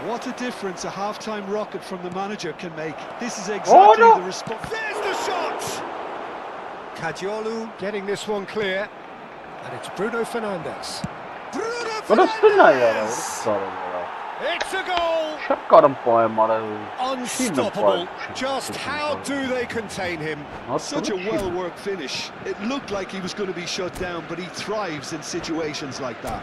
S3: What a difference a half-time rocket from the manager can make. This is exactly
S1: no.
S3: the response.
S2: There's the shot! Kajolu getting this one clear. And it's Bruno Fernandes. Bruno
S1: Hırlısın ya ara.
S2: Fernandes!
S1: Orası ara.
S2: It's a goal!
S1: Şapkarım poem ara.
S2: Unstoppable. Just how do they contain him?
S3: Such a well-worked finish. It looked like he was going to be shut down, but he thrives in situations like that.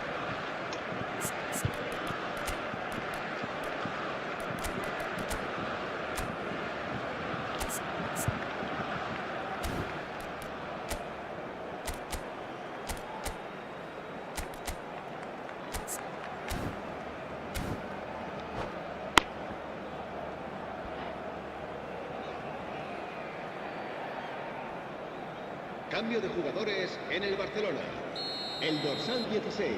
S5: Cambio de jugadores en el Barcelona. El dorsal 16.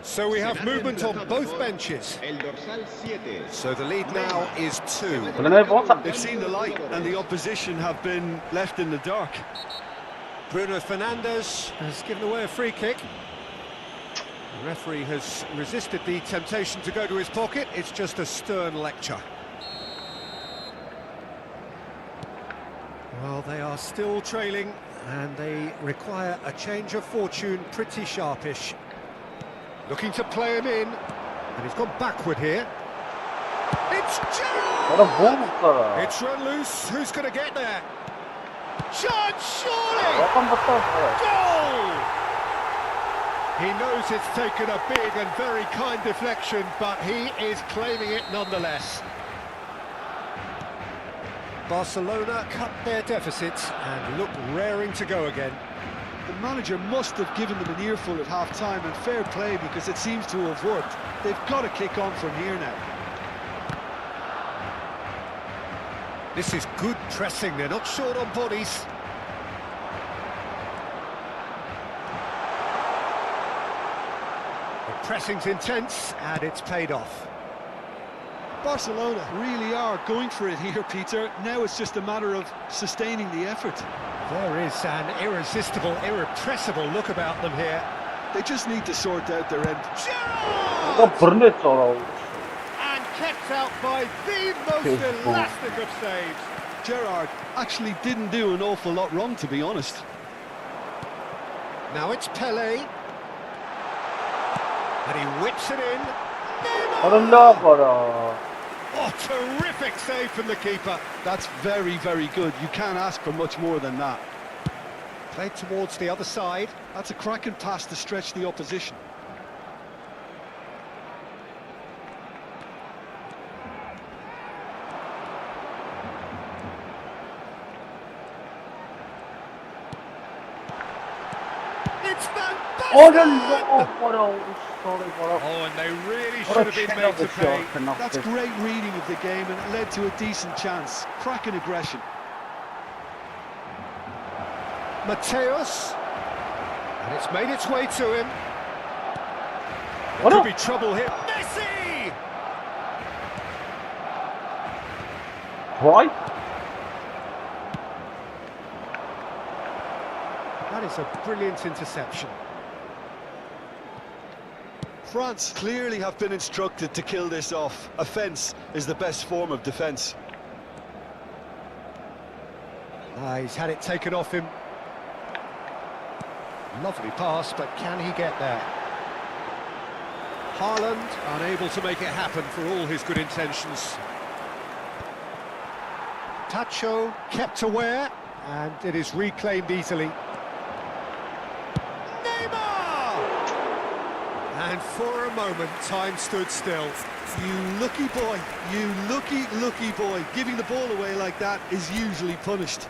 S2: So we have movement on both benches.
S5: El dorsal 7.
S2: So the lead now is 2.
S3: They've seen the light, and the opposition have been left in the dark.
S2: Bruno Fernandes has given away a free kick. The referee has resisted the temptation to go to his pocket. It's just a stern lecture. Well, they are still trailing, and they require a change of fortune pretty sharpish. Looking to play him in, and he's gone backward here. It's Gerrard! It's run loose. Who's going to get there? Chance, surely! Goal! He knows it's taken a big and very kind deflection, but he is claiming it nonetheless. Barcelona cut their deficits and look raring to go again.
S3: The manager must have given them an earful at half-time, and fair play because it seems to have worked. They've got to kick on from here now.
S2: This is good pressing, they're not short on bodies. The pressing's intense and it's paid off.
S3: Barcelona really are going for it here, Peter. Now it's just a matter of sustaining the effort.
S2: There is an irresistible, irrepressible look about them here.
S3: They just need to sort out their end.
S2: Gerrard! And kept out by the most elastic of saves.
S3: Gerrard actually didn't do an awful lot wrong, to be honest.
S2: Now it's Pelé. And he whips it in. Neymar! Oh, terrific save from the keeper.
S3: That's very, very good. You can't ask for much more than that.
S2: Played towards the other side.
S3: That's a cracking pass to stretch the opposition.
S2: It's fantastic! Oh, and they really should have been made to pay.
S3: That's great reading of the game, and it led to a decent chance. Cracking aggression.
S2: Mateus. And it's made its way to him. There could be trouble here. Messi!
S1: Right?
S2: That is a brilliant interception.
S3: France clearly have been instructed to kill this off. Offence is the best form of defence.
S2: He's had it taken off him. Lovely pass, but can he get there? Haaland unable to make it happen for all his good intentions. Tacho kept aware, and it is reclaimed easily. And for a moment, time stood still.
S3: You lucky boy, you lucky boy. Giving the ball away like that is usually punished.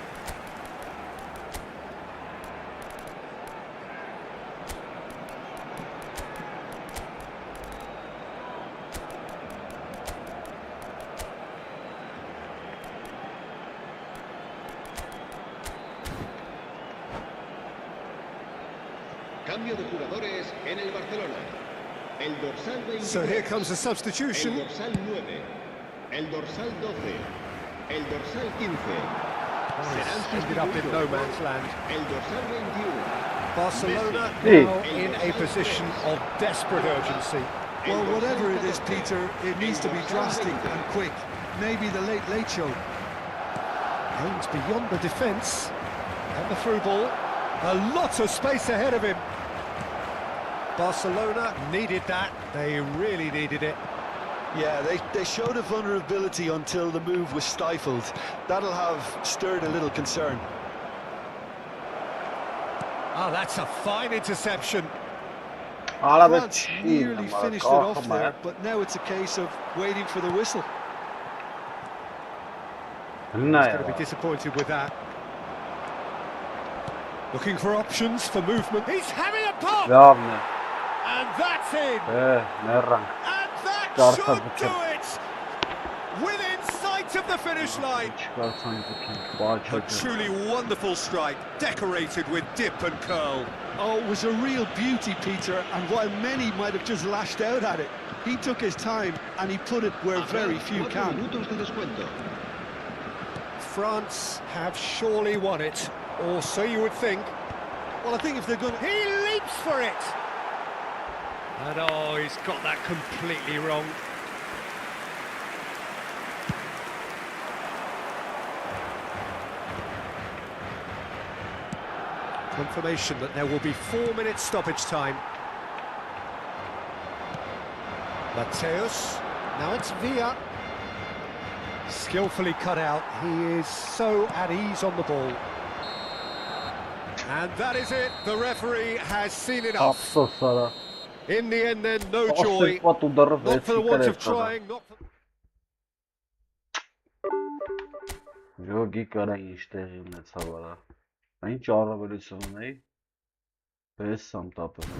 S5: Cambio de jugadores en el Barcelona. El dorsal 23.
S2: So here comes the substitution.
S5: El dorsal 9. El dorsal 12. El dorsal 15.
S2: Ended up in no man's land.
S5: El dorsal 21.
S2: Barcelona now in a position of desperate urgency.
S3: Well, whatever it is, Peter, it needs to be drastic and quick. Maybe the late show.
S2: Aims beyond the defence. And the through ball. A lot of space ahead of him. Barcelona needed that. They really needed it.
S3: Yeah, they showed a vulnerability until the move was stifled. That'll have stirred a little concern.
S2: Oh, that's a fine interception.
S3: France nearly finished it off there, but now it's a case of waiting for the whistle.
S2: He's going to be disappointed with that. Looking for options for movement. He's having a pop! And that's in! And that should do it! Within sight of the finish line. A truly wonderful strike, decorated with dip and curl.
S3: Oh, it was a real beauty, Peter, and while many might have just lashed out at it, he took his time and he put it where very few can.
S2: France have surely won it, or so you would think.
S3: Well, I think if they're going to...
S2: He leaps for it! And oh, he's got that completely wrong. Confirmation that there will be 4 minutes stoppage time. Mateus, now it's Villa. Skillfully cut out, he is so at ease on the ball. And that is it. The referee has seen enough.
S1: Afsos ara.
S2: In the end, then, no joy.
S1: Ասել պատ ուդարը
S2: Not for the want of
S1: 6
S2: trying, not for...
S1: Յոգի կարա ինչ տեղի ունեցավ արա։ Ինչ առավելություն ունեի։ Պես սամ տապը։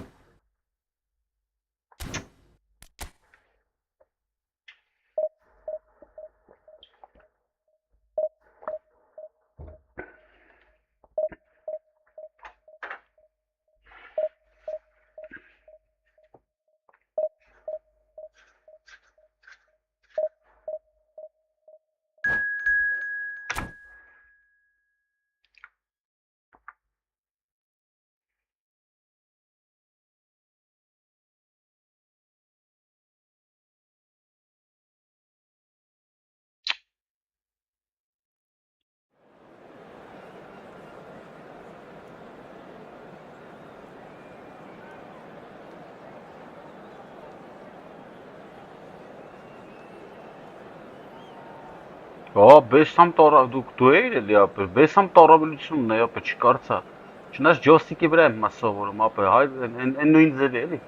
S1: Բեսամ տորա դու էիր էլի ապե բեսամ տորաբելություն ունեի ապե չկարծա չնայած ջոստիկի վրա եմ սովորում ապե հայ այն նույն ձևի էլի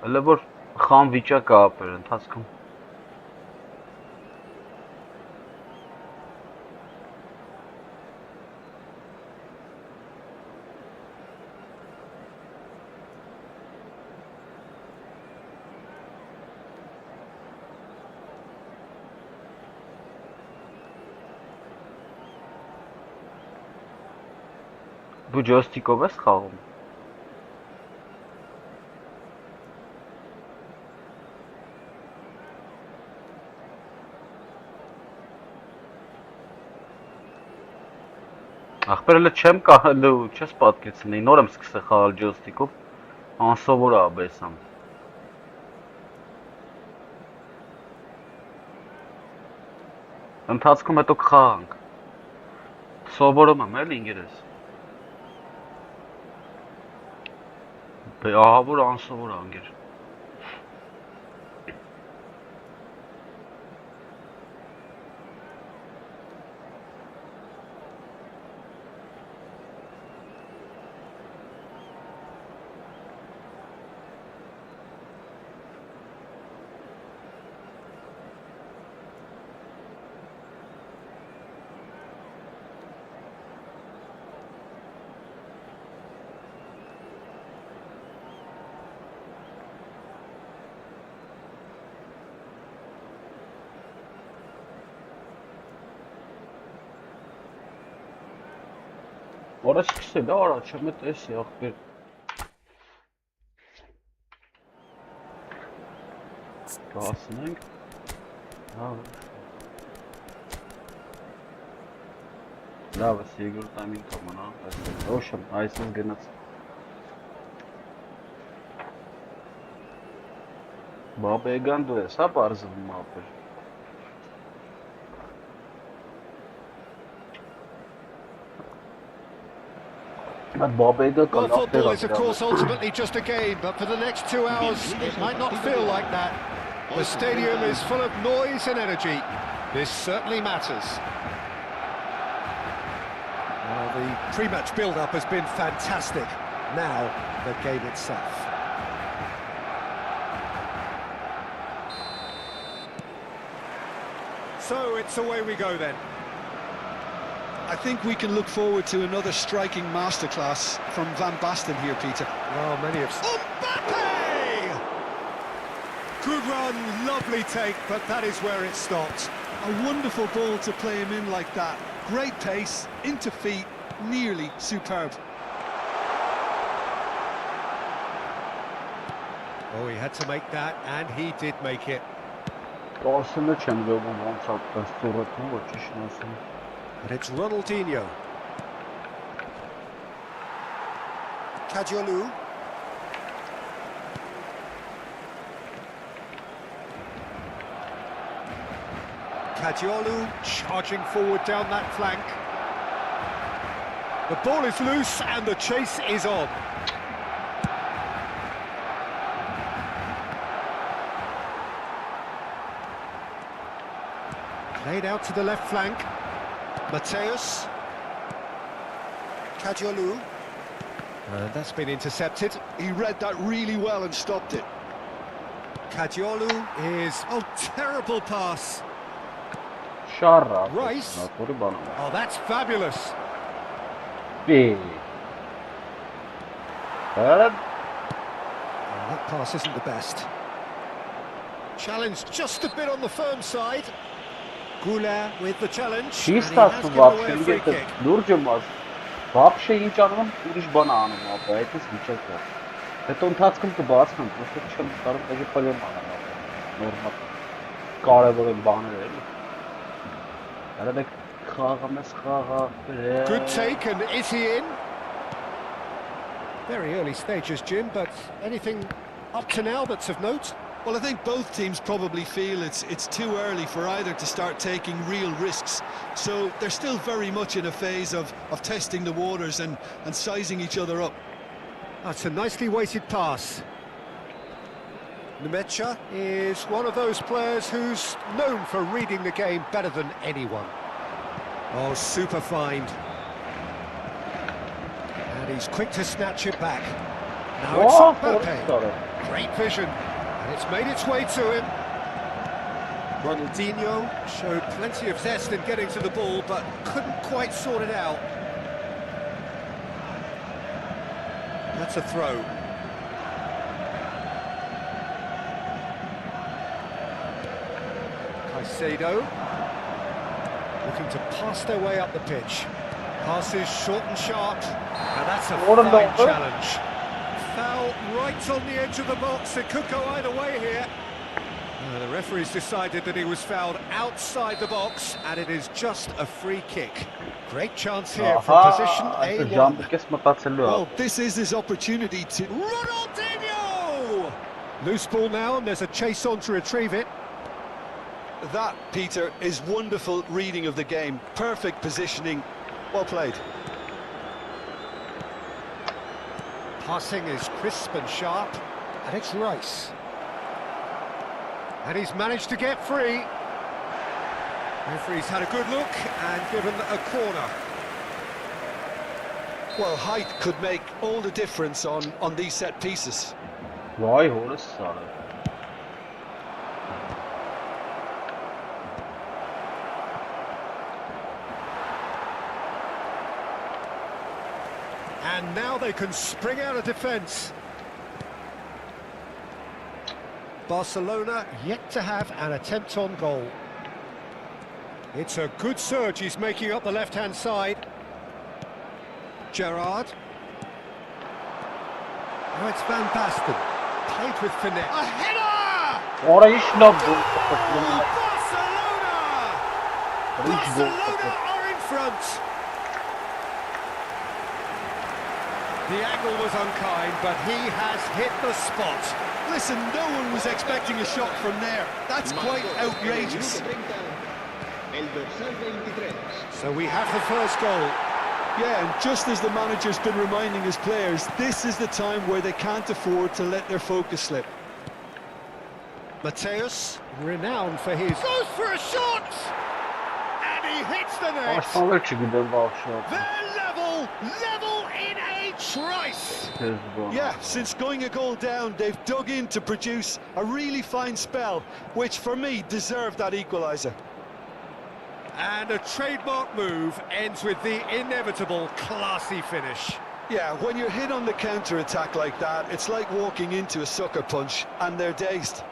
S1: հələ որ խամ վիճակ է ապե ընթացքում Դու ջոստիկով ես խաղում Ախպերելը չեմ կահելու չես պատկեցնի նոր եմ սկսել խաղալ ջոստիկով անսովոր է բեսամ Ընթացքում հետո կխաղանք Սովորում եմ էլի ինգերես Ահա որ անսովոր անգեր Ora սկսել է, արա չեմ է տեսի ախպեր Կասնենք Լավ ես երկրորդ ամին կամանա Ոշմ, այսպես գնաց Բաբեգան դու ես, հա պարզվում ապեր
S2: Well, football is of course ultimately just a game, but for the next 2 hours it might not feel like that. The stadium is full of noise and energy. This certainly matters. Well, the pre-match build-up has been fantastic. Now, the game itself. So it's away we go then.
S3: I think we can look forward to another striking masterclass from Van Basten here, Peter.
S2: Well, many have... Mbappe! Good run, lovely take, but that is where it stopped.
S3: A wonderful ball to play him in like that. Great pace, into feet, nearly superb.
S2: Oh, he had to make that, and he did make it. And it's Ronaldinho. Kadiolu. Kadiolu charging forward down that flank. The ball is loose and the chase is on. Played out to the left flank. Mateus. Kajolu. That's been intercepted.
S3: He read that really well and stopped it.
S2: Kajolu is... Oh, terrible pass.
S1: Şarra.
S2: Rice. Oh, that's fabulous.
S1: Bir. Evet.
S2: Oh, that pass isn't the best. Challenge just a bit on the firm side. Gula with the challenge.
S1: Чисто
S2: and he has given away a free
S1: вообще
S2: kick.
S1: Դուրջմաս вообще ինչ անում ուրիշ բան անում ապա այդպես վիճակը հետո ընթացքում կբացնեմ просто չեմ կարող դեպի պլեմ անեմ նորմալ կարևոր են բաները էլի հələ խաղը մեզ խաղը
S2: Good take, and is he in? Very early stages, Jim, but anything up to now that's of note?
S3: Well, I think both teams probably feel it's too early for either to start taking real risks. So they're still very much in a phase of testing the waters and sizing each other up.
S2: That's a nicely weighted pass. Nemecha is one of those players who's known for reading the game better than anyone. Oh, super find. And he's quick to snatch it back. Now it's Mbappe. Great vision. And it's made its way to him. Ronaldinho showed plenty of zest in getting to the ball, but couldn't quite sort it out. That's a throw. Caicedo looking to pass their way up the pitch. Passes short and sharp, and that's a fine challenge. Foul right on the edge of the box. It could go either way here. The referee's decided that he was fouled outside the box, and it is just a free kick. Great chance here from position A1.
S3: Well, this is his opportunity to...
S2: Ronaldinho! Loose ball now, and there's a chase on to retrieve it.
S3: That, Peter, is wonderful reading of the game. Perfect positioning. Well played.
S2: Passing is crisp and sharp, and it's Rice. And he's managed to get free. Referee's had a good look and given a corner.
S3: Well, height could make all the difference on these set pieces.
S1: Vay horus sarı.
S2: And now they can spring out of defence. Barcelona yet to have an attempt on goal. It's a good surge he's making up the left-hand side. Gerrard. Now it's Van Basten. Played with finesse. A header!
S1: Orayı şlabdı.
S2: Barcelona are in front. The angle was unkind, but he has hit the spot.
S3: Listen, no one was expecting a shot from there. That's quite outrageous.
S2: So we have the first goal.
S3: Yeah, and just as the manager's been reminding his players, this is the time where they can't afford to let their focus slip.
S2: Mateus, renowned for his... Goes for a shot! And he hits the net. They're level in a trice.
S3: Yeah, since going a goal down, they've dug in to produce a really fine spell, which for me deserved that equaliser.
S2: And a trademark move ends with the inevitable classy finish.
S3: Yeah, when you're hit on the counter-attack like that, it's like walking into a sucker punch, and they're dazed.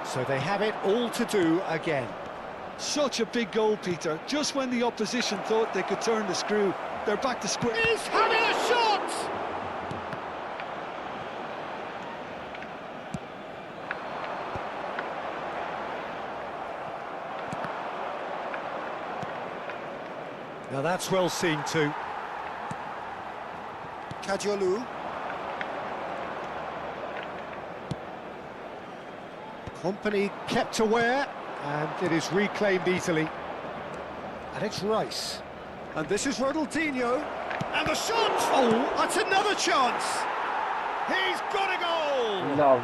S2: So they have it all to do again.
S3: Such a big goal, Peter. Just when the opposition thought they could turn the screw, they're back to square.
S2: He's having a shot! Now that's well seen too. Kajolu. Company kept aware, and it is reclaimed easily. And it's Rice. And this is Ronaldinho. And the shot! Oh, that's another chance! He's got a goal!
S1: No,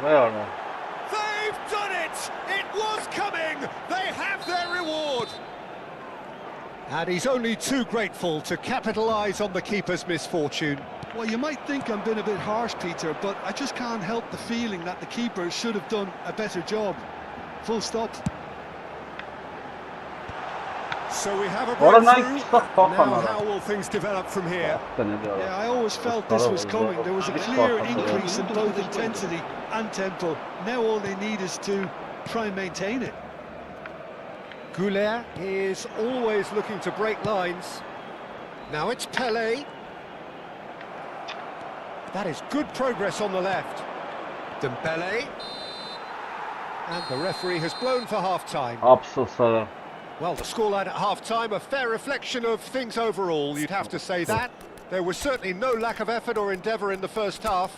S2: They've done it! It was coming! They have their reward! And he's only too grateful to capitalise on the keeper's misfortune.
S3: Well, you might think I'm being a bit harsh, Peter, but I just can't help the feeling that the keeper should have done a better job. Full stop.
S2: So we have a
S1: What a
S2: breakthrough.
S1: nice stop, Papa,
S2: Now
S1: man.
S2: how will things develop from here?
S3: Yeah, I always felt this was coming. There was a clear increase in both intensity and tempo. Now all they need is to try and maintain it.
S2: Goulet is always looking to break lines. Now it's Pelé. That is good progress on the left. Dembele. And the referee has blown for half-time.
S1: Absolutely.
S2: Well, the scoreline at half-time, a fair reflection of things overall, you'd have to say that. There was certainly no lack of effort or endeavour in the first half.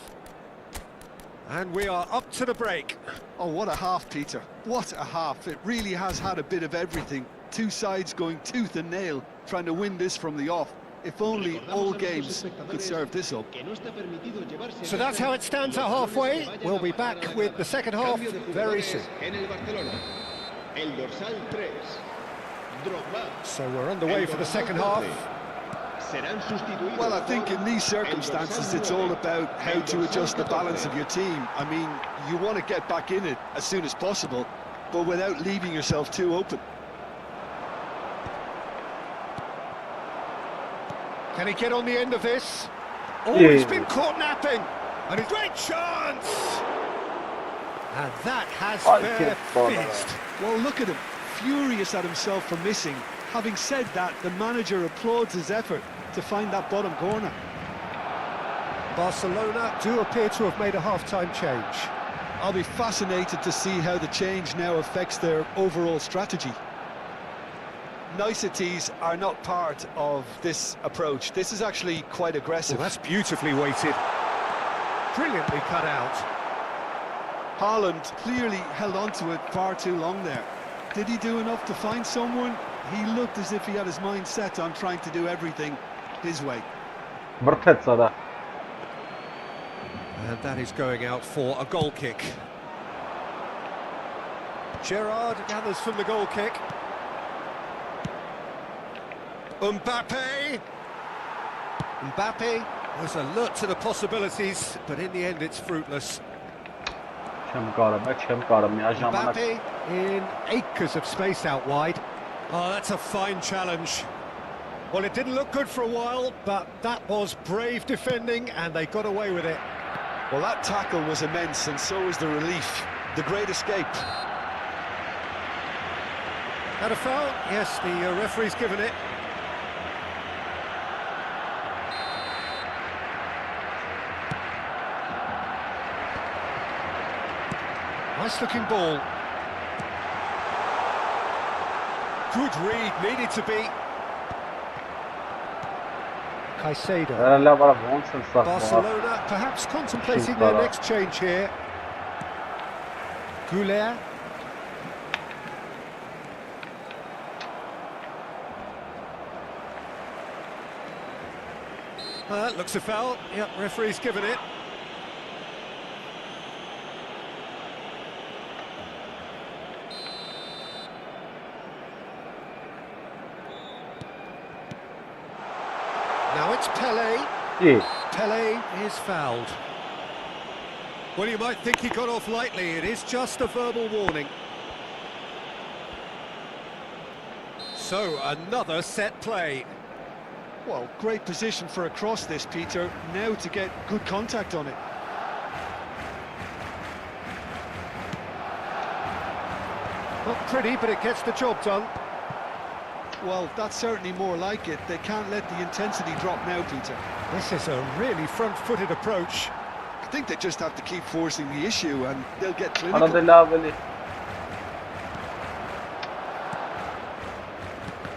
S2: And we are up to the break.
S3: Oh, what a half, Peter. What a half. It really has had a bit of everything. Two sides going tooth and nail, trying to win this from the off. If only all games could serve this up.
S2: So that's how it stands at halfway. We'll be back with the second half very soon. So we're underway for the second half.
S3: Well, I think in these circumstances it's all about how to adjust the balance of your team. I mean, you want to get back in it as soon as possible, but without leaving yourself too open.
S2: Can he get on the end of this? Oh, he's been caught napping. And a great chance! And that has fair fizzed.
S3: Well, look at him, furious at himself for missing. Having said that, the manager applauds his effort to find that bottom corner.
S2: Barcelona do appear to have made a half-time change.
S3: I'll be fascinated to see how the change now affects their overall strategy. Niceties are not part of this approach. This is actually quite aggressive.
S2: Well, that's beautifully weighted. Brilliantly cut out.
S3: Haaland clearly held on to it far too long there. Did he do enough to find someone? He looked as if he had his mind set on trying to do everything his way.
S1: Vrtec
S2: And that is going out for a goal kick. Gerrard gathers from the goal kick. Mbappe was alert to the possibilities, but in the end it's fruitless. Mbappe in acres of space out wide. Oh, that's a fine challenge. Well, it didn't look good for a while, but that was brave defending, and they got away with it.
S3: Well, that tackle was immense, and so was the relief. The great escape.
S2: Had a foul? Yes, the referee's given it. Nice looking ball. Good read, needed to be. Caicedo. Barcelona perhaps contemplating their next change here. Goulet. That looks a foul. Yep, referee's given it. Now it's Pelé. Pelé is fouled. Well, you might think he got off lightly. It is just a verbal warning. So, another set play.
S3: Well, great position for a cross this, Peter. Now to get good contact on it.
S2: Not pretty, but it gets the job done.
S3: Well, that's certainly more like it. They can't let the intensity drop now, Peter.
S2: This is a really front-footed approach.
S3: I think they just have to keep forcing the issue and they'll get clinical.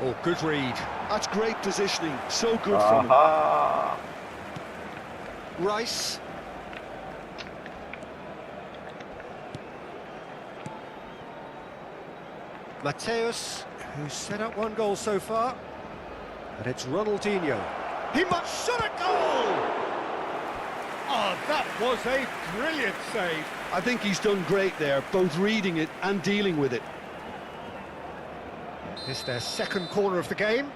S2: Oh, good read.
S3: That's great positioning. So good from him.
S2: Rice. Mateus, who's set up one goal so far. And it's Ronaldinho. He must shot a goal! Oh, that was a brilliant save.
S3: I think he's done great there, both reading it and dealing with it.
S2: It's their second corner of the game.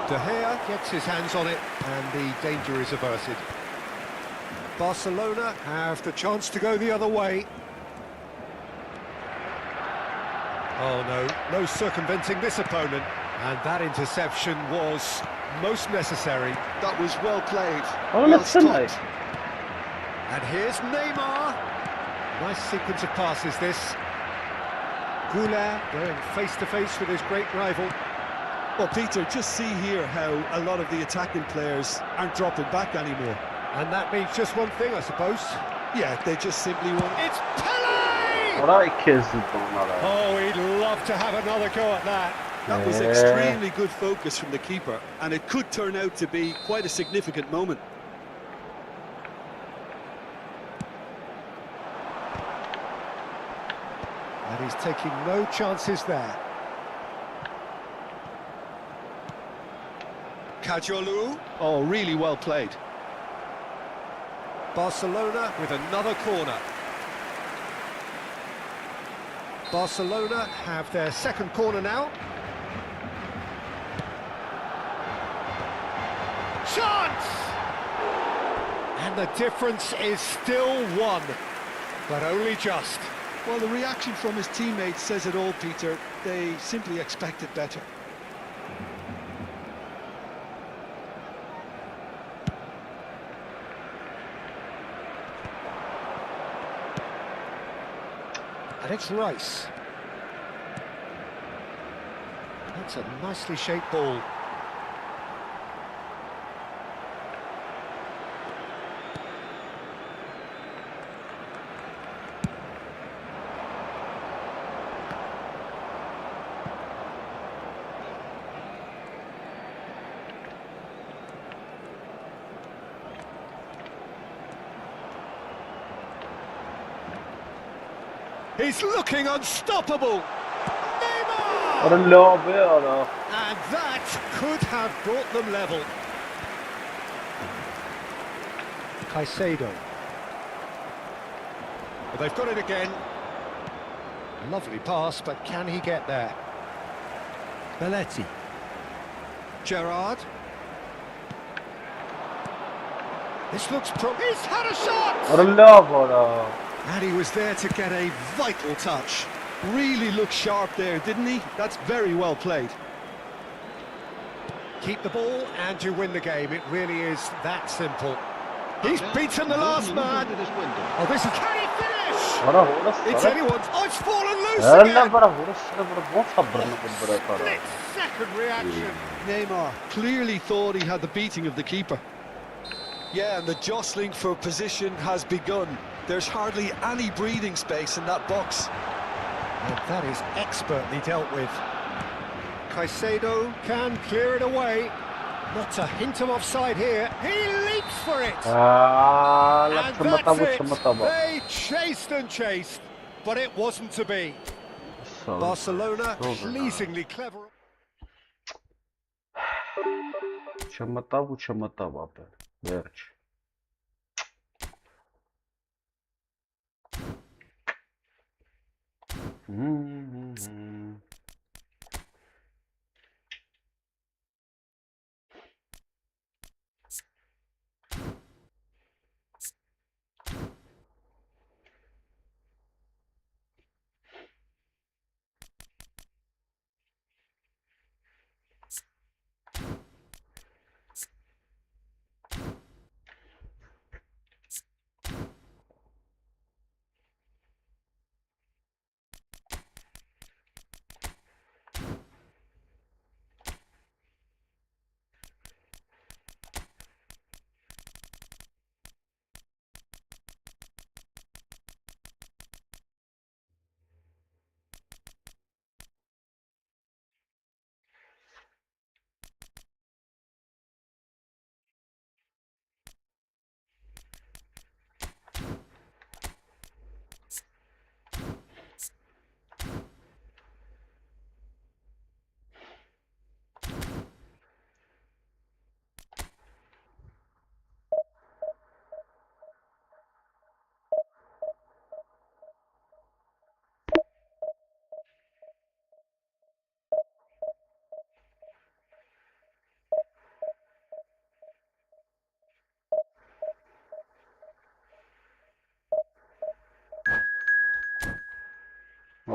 S2: De Gea gets his hands on it, and the danger is averted. Barcelona have the chance to go the other way. Oh no, no circumventing this opponent. And that interception was most necessary.
S3: That was well played.
S1: Oh,
S3: well
S1: let's
S3: stopped.
S2: And here's Neymar. Nice sequence of passes this. Goulart going face-to-face with his great rival.
S3: Well, Peter, just see here how a lot of the attacking players aren't dropping back anymore.
S2: And that means just one thing, I suppose.
S3: Yeah, they just simply want...
S2: It's Pele!
S1: Orayı kezdi onlara.
S2: Oh, he'd love to have another go at that.
S3: That was
S1: Yeah.
S3: extremely good focus from the keeper, and it could turn out to be quite a significant moment.
S2: And he's taking no chances there. Kajolu.
S3: Oh, really well played.
S2: Barcelona with another corner. Barcelona have their second corner now. Chance! And the difference is still one, but only just.
S3: Well, the reaction from his teammates says it all, Peter. They simply expected better.
S2: And it's Rice. That's a nicely shaped ball. He's looking unstoppable. Neymar!
S1: What a lob ya.
S2: And that could have brought them level. Caicedo. Well, they've got it again. Lovely pass, but can he get there? Belletti. Gerrard. This looks He's had a shot!
S1: What a lob ora.
S3: And he was there to get a vital touch. Really looked sharp there, didn't he? That's very well played.
S2: Keep the ball and you win the game. It really is that simple. He's beaten the last man. Oh, this is... Can he finish?
S1: Ora orası.
S2: It's anyone's... Oh, it's fallen loose
S1: Allah
S2: again!
S1: bırak orası bırak. Bot sabırını bırak ora.
S2: Split-second reaction.
S3: Neymar clearly thought he had the beating of the keeper. Yeah, and the jostling for position has begun. There's hardly any breathing space in that box.
S2: And that is expertly dealt with. Caicedo can clear it away. Not a hint of offside here. He leaps for it.
S1: Aa,
S2: And that's it. They chased and chased, but it wasn't to be. Barcelona pleasingly clever.
S1: Չմտավ ապեր, վերջ։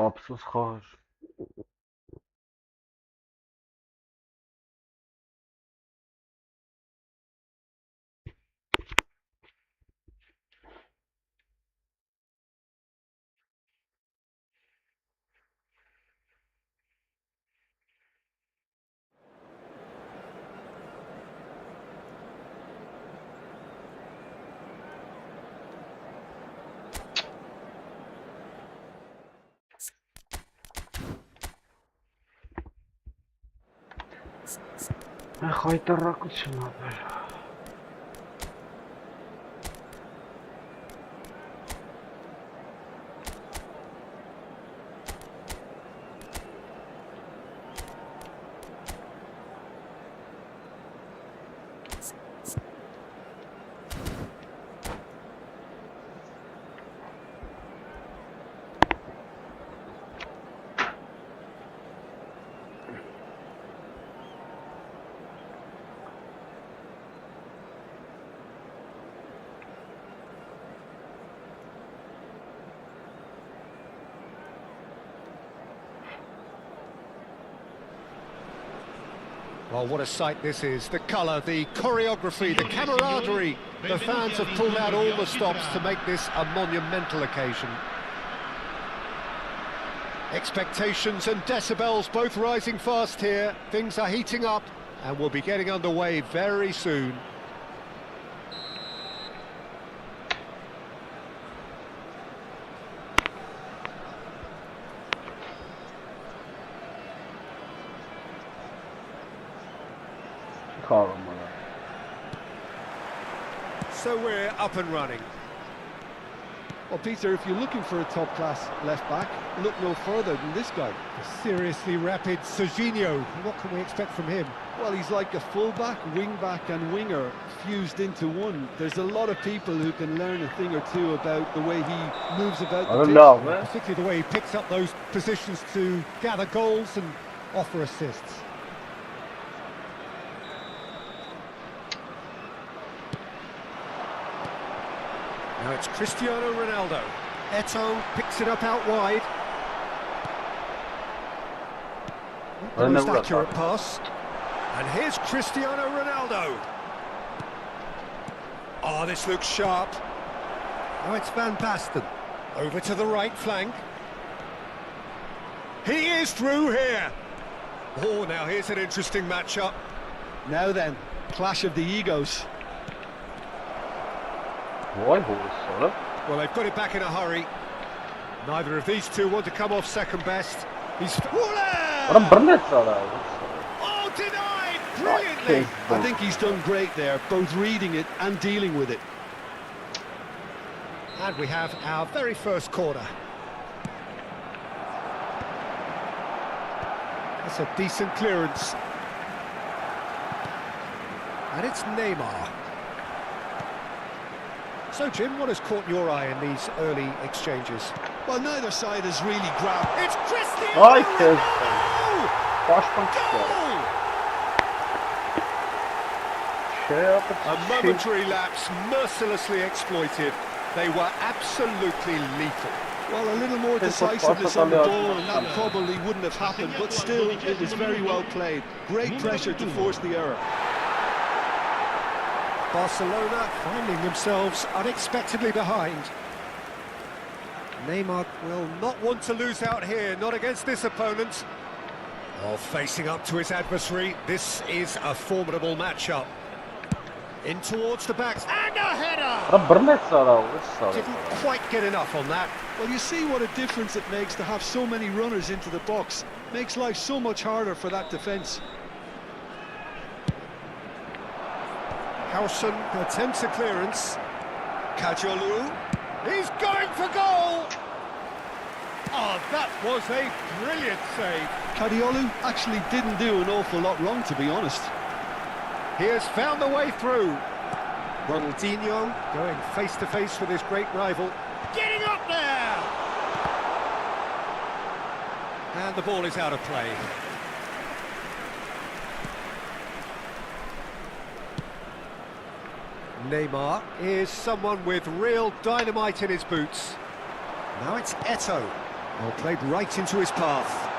S1: Ափսոս խաղեր։ Խայտարակություն ապեր։
S2: Well, what a sight this is. The colour, the choreography, the camaraderie. The fans have pulled out all the stops to make this a monumental occasion. Expectations and decibels both rising fast here. Things are heating up and we'll be getting underway very soon. So we're up and running.
S3: Well, Peter, if you're looking for a top-class left-back, look no further than this guy.
S2: A seriously rapid Serginho. What can we expect from him?
S3: Well, he's like a full-back, wing-back and winger fused into one. There's a lot of people who can learn a thing or two about the way he moves about the pitch.
S2: Particularly the way he picks up those positions to gather goals and offer assists. Now it's Cristiano Ronaldo. Eto'o picks it up out wide. The most accurate pass. And here's Cristiano Ronaldo. Oh, this looks sharp. Now it's Van Basten. Over to the right flank. He is through here. Oh, now here's an interesting matchup.
S3: Now then, clash of the egos.
S2: Well, they've got it back in a hurry. Neither of these two want to come off second best. He's... Oh, denied! Brilliantly!
S3: I think he's done great there, both reading it and dealing with it.
S2: And we have our very first corner. That's a decent clearance. And it's Neymar. So, Jim, what has caught your eye in these early exchanges?
S3: Well, neither side has really grabbed.
S2: It's Cristiano Ronaldo! A momentary lapse, mercilessly exploited. They were absolutely lethal.
S3: Well, a little more decisiveness on the ball, and that probably wouldn't have happened, but still, it was very well played. Great pressure to force the error.
S2: Barcelona finding themselves unexpectedly behind. Neymar will not want to lose out here, not against this opponent. Oh, facing up to his adversary, this is a formidable matchup. In towards the backs, and a header! Didn't quite get enough on that.
S3: Well, you see what a difference it makes to have so many runners into the box. Makes life so much harder for that defence.
S2: Howson attempts a clearance. Kajolu, he's going for goal! Oh, that was a brilliant save.
S3: Kadiolu actually didn't do an awful lot wrong, to be honest.
S2: He has found the way through. Ronaldinho going face-to-face with his great rival. Getting up there! And the ball is out of play. Neymar is someone with real dynamite in his boots. Now it's Eto'o. Well, played right into his path.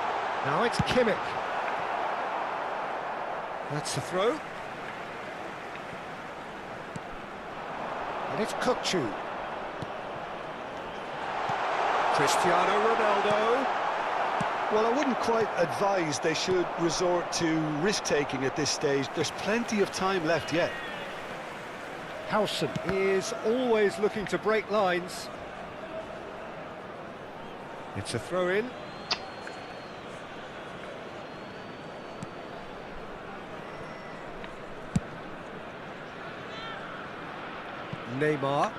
S2: Now it's Kimmich. That's the throw. And it's Kukçu. Cristiano Ronaldo.
S3: Well, I wouldn't quite advise they should resort to risk-taking at this stage. There's plenty of time left yet.
S2: Howson is always looking to break lines. It's a throw-in. Neymar.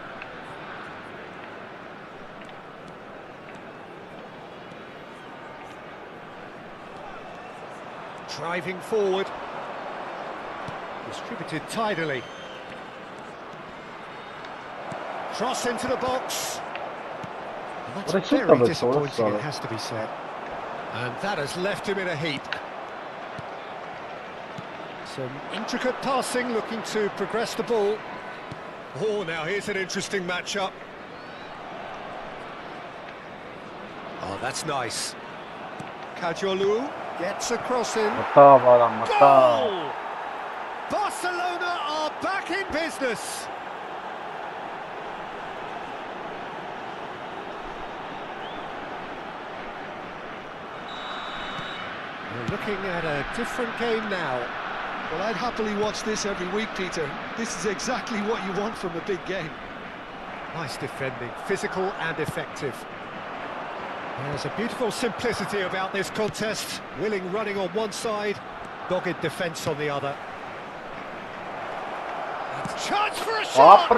S2: Driving forward. Distributed tidily. Cross into the box. And that's very disappointing, it has to be said. And that has left him in a heap. Some intricate passing, looking to progress the ball. Oh, now here's an interesting matchup. Oh, that's nice. Kajolu gets a cross in. Goal! Barcelona are back in business. We're looking at a different game now.
S3: Well, I'd happily watch this every week, Peter. This is exactly what you want from a big game.
S2: Nice defending, physical and effective. There's a beautiful simplicity about this contest. Willing running on one side, dogged defence on the other. Chance for a shot!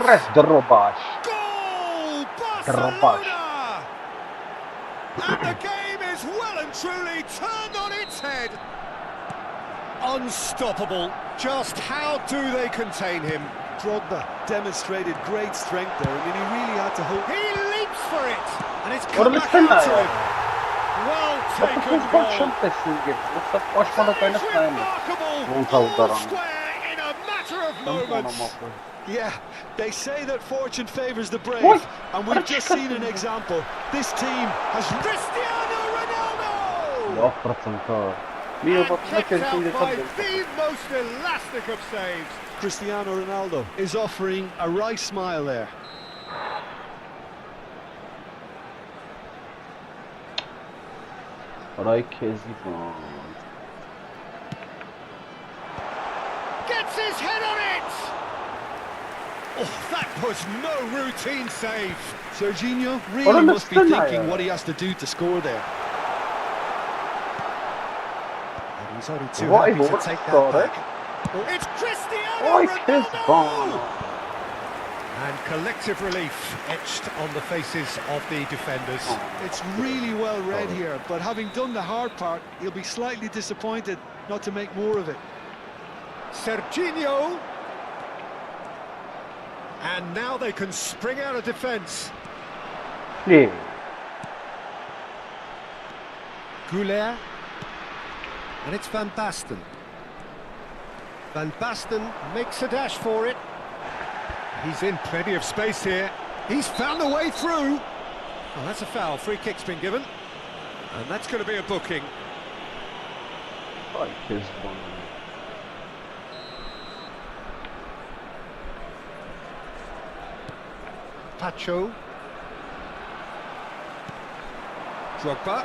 S2: Goal! Barcelona! And the game is well and truly turned on its head. Unstoppable. Just how do they contain him?
S3: Drogba demonstrated great strength there. I mean, he really had to hold.
S2: He leaps for it, and it's come back out to him. Well taken goal. That is remarkable. All square in a matter of moments.
S3: Yeah, they say that fortune favours the brave, and we've just seen an example. This team has
S2: Cristiano Ronaldo! And kept out by the most elastic of saves.
S3: Cristiano Ronaldo is offering a wry smile there. Gets his head on it! Oh, that was no routine save. Serginho really must be thinking what he has to do to score there.
S2: And he's only too happy to take that back. Oh, it's Cristiano Ronaldo! And collective relief etched on the faces of the defenders.
S3: It's really well read here, but having done the hard part, he'll be slightly disappointed not to make more of it.
S2: Serginho. And now they can spring out of defence.
S1: Yeah.
S2: Goulet. And it's Van Basten. Van Basten makes a dash for it. He's in plenty of space here. He's found a way through. Well, that's a foul. Free kick's been given. And that's going to be a booking. Pacho. Drogba.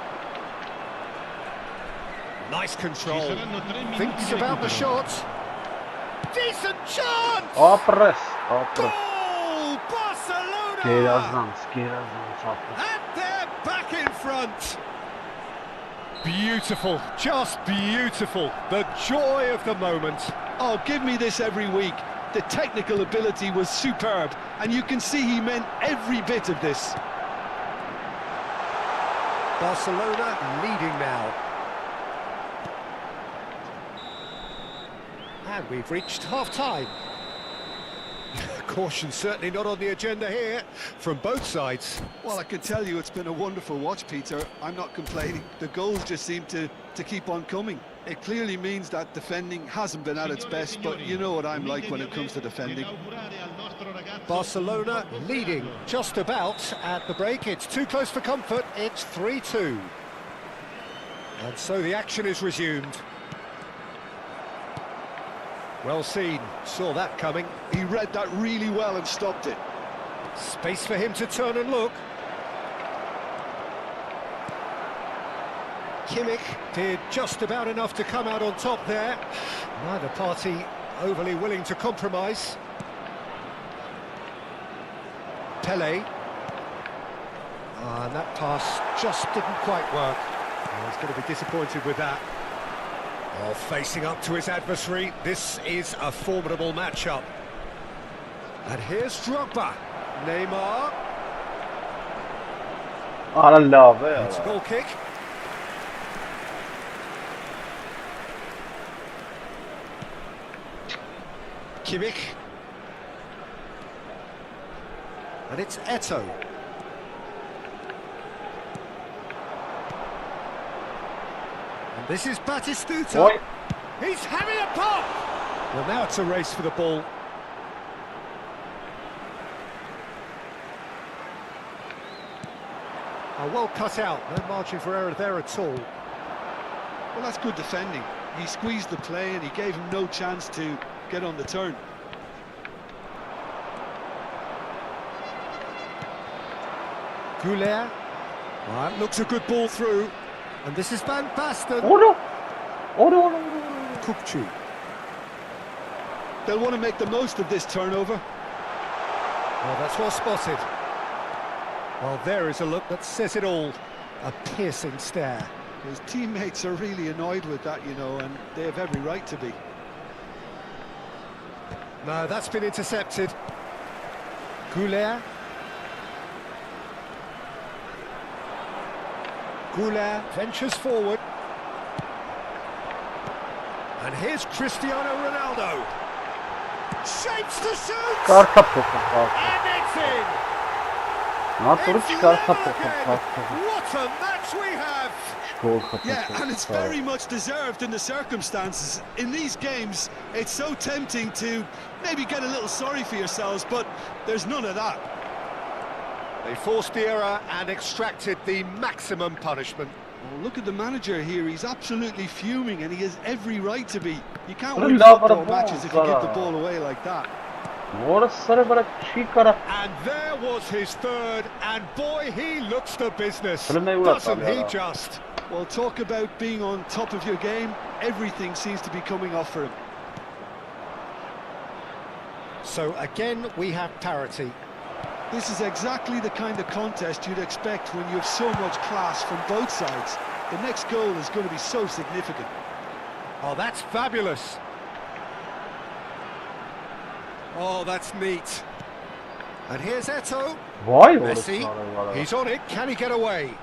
S2: Nice control. Thinks about the shot. Decent chance!
S1: Goal!
S2: Barcelona! And they're back in front. Beautiful, just beautiful. The joy of the moment.
S3: Oh, give me this every week. The technical ability was superb, and you can see he meant every bit of this.
S2: Barcelona leading now. And we've reached half-time. Caution certainly not on the agenda here from both sides.
S3: Well, I can tell you it's been a wonderful watch, Peter. I'm not complaining. The goals just seem to keep on coming. It clearly means that defending hasn't been at its best, but you know what I'm like when it comes to defending.
S2: Barcelona leading just about at the break. It's too close for comfort. It's 3-2. And so the action is resumed. Well seen, saw that coming.
S3: He read that really well and stopped it.
S2: Space for him to turn and look. Kimmich did just about enough to come out on top there. Neither party overly willing to compromise. Pele. And that pass just didn't quite work. Oh, he's going to be disappointed with that. Oh, facing up to his adversary, this is a formidable matchup. And here's Drogba. Neymar. It's a goal kick. Kimmich. And it's Eto'o. And this is Batistuta.
S1: Oi.
S2: He's having a pop! Well, now it's a race for the ball. Oh, well cut out. No margin for error there at all.
S3: Well, that's good defending. He squeezed the play and he gave him no chance to get on the turn.
S2: Goulet. That looks a good ball through. And this is Van Basten. Kukcu.
S3: They'll want to make the most of this turnover.
S2: Well, that's well spotted. Well, there is a look that says it all. A piercing stare.
S3: His teammates are really annoyed with that, you know, and they have every right to be.
S2: No, that's been intercepted. Goulet. Goulet ventures forward. And here's Cristiano Ronaldo. Shapes to shoot! And it's in! What a match we have!
S3: Yeah, and it's very much deserved in the circumstances. In these games, it's so tempting to maybe get a little sorry for yourselves, but there's none of that.
S2: They forced the error and extracted the maximum punishment.
S3: Well, look at the manager here, he's absolutely fuming and he has every right to be. You can't win football matches if you give the ball away like that.
S2: And there was his third, and boy, he looks the business, doesn't he just?
S3: Well, talk about being on top of your game, everything seems to be coming off for him.
S2: So again, we have parity.
S3: This is exactly the kind of contest you'd expect when you have so much class from both sides. The next goal is going to be so significant.
S2: Oh, that's fabulous. Oh, that's neat. And here's Eto'o. Messi, he's on it. Can he get away?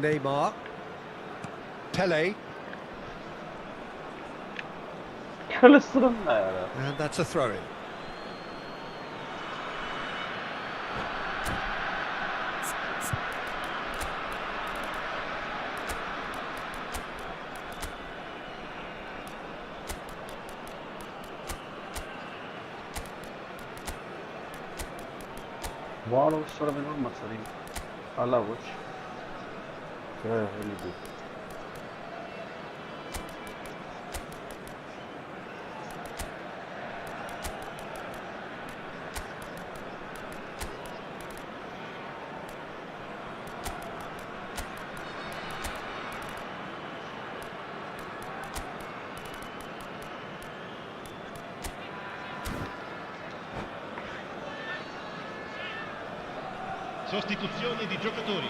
S2: Neymar. Pele. And that's a throw-in.
S5: Sostituzioni di giocatori.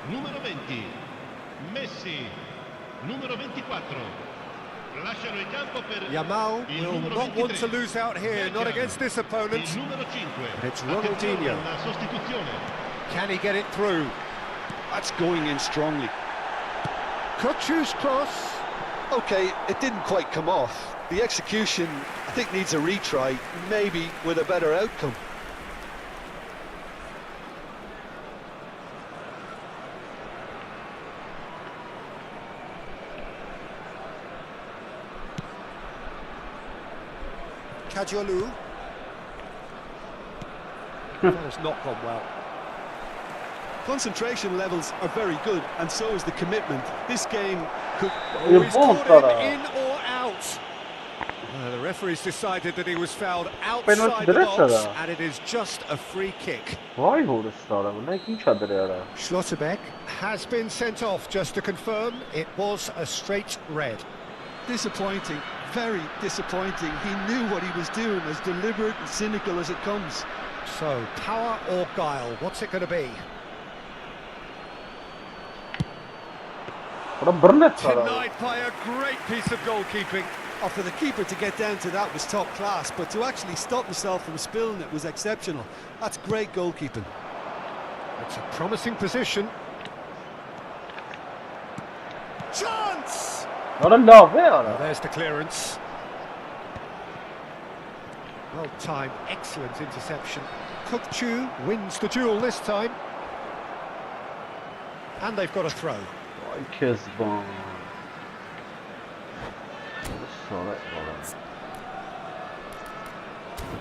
S5: Numero 20, Messi. Numero 24, lasciano il campo per
S2: Yamal
S5: il
S2: will
S5: numero
S2: not
S5: 23.
S2: want to lose out here, not against this opponent.
S5: Il numero 5.
S2: And it's
S5: Attenzione
S2: Ronaldinho.
S5: alla sostituzione.
S2: Can he get it through?
S3: That's going in strongly.
S2: Kukcu's cross.
S3: Okay, it didn't quite come off. The execution, I think, needs a retry, maybe with a better outcome.
S2: Kajolu. That has not gone well.
S3: Concentration levels are very good, and so is the commitment. This game could...
S2: Oh, he's caught him in or out. The referee's decided that he was fouled outside the box, and it is just a free kick.
S1: Vay Boris'lara, bu ne kim çadır ya?
S2: Schlotterbeck has been sent off, just to confirm it was a straight red.
S3: Disappointing, very disappointing. He knew what he was doing, as deliberate and cynical as it comes.
S2: So, power or guile, what's it going to be? Denied by a great piece of goalkeeping.
S3: Oh, for the keeper to get down to that was top class, but to actually stop himself from spilling it was exceptional. That's great goalkeeping.
S2: It's a promising position. Chance! There's the clearance. Well timed, excellent interception. Kukchu wins the duel this time. And they've got a throw.
S1: Vay Kezban. Boris'lara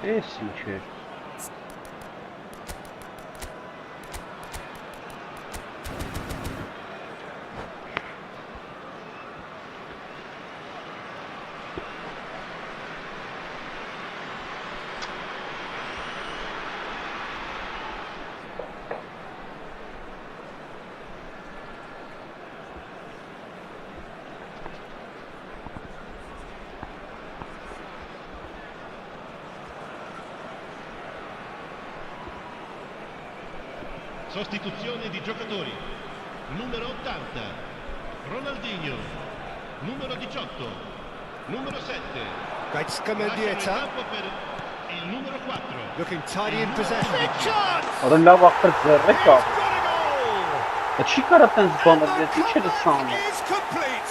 S1: Esin ki.
S5: Sostituzione di giocatori. Numero 80, Ronaldinho. Numero 18, numero 7.
S2: Gaitska Mendieta.
S5: Il numero 4.
S2: Looking tidy in possession. Big chance!
S1: Adamlar baktır zerre
S2: He's
S1: kaldı.
S2: got a goal!
S1: Çiğ karatın zbana
S2: And
S1: diye
S2: the
S1: içeri
S2: comeback
S1: sağını.
S2: is complete.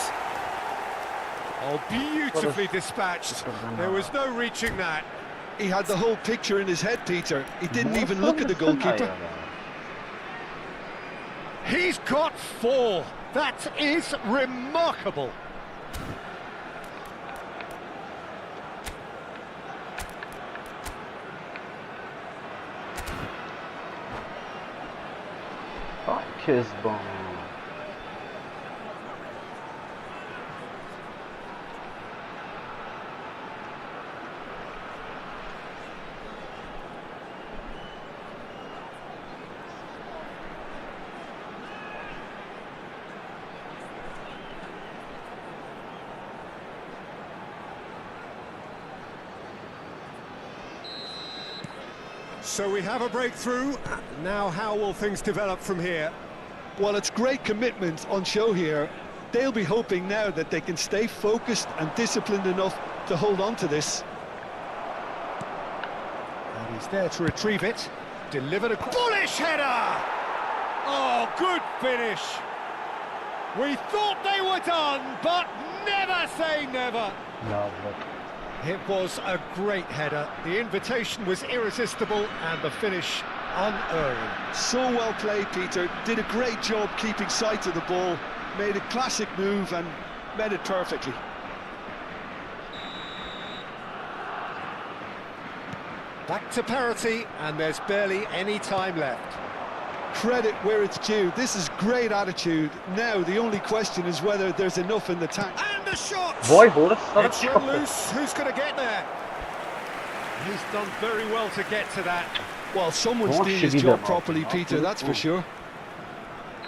S2: Oh, beautifully dispatched. There was no reaching that.
S3: He had the whole picture in his head, Peter. He didn't even look at the goalkeeper.
S2: He's got 4. That is remarkable.
S1: Vay Kezban.
S2: So we have a breakthrough. Now how will things develop from here?
S3: Well, it's great commitment on show here. They'll be hoping now that they can stay focused and disciplined enough to hold on to this.
S2: And he's there to retrieve it. Delivered a bullish header! Oh, good finish. We thought they were done, but never say never.
S1: Lovely.
S2: It was a great header. The invitation was irresistible and the finish unerring.
S3: So well played, Peter. Did a great job keeping sight of the ball. Made a classic move and met it perfectly.
S2: Back to parity, and there's barely any time left.
S3: Credit where it's due. This is great attitude. Now the only question is whether there's enough in the tank.
S2: And a shot!
S1: Vay Boris'lara
S2: It's run
S1: çıkarttı.
S2: loose. Who's going to get there? He's done very well to get to that.
S3: Well, someone's
S1: What
S3: doing
S1: should
S3: his
S1: be
S3: job
S1: done?
S3: properly, Peter, that's for
S1: Mm.
S3: sure.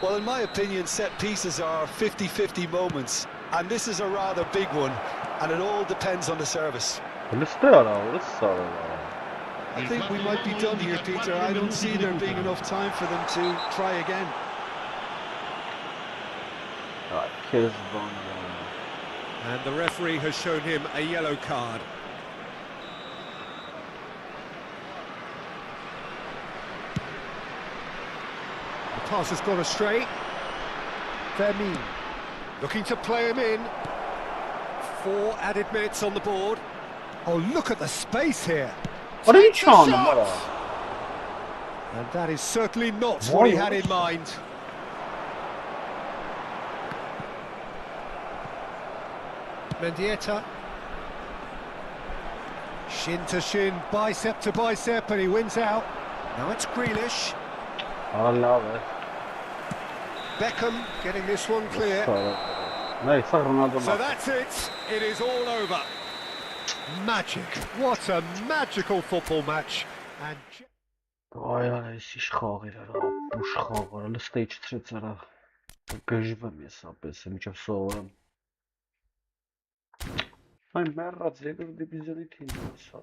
S3: Well, in my opinion, set pieces are 50-50 moments, and this is a rather big one, and it all depends on the service.
S1: Boris'lara.
S3: I think we might be done here, Peter. I don't see there being enough time for them to try again.
S1: Vay Kezban ya.
S2: And the referee has shown him a yellow card. The pass has gone astray. Vermeer looking to play him in. 4 added minutes on the board. Oh, look at the space here.
S1: What are you
S2: Takes a
S1: trying to
S2: shot!
S1: do?
S2: And that is certainly not what he had in mind. Mendieta. Shin to shin, bicep to bicep, and he wins out. Now it's Grealish.
S1: Allah be.
S2: Beckham getting this one clear.
S1: Neyse Ronaldo.
S2: So that's it. It is all over. Magic. What a magical football match. And
S1: Ay iş xağırır, buş xağırır, stage 3 çara. Gıjbım hesabı, semçəm soğuram. Ay merrat zəqir divizyonu tiyini sağ.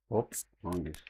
S1: Hop, hangisi?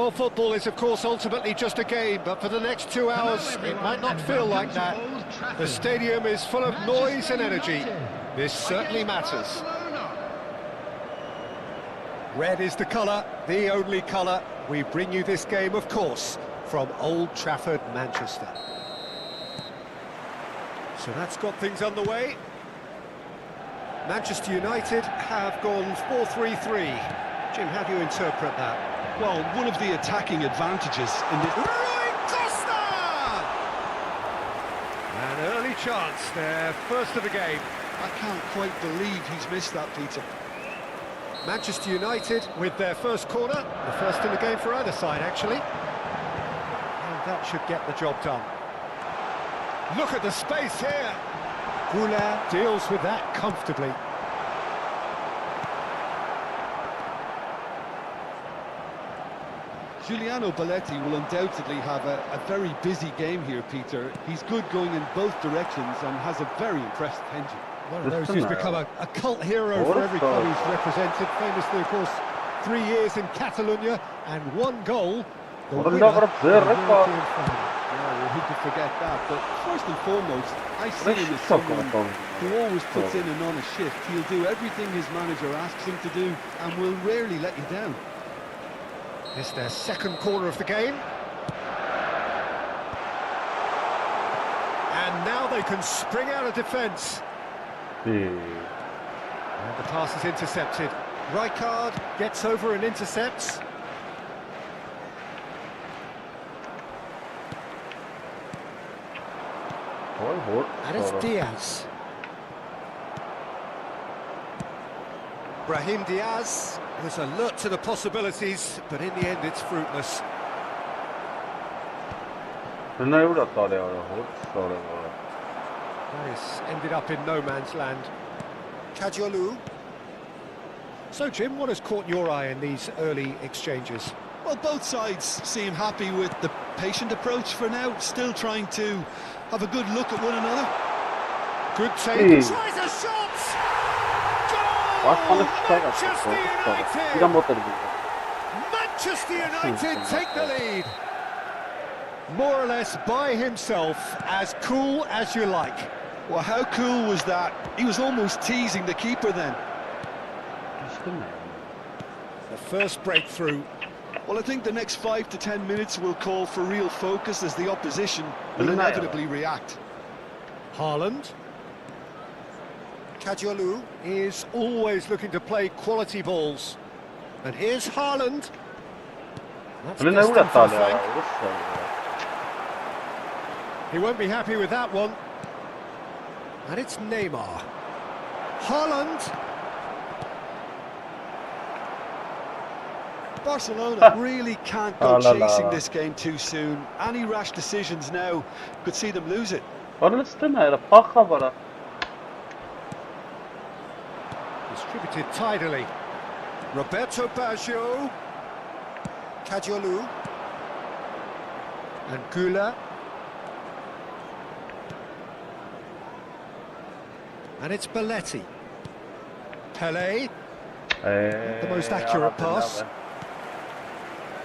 S2: well, football is of course ultimately just a game, but for the next 2 hours it might not feel like that. The stadium is full of noise and energy. This certainly matters. Red is the colour, the only colour. We bring you this game, of course, from Old Trafford, Manchester. So that's got things underway. Manchester United have gone 4-3-3. Jim, how do you interpret that?
S3: Well, one of the attacking advantages in this...
S2: Rui Costa! An early chance, their first of the game.
S3: I can't quite believe he's missed that, Peter.
S2: Manchester United with their first corner, the first in the game for either side, actually. And that should get the job done. Look at the space here. Goulart deals with that comfortably.
S3: Giuliano Belletti will undoubtedly have a very busy game here, Peter. He's good going in both directions and has a very impressive engine.
S2: One of those who's become a cult hero for every club he's represented. Famously, of course, 3 years in Catalonia and 1 goal. The winner of the European final.
S3: Yeah, well, who could forget that? But first and foremost, I see him as someone who always puts in an honest shift. He'll do everything his manager asks him to do and will rarely let you down.
S2: It's their second corner of the game. And now they can spring out of defence. And the pass is intercepted. Rijkaard gets over and intercepts. And it's Diaz. Brahim Diaz was alert to the possibilities, but in the end it's fruitless.
S1: That
S2: Nice, ended up in no man's land. Kajolu. So Jim, what has caught your eye in these early exchanges?
S3: Well, both sides seem happy with the patient approach for now, still trying to have a good look at one another.
S2: Good take. Tries a shot! Goal! Manchester United take the lead. More or less by himself, as cool as you like.
S3: Well, how cool was that? He was almost teasing the keeper then.
S2: The first breakthrough.
S3: Well, I think the next 5 to 10 minutes will call for real focus as the opposition will inevitably react.
S2: Haaland. Kajolu is always looking to play quality balls. And here's Haaland. That's destined for flank. He won't be happy with that one. And it's Neymar. Haaland.
S3: Barcelona really can't go chasing this game too soon. Any rash decisions now could see them lose it.
S2: Distributed tidily. Roberto Baggio. Kajolu. And Gula. And it's Belletti. Pelé. The most accurate pass.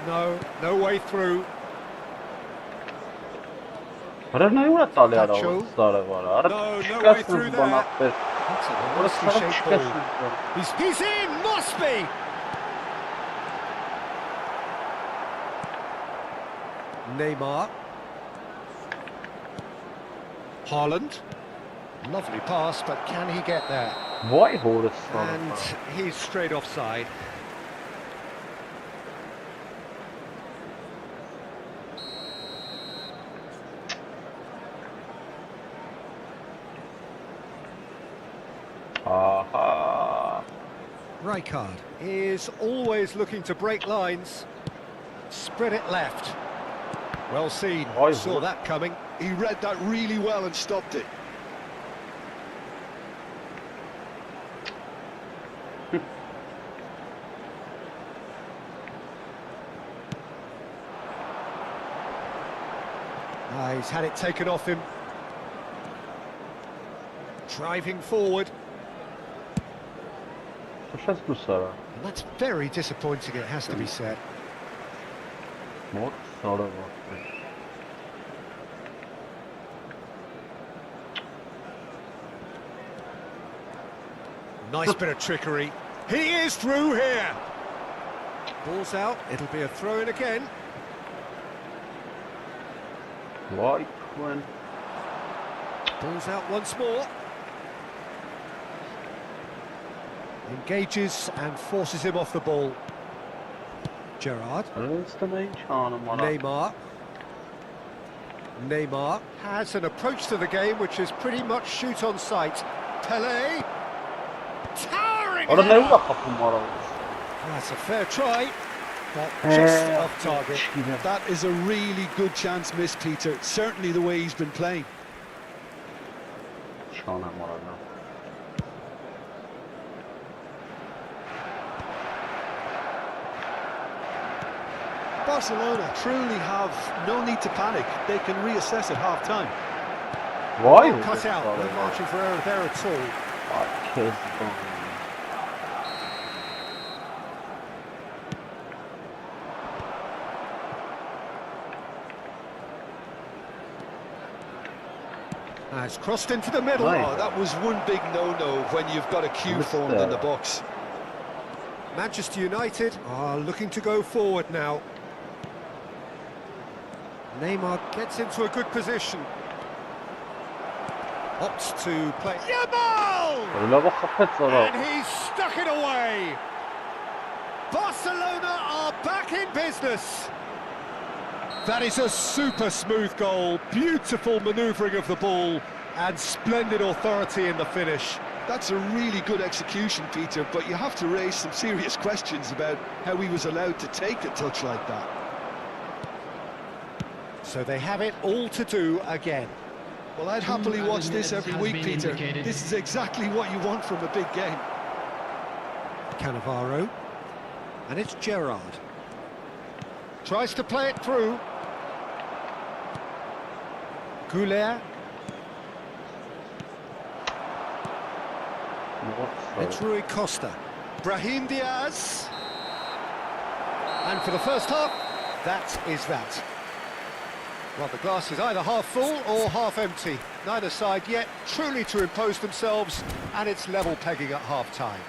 S2: No way through. No way through there. That's a nicely shaped ball. He's in, must be! Neymar. Haaland. Lovely pass, but can he get there? And he's straight offside. Rijkaard is always looking to break lines. Spread it left. Well seen. Saw that coming.
S3: He read that really well and stopped it.
S2: He's had it taken off him. Driving forward. And that's very disappointing, it has to be said. Nice bit of trickery. He is through here. Ball's out, it'll be a throw-in again. Ball's out once more. Engages and forces him off the ball. Gerrard. Neymar. Neymar has an approach to the game which is pretty much shoot on sight. Pelé. Towering! That's a fair try, but just off target.
S3: That is a really good chance missed, Peter. Certainly the way he's been playing. Barcelona truly have no need to panic. They can reassess at half-time.
S1: Why?
S2: Cut out. No margin for error there at all. It's crossed into the middle.
S3: Oh, that was one big no-no when you've got a queue formed in the box.
S2: Manchester United are looking to go forward now. Neymar gets into a good position. Opts to play. Yamal!
S1: Լավ խփեց արա։
S2: And he's stuck it away. Barcelona are back in business. That is a super smooth goal. Beautiful manoeuvring of the ball and splendid authority in the finish.
S3: That's a really good execution, Peter, but you have to raise some serious questions about how he was allowed to take a touch like that.
S2: So they have it all to do again.
S3: Well, I'd happily watch this every week, Peter. This is exactly what you want from a big game.
S2: Cannavaro. And it's Gerrard. Tries to play it through. Goulet. It's Rui Costa. Brahim Diaz. And for the first half, that is that. Well, the glass is either half full or half empty. Neither side yet truly to impose themselves, and it's level pegging at half-time.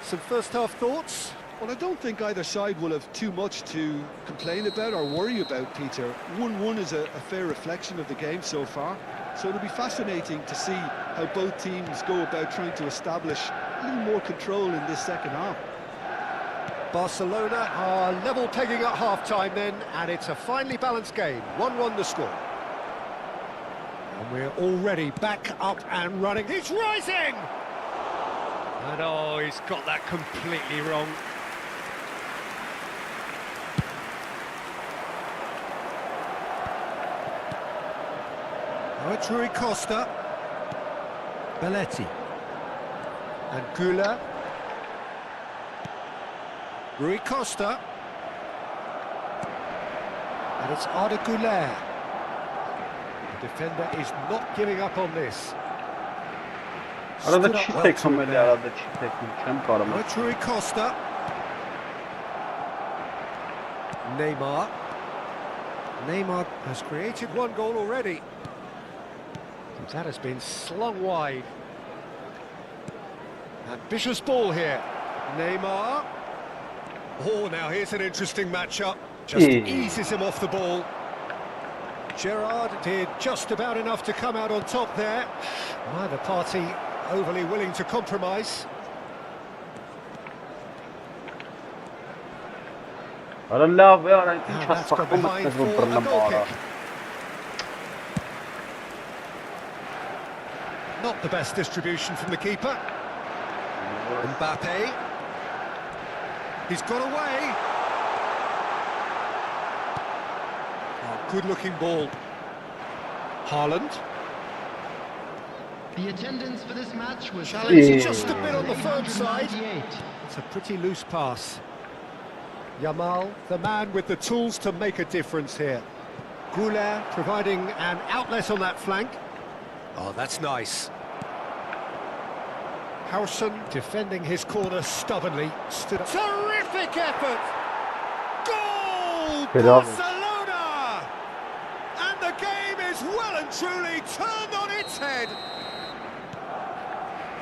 S2: Some first-half thoughts?
S3: Well, I don't think either side will have too much to complain about or worry about, Peter. 1-1 is a fair reflection of the game so far, so it'll be fascinating to see how both teams go about trying to establish a little more control in this second half.
S2: Barcelona are level pegging at half-time then, and it's a finely balanced game. 1-1 the score. And we're already back up and running. He's rising! And oh, he's got that completely wrong. Oh, it's Rui Costa. Belletti. And Gula. Rui Costa. And it's Arda Güler. The defender is not giving up on this.
S1: Arada çift tekmeli, arada çift tekmeli. Çem karama.
S2: Oh, it's Rui Costa. Neymar. Neymar has created one goal already. That has been slung wide. Ambitious ball here. Neymar. Oh, now here's an interesting matchup. Just eases him off the ball. Gerrard did just about enough to come out on top there. Neither party overly willing to compromise.
S1: Ara lավ է, արա ինչ
S2: That's got
S1: հասկանում
S2: behind
S1: ես
S2: for
S1: որ
S2: a
S1: բռնեմ
S2: goal
S1: արա։
S2: kick. Not the best distribution from the keeper. Mbappe. He's got away. Oh, good-looking ball. Haaland.
S4: The attendance for this match was
S2: Challenge just a bit on the firm side. It's a pretty loose pass. Yamal, the man with the tools to make a difference here. Goulet providing an outlet on that flank. Oh, that's nice. Howson defending his corner stubbornly. Stood up. Terrific effort! Goal! Barcelona! And the game is well and truly turned on its head.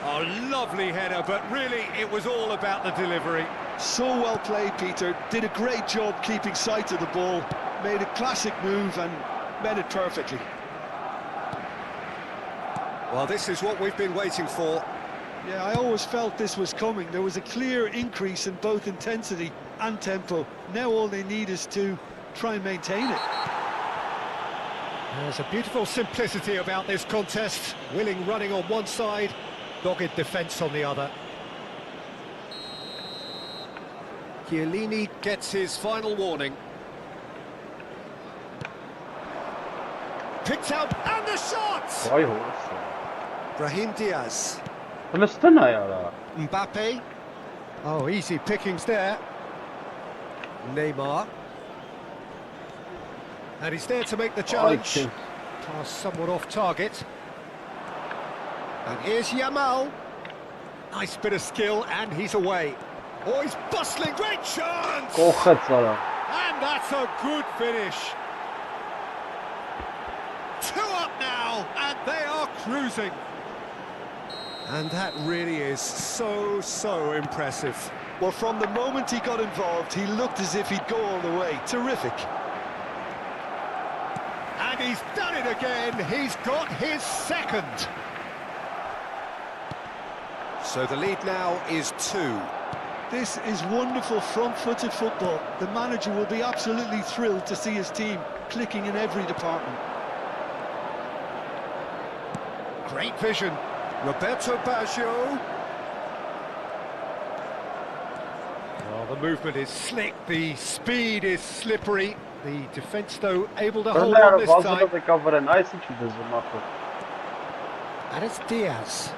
S2: Oh, lovely header, but really it was all about the delivery.
S3: So well played, Peter. Did a great job keeping sight of the ball. Made a classic move and met it perfectly.
S2: Well, this is what we've been waiting for.
S3: Yeah, I always felt this was coming. There was a clear increase in both intensity and tempo. Now all they need is to try and maintain it.
S2: There's a beautiful simplicity about this contest. Willing running on one side, dogged defence on the other. Chiellini gets his final warning. Picked out, and the shot!
S1: Vay horse.
S2: Brahim Diaz.
S1: Palestina yara.
S2: Mbappe. Oh, easy pickings there. Neymar. And he's there to make the challenge. Pass somewhat off target. And here's Yamal. Nice bit of skill, and he's away. Oh, he's bustling, great chance!
S1: Կողեց արա։
S2: And that's a good finish. 2 up now, and they are cruising. And that really is so impressive.
S3: Well, from the moment he got involved, he looked as if he'd go all the way. Terrific.
S2: And And he's done it again. He's got his second. So the lead now is 2.
S3: This is wonderful front-footed football. The manager will be absolutely thrilled to see his team clicking in every department.
S2: Great vision. Roberto Baggio. Well, the movement is slick, the speed is slippery. The defence, though, able to hold on this time. And it's Diaz.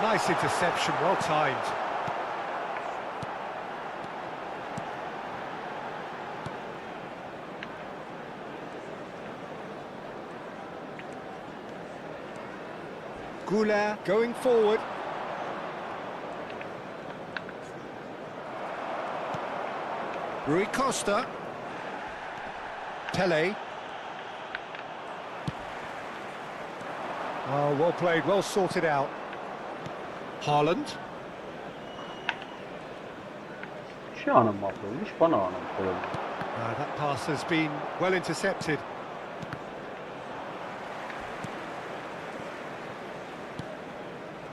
S2: Nice interception, well timed. Goulart going forward. Rui Costa. Pele. Oh, well played, well sorted out. Haaland. That pass has been well intercepted.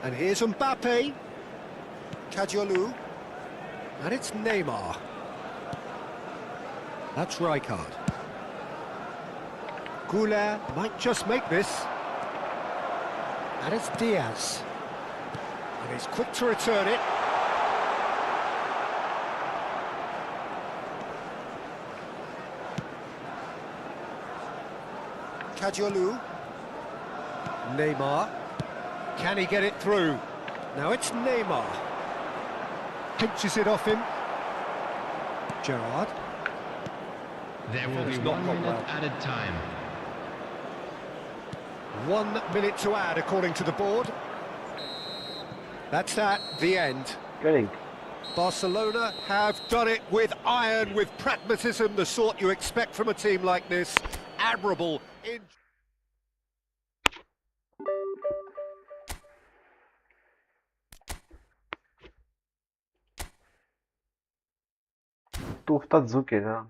S2: And here's Mbappe. Kadiolu. And it's Neymar. That's Rijkaard. Goulart might just make this. And it's Diaz. And he's quick to return it. Kadiolu. Neymar. Can he get it through? Now it's Neymar. Pinches it off him. Gerrard.
S4: There will be 1 minute added time.
S2: 1 minute to add, according to the board. That's at the end.
S1: Getting.
S2: Barcelona have done it with iron, with pragmatism, the sort you expect from a team like this. Admirable in...
S1: Tufta zucchero.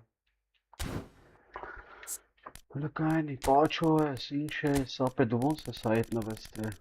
S1: Lăcani, pacio, sincer, să pe duvon să sait na vestre.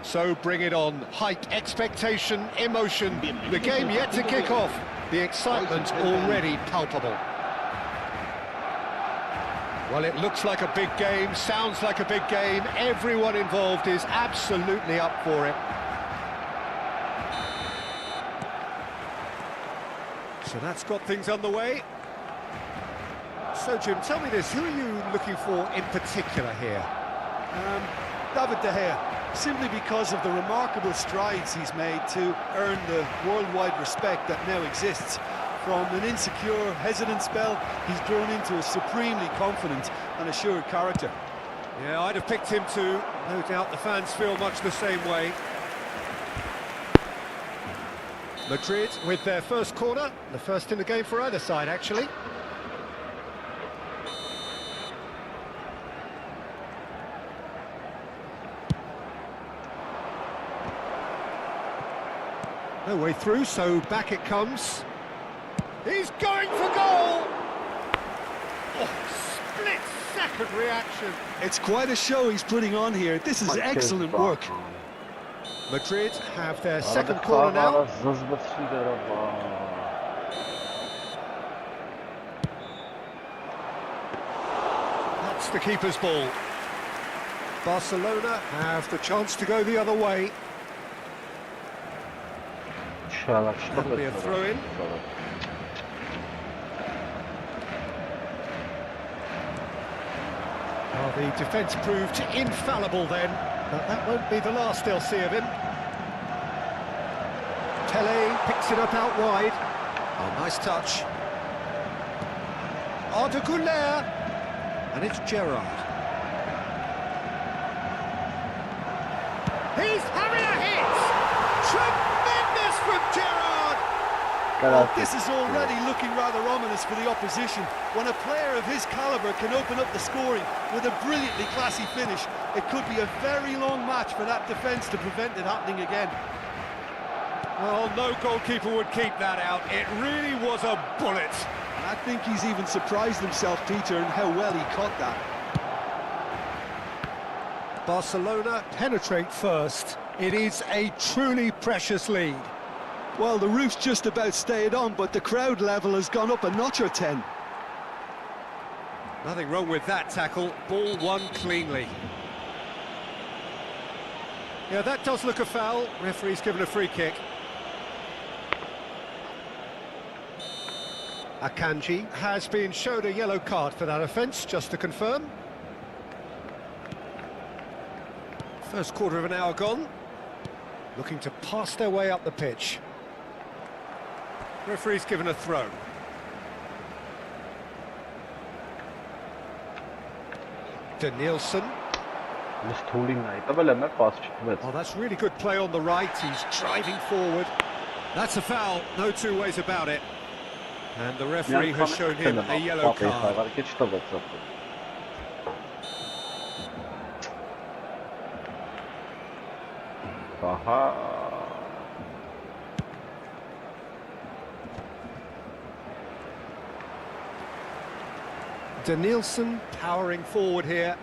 S2: So bring it on. Hype, expectation, emotion. The game yet to kick off. The excitement already palpable. Well, it looks like a big game, sounds like a big game. Everyone involved is absolutely up for it. So that's got things underway. So, Jim, tell me this, who are you looking for in particular here?
S3: David De Gea, simply because of the remarkable strides he's made to earn the worldwide respect that now exists. From an insecure, hesitant spell, he's grown into a supremely confident and assured character.
S2: Yeah, I'd have picked him too. No doubt the fans feel much the same way. Madrid with their first corner, the first in the game for either side, actually. No way through, so back it comes. He's going for goal! Oh, split-second reaction.
S3: It's quite a show he's putting on here. This is excellent work.
S2: Madrid have their second corner now. That's the keeper's ball. Barcelona have the chance to go the other way. That'll be a throw-in. Well, the defence proved infallible then, but that won't be the last they'll see of him. Tele picks it up out wide. Oh, nice touch. Arda Güler, and it's Gerrard. He's having a hit! Tremendous from Gerrard!
S3: Well, this is already looking rather ominous for the opposition. When a player of his calibre can open up the scoring with a brilliantly classy finish, it could be a very long match for that defence to prevent it happening again.
S2: Well, no goalkeeper would keep that out. It really was a bullet.
S3: I think he's even surprised himself, Peter, in how well he caught that.
S2: Barcelona penetrate first. It is a truly precious lead.
S3: Well, the roof's just about stayed on, but the crowd level has gone up a notch or 10.
S2: Nothing wrong with that tackle. Ball won cleanly. Yeah, that does look a foul. Referee's given a free kick. Akanji has been showed a yellow card for that offence, just to confirm. First quarter of an hour gone. Looking to pass their way up the pitch. Referee's given a throw. Danielson. Oh, that's really good play on the right. He's driving forward. That's a foul, no two ways about it. And the referee has shown him a yellow card. Danielson powering forward here.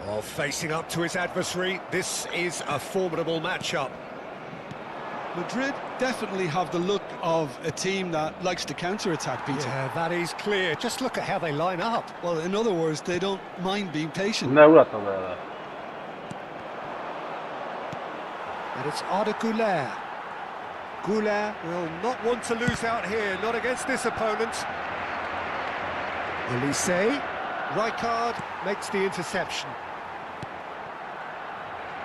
S2: Oh, facing up to his adversary. This is a formidable matchup.
S3: Madrid definitely have the look of a team that likes to counter-attack, Peter.
S2: Yeah, that is clear. Just look at how they line up.
S3: Well, in other words, they don't mind being patient.
S2: And it's Arda Güler. Güler will not want to lose out here, not against this opponent. Elise, Rijkaard makes the interception.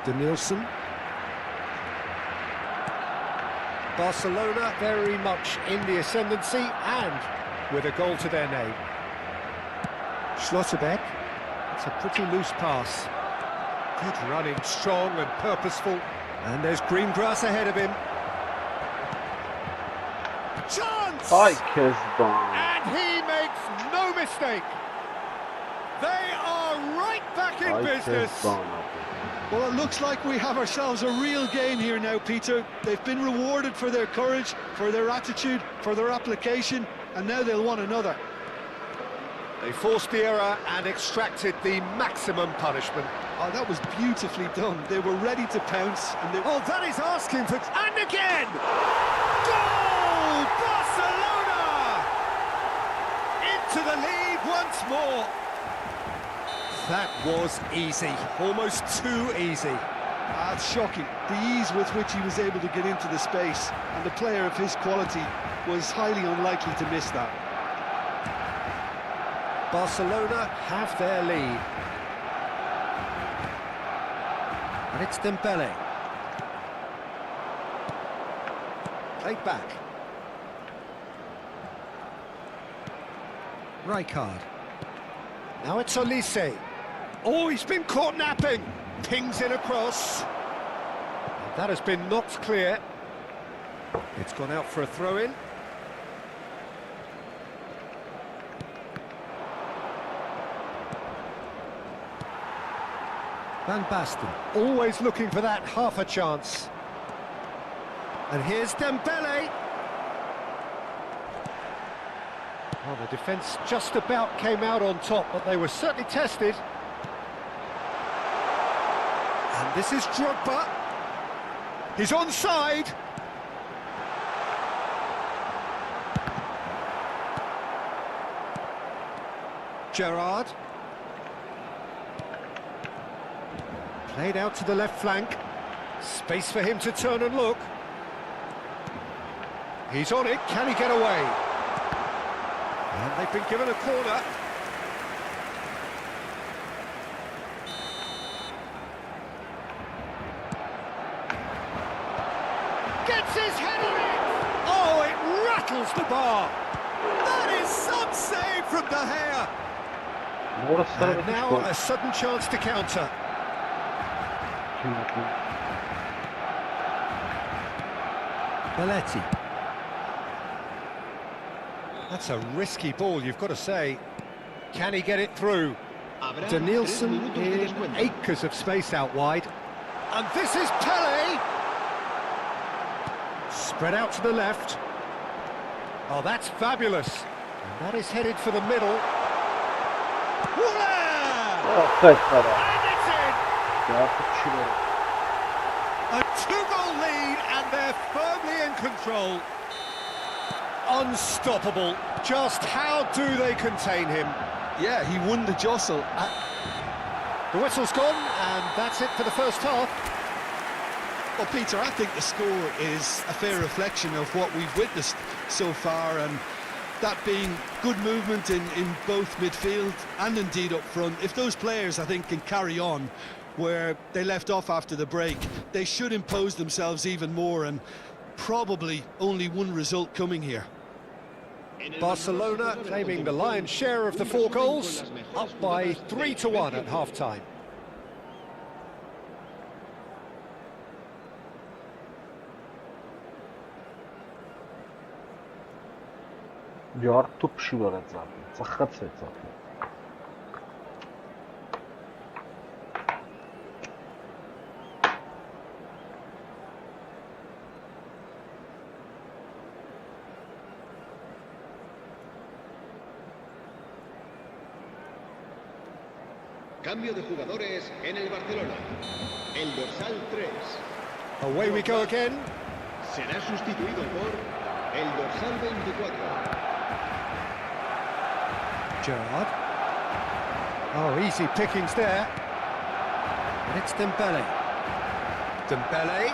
S2: Danielson. Barcelona very much in the ascendancy and with a goal to their name. Schlotterbeck. It's a pretty loose pass. Good running, strong and purposeful. And there's green grass ahead of him. Chance! And he makes no mistake. They are right back in business.
S3: Well, it looks like we have ourselves a real game here now, Peter. They've been rewarded for their courage, for their attitude, for their application, and now they'll want another.
S2: They forced the error and extracted the maximum punishment.
S3: Oh, that was beautifully done. They were ready to pounce, and they...
S2: Oh, that is asking for... And again! Goal! Barcelona! Into the lead once more. That was easy, almost too easy.
S3: It's shocking, the ease with which he was able to get into the space, and a player of his quality was highly unlikely to miss that.
S2: Barcelona have their lead. And it's Dembele. Played back. Rijkaard. Now it's Olise. Oh, he's been caught napping. Pings in across. And that has been knocked clear. It's gone out for a throw-in. Van Basten, always looking for that half a chance. And here's Dembele. Well, the defence just about came out on top, but they were certainly tested. And this is Drogba. He's onside. Gerrard. Played out to the left flank. Space for him to turn and look. He's on it. Can he get away? And they've been given a corner. Gets his head on it! Oh, it rattles the bar! That is some save from De Gea! And now a sudden chance to counter. Belletti. That's a risky ball, you've got to say. Can he get it through? Danielson in acres of space out wide. And this is Pele! Spread out to the left. Oh, that's fabulous. And that is headed for the middle. And it's in! A two-goal lead, and they're firmly in control. Unstoppable. Just how do they contain him?
S3: Yeah, he won the jostle.
S2: The whistle's gone, and that's it for the first half.
S3: Well, Peter, I think the score is a fair reflection of what we've witnessed so far, and that being good movement in both midfield and indeed up front. If those players, I think, can carry on where they left off after the break, they should impose themselves even more, and probably only one result coming here.
S2: Barcelona claiming the lion's share of the 4 goals, up by 3-1 at half-time.
S1: Yartu pişiyor zaten. Sakat zaten.
S5: Cambio de jugadores en el Barcelona. El dorsal 3.
S2: Away we go again.
S5: Será sustituido por el dorsal 24.
S2: Gerrard. Oh, easy pickings there. And it's Dembele. Dembele.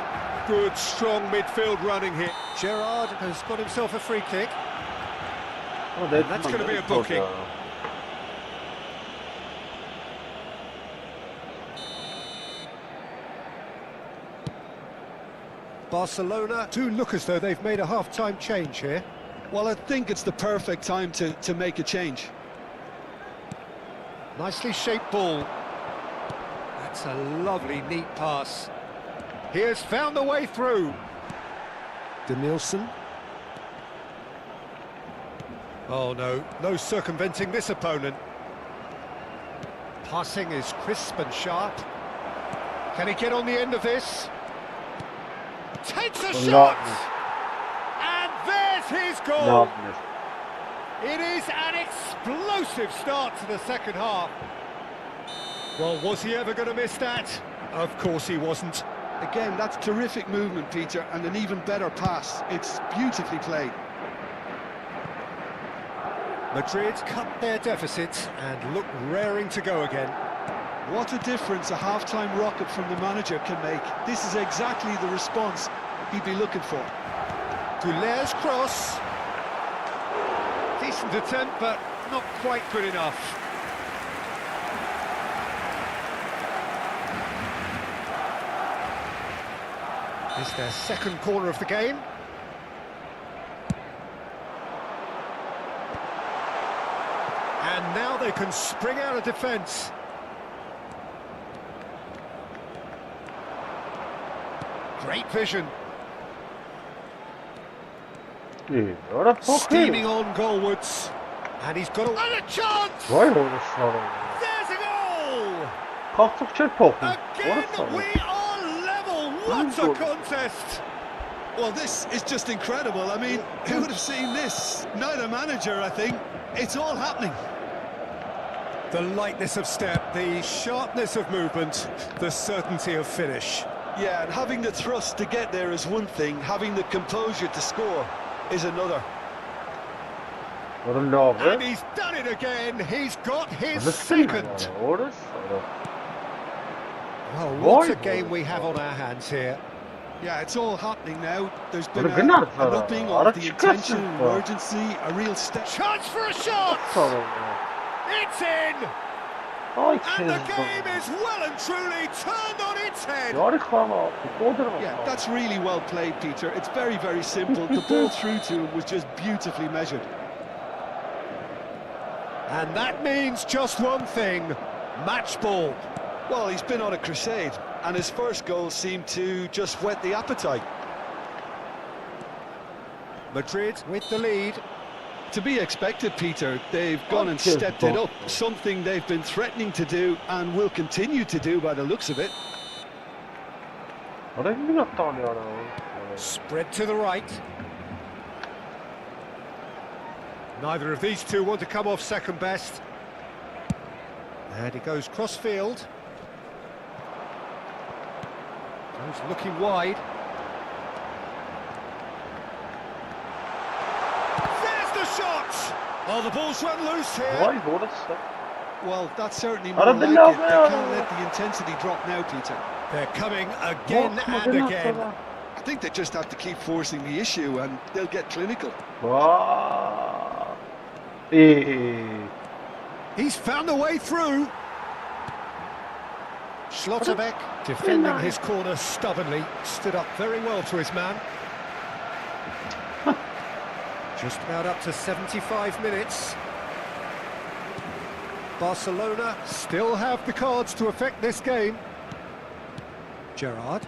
S2: Good, strong midfield running here. Gerrard has got himself a free kick.
S1: Oh,
S2: that's going to be a booking. Barcelona do look as though they've made a half-time change here.
S3: Well, I think it's the perfect time to make a change.
S2: Nicely shaped ball. That's a lovely, neat pass. He has found the way through. Danielson. Oh no, no circumventing this opponent. Passing is crisp and sharp. Can he get on the end of this? Takes a shot! And there's his goal! It is an explosive start to the second half. Well, was he ever going to miss that? Of course he wasn't.
S3: Again, that's terrific movement, Peter, and an even better pass. It's beautifully played.
S2: Madrid cut their deficit and look raring to go again.
S3: What a difference a half-time rocket from the manager can make. This is exactly the response he'd be looking for.
S2: Goulet's cross. Decent attempt, but not quite good enough. It's their second corner of the game. And now they can spring out of defence. Great vision. Steaming on goalwards. And he's got a chance!
S1: Vay orası.
S2: There's a goal!
S1: Kalktıkça topu.
S2: Again, we are level. What a contest!
S3: Well, this is just incredible. I mean, who would have seen this? Neither manager, I think. It's all happening.
S2: The lightness of step, the sharpness of movement, the certainty of finish.
S3: Yeah, and having the thrust to get there is one thing, having the composure to score is another.
S2: And he's done it again. He's got his second. Well, what a game we have on our hands here.
S3: Yeah, it's all happening now. There's been an upping of the intention, urgency, a real step.
S2: Chance for a shot! It's in! And the game is well and truly turned on its head.
S3: Yeah, that's really well played, Peter. It's very, very simple. The ball through to him was just beautifully measured.
S2: And that means just one thing, match ball.
S3: Well, he's been on a crusade, and his first goal seemed to just whet the appetite.
S2: Madrid with the lead.
S3: To be expected, Peter. They've gone and stepped it up, something they've been threatening to do and will continue to do by the looks of it.
S2: Spread to the right. Neither of these two want to come off second best. And he goes cross-field. Goes looking wide. There's the shot! Oh, the ball's run loose here.
S3: Well, that's certainly more like it. They can't let the intensity drop now, Peter.
S2: They're coming again and again.
S3: I think they just have to keep forcing the issue and they'll get clinical.
S2: He's found a way through. Schlotterbeck, defending his corner stubbornly, stood up very well to his man. Just about up to 75 minutes. Barcelona still have the cards to affect this game. Gerrard.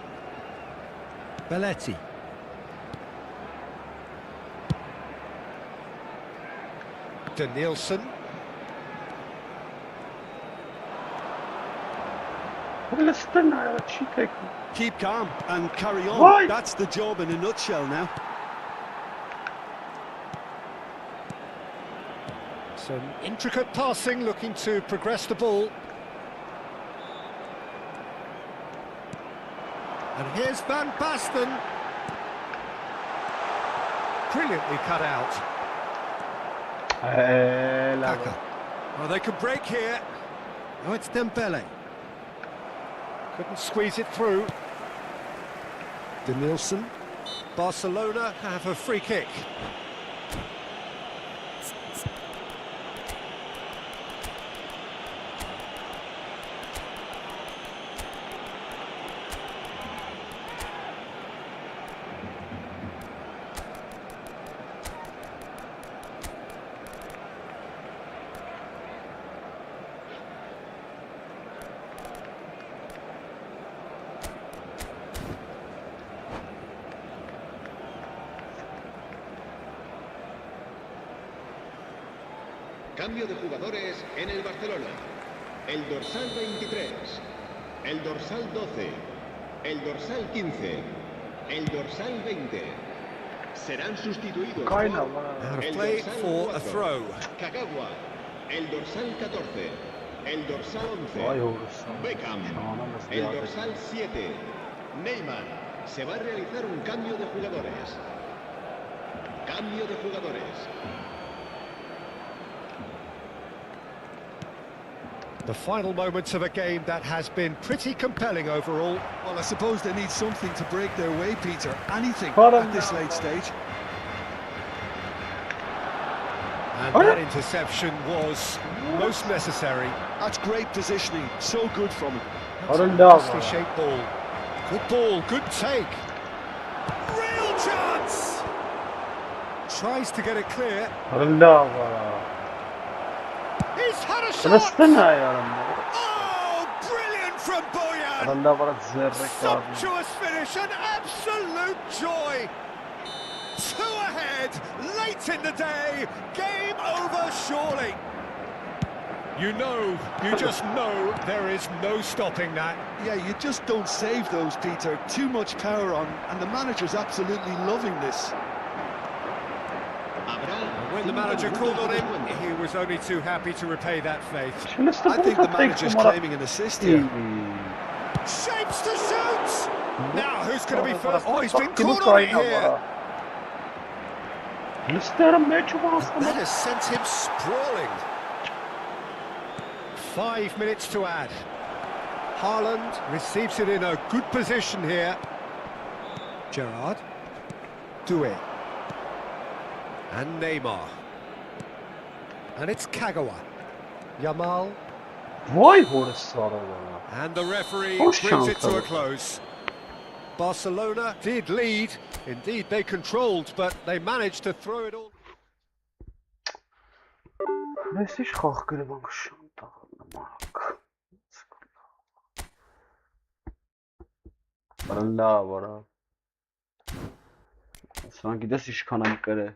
S2: Belletti. Danielson.
S3: Keep calm and carry on. That's the job in a nutshell now.
S2: Some intricate passing, looking to progress the ball. And here's Van Basten. Brilliantly cut out. Kaka. Oh, they could break here. Oh, it's Dembele. Couldn't squeeze it through. Danielson. Barcelona have a free kick.
S5: Cambio de jugadores en el Barcelona. El dorsal 23, el dorsal 12, el dorsal 15, el dorsal 20. Serán sustituidos
S1: Kayna
S5: por
S2: Out of
S5: el
S2: play
S5: dorsal
S2: for a
S5: 4,
S2: throw.
S5: Kagawa, el dorsal 14, el dorsal 11,
S1: Vay olursa.
S5: Beckham,
S1: Şahane
S5: el
S1: nasıl
S5: dorsal 7, Neymar. Se va a realizar un cambio de jugadores. Cambio de jugadores.
S2: The final moments of a game that has been pretty compelling overall.
S3: Well, I suppose they need something to break their way, Peter. Anything
S1: Bottom
S3: at this
S1: down.
S3: late stage.
S2: And that interception was most necessary.
S3: That's great positioning. So good from him.
S2: Nicely shaped ball, good take. Real chance! Tries to get it clear. He's had a shot! Oh, brilliant from Boyan! Sumptuous finish, an absolute joy! 2 ahead, late in the day, game over surely. You just know there is no stopping that.
S3: Yeah, you just don't save those, Peter. Too much power on, and the manager's absolutely loving this.
S2: When the manager called on him, he was only too happy to repay that faith.
S3: I think the manager's claiming an assist here.
S2: Shapes to shoot! Now, who's going to be first? Oh, he's been caught on it here. That has sent him sprawling. 5 minutes to add. Haaland receives it in a good position here. Gerrard. Duel. And Neymar. And it's Kagawa. Yamal. And the referee brings it to a close. Barcelona did lead. Indeed, they controlled, but they managed to throw it all.
S1: Sanki de iş kanamıkları.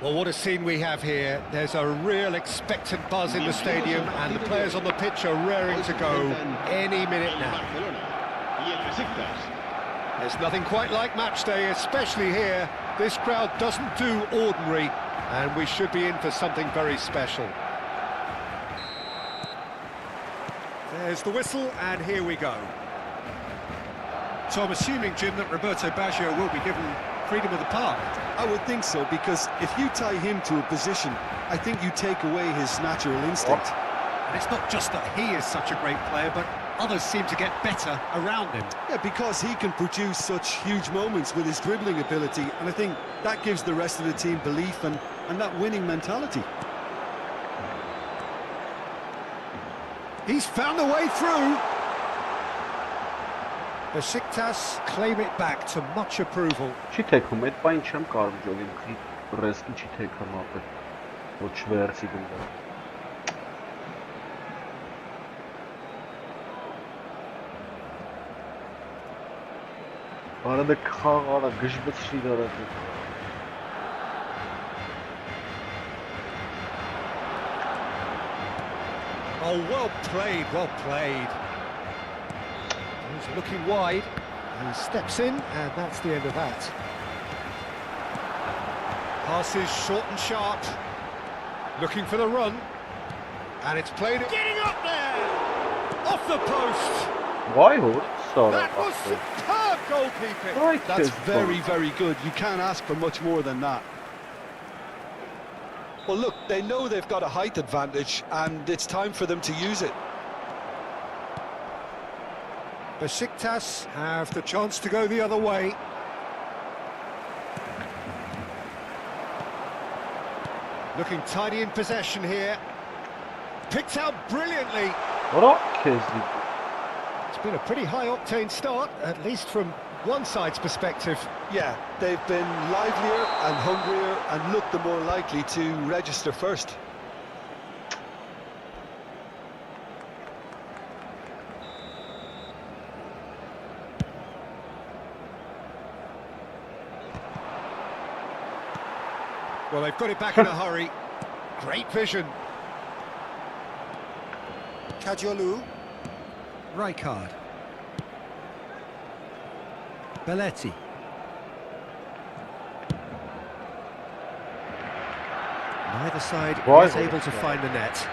S2: Well, what a scene we have here. There's a real expectant buzz in the stadium, and the players on the pitch are raring to go any minute now. There's nothing quite like match day, especially here. This crowd doesn't do ordinary, and we should be in for something very special. There's the whistle, and here we go. So I'm assuming, Jim, that Roberto Baggio will be given freedom of the park.
S3: I would think so, because if you tie him to a position, I think you take away his natural instinct.
S2: And it's not just that he is such a great player, but others seem to get better around him.
S3: Yeah, because he can produce such huge moments with his dribbling ability, and I think that gives the rest of the team belief and that winning mentality.
S2: He's found a way through. Besiktas claim it back to much approval.
S1: Չի թեքում, այդ բան չեմ կարող ջոգին, ռեսկի չի թեքում ապը, ոչ վերցի գնդա։ Բարը դե կխաղ արա, գժբեց չի դարած։
S2: Oh, well played, well played. He's looking wide. He steps in, and that's the end of that. Passes short and sharp. Looking for the run. And it's played... Getting up there! Off the post!
S1: Why would
S2: That was superb goalkeeping!
S3: That's very, very good. You can't ask for much more than that. Well, look, they know they've got a height advantage, and it's time for them to use it.
S2: Besiktas have the chance to go the other way. Looking tidy in possession here. Picked out brilliantly. It's been a pretty high-octane start, at least from one side's perspective.
S3: Yeah, they've been livelier and hungrier and looked the more likely to register first.
S2: Well, they've got it back in a hurry. Great vision. Kajolu. Rijkaard. Belletti. Neither side is able to find the net.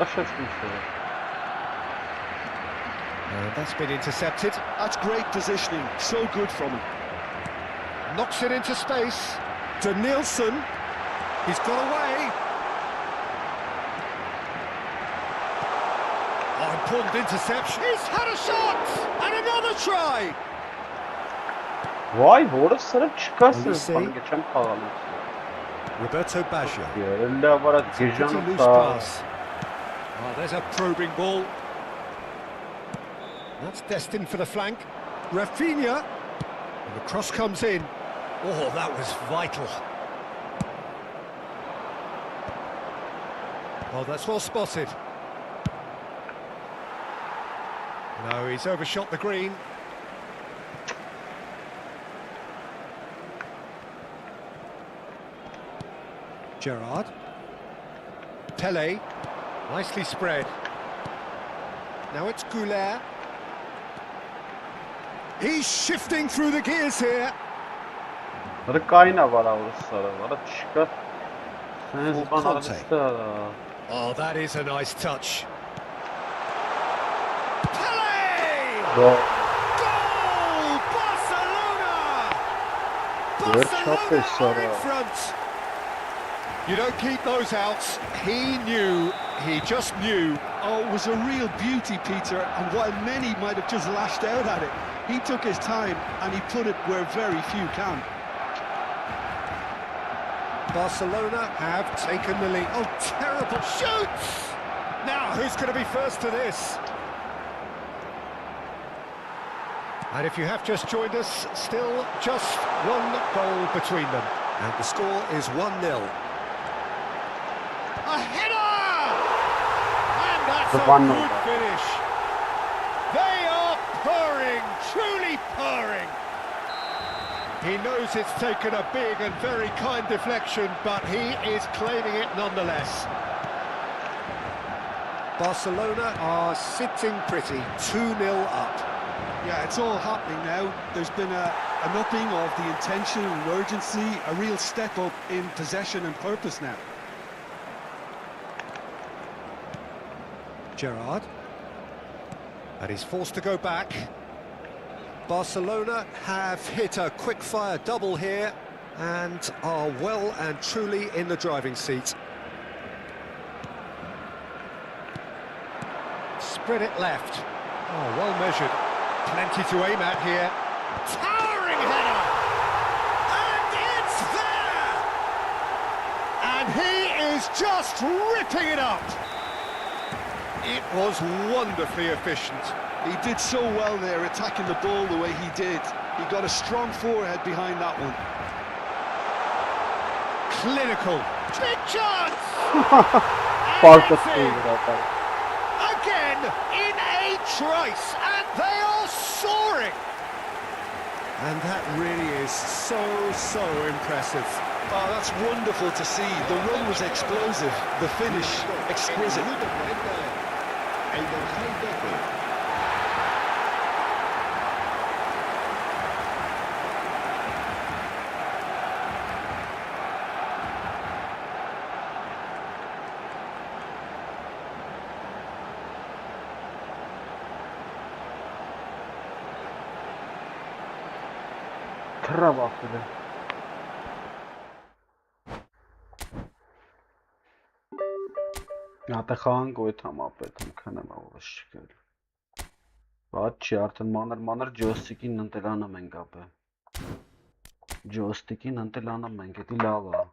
S2: And that's been intercepted.
S3: That's great positioning. So good from him.
S2: Knocks it into space. To Nielsen. He's got away. Oh, important interception. He's had a shot! And another try!
S1: Why? What a set of chickens!
S2: Roberto Baggio.
S1: Pretty
S2: Loose pass. Oh, there's a probing ball. That's destined for the flank. Rafinha. And the cross comes in. Oh, that was vital. Oh, that's well spotted. No, he's overshot the green. Gerrard. Pele. Nicely spread. Now it's Goulet. He's shifting through the gears here. Oh, that is a nice touch. Pele! Goal! Barcelona! Barcelona in front. You don't keep those out. He knew, he just knew.
S3: Oh, it was a real beauty, Peter, and while many might have just lashed out at it, he took his time and he put it where very few can.
S2: Barcelona have taken the lead. Oh, terrible shoots! Now, who's going to be first to this? And if you have just joined us, still just one goal between them. And the score is 1-0. A header! And that's a good finish. They are purring, truly purring. He knows it's taken a big and very kind deflection, but he is claiming it nonetheless. Barcelona are sitting pretty, 2-0 up.
S3: Yeah, it's all happening now. There's been an upping of the intention and urgency, a real step up in possession and purpose now.
S2: Gerrard. And he's forced to go back. Barcelona have hit a quick-fire double here and are well and truly in the driving seat. spread it left. Oh, well measured. Plenty to aim at here. Towering header! And it's there! And he is just ripping it up! It was wonderfully efficient.
S3: He did so well there, attacking the ball the way he did. He got a strong forehead behind that one.
S2: Clinical. Big chance! Again, in a trice, and they are soaring! And that really is so impressive.
S3: Oh, that's wonderful to see. The run was explosive, the finish exquisite.
S5: Minuto 40, el dorsal 12.
S1: Trabafıdı. Ատախան գոյթամ ապետում քնեմ ավոշ չկեր։ Բաց չի արդեն մանր ջոստիկին ընտելանում ենք ապե։ Ջոստիկին ընտելանում ենք, էդի լավ է։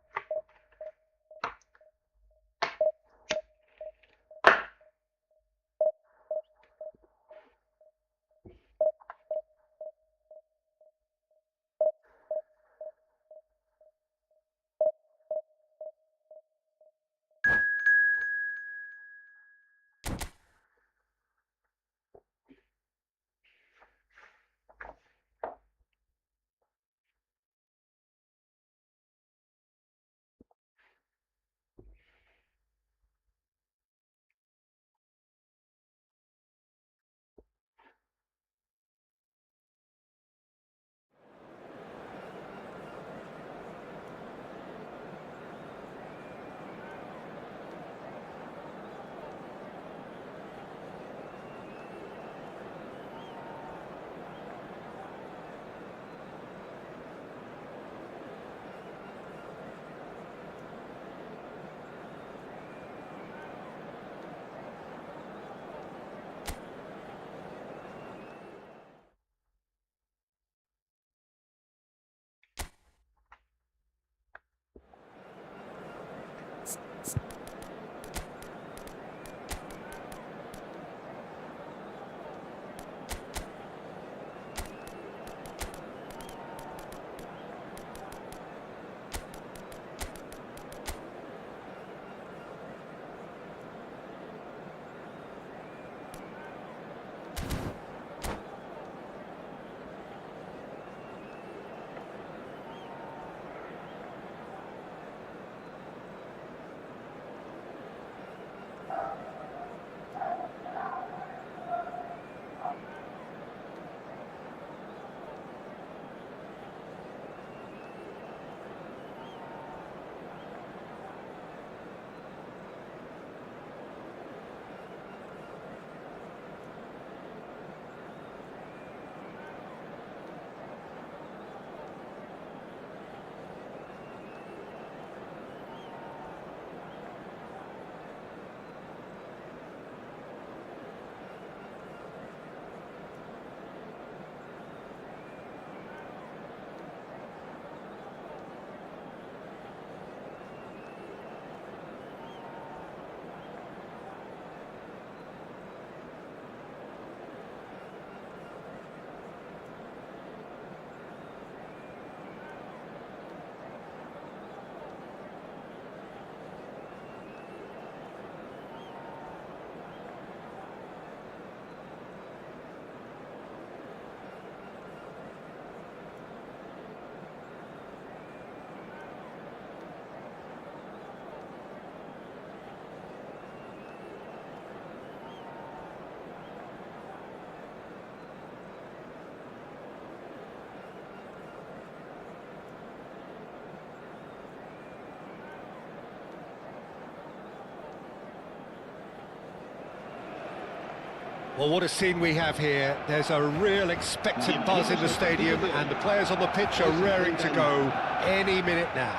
S2: Well, what a scene we have here. There's a real expectant buzz in the stadium, and the players on the pitch are raring to go any minute now.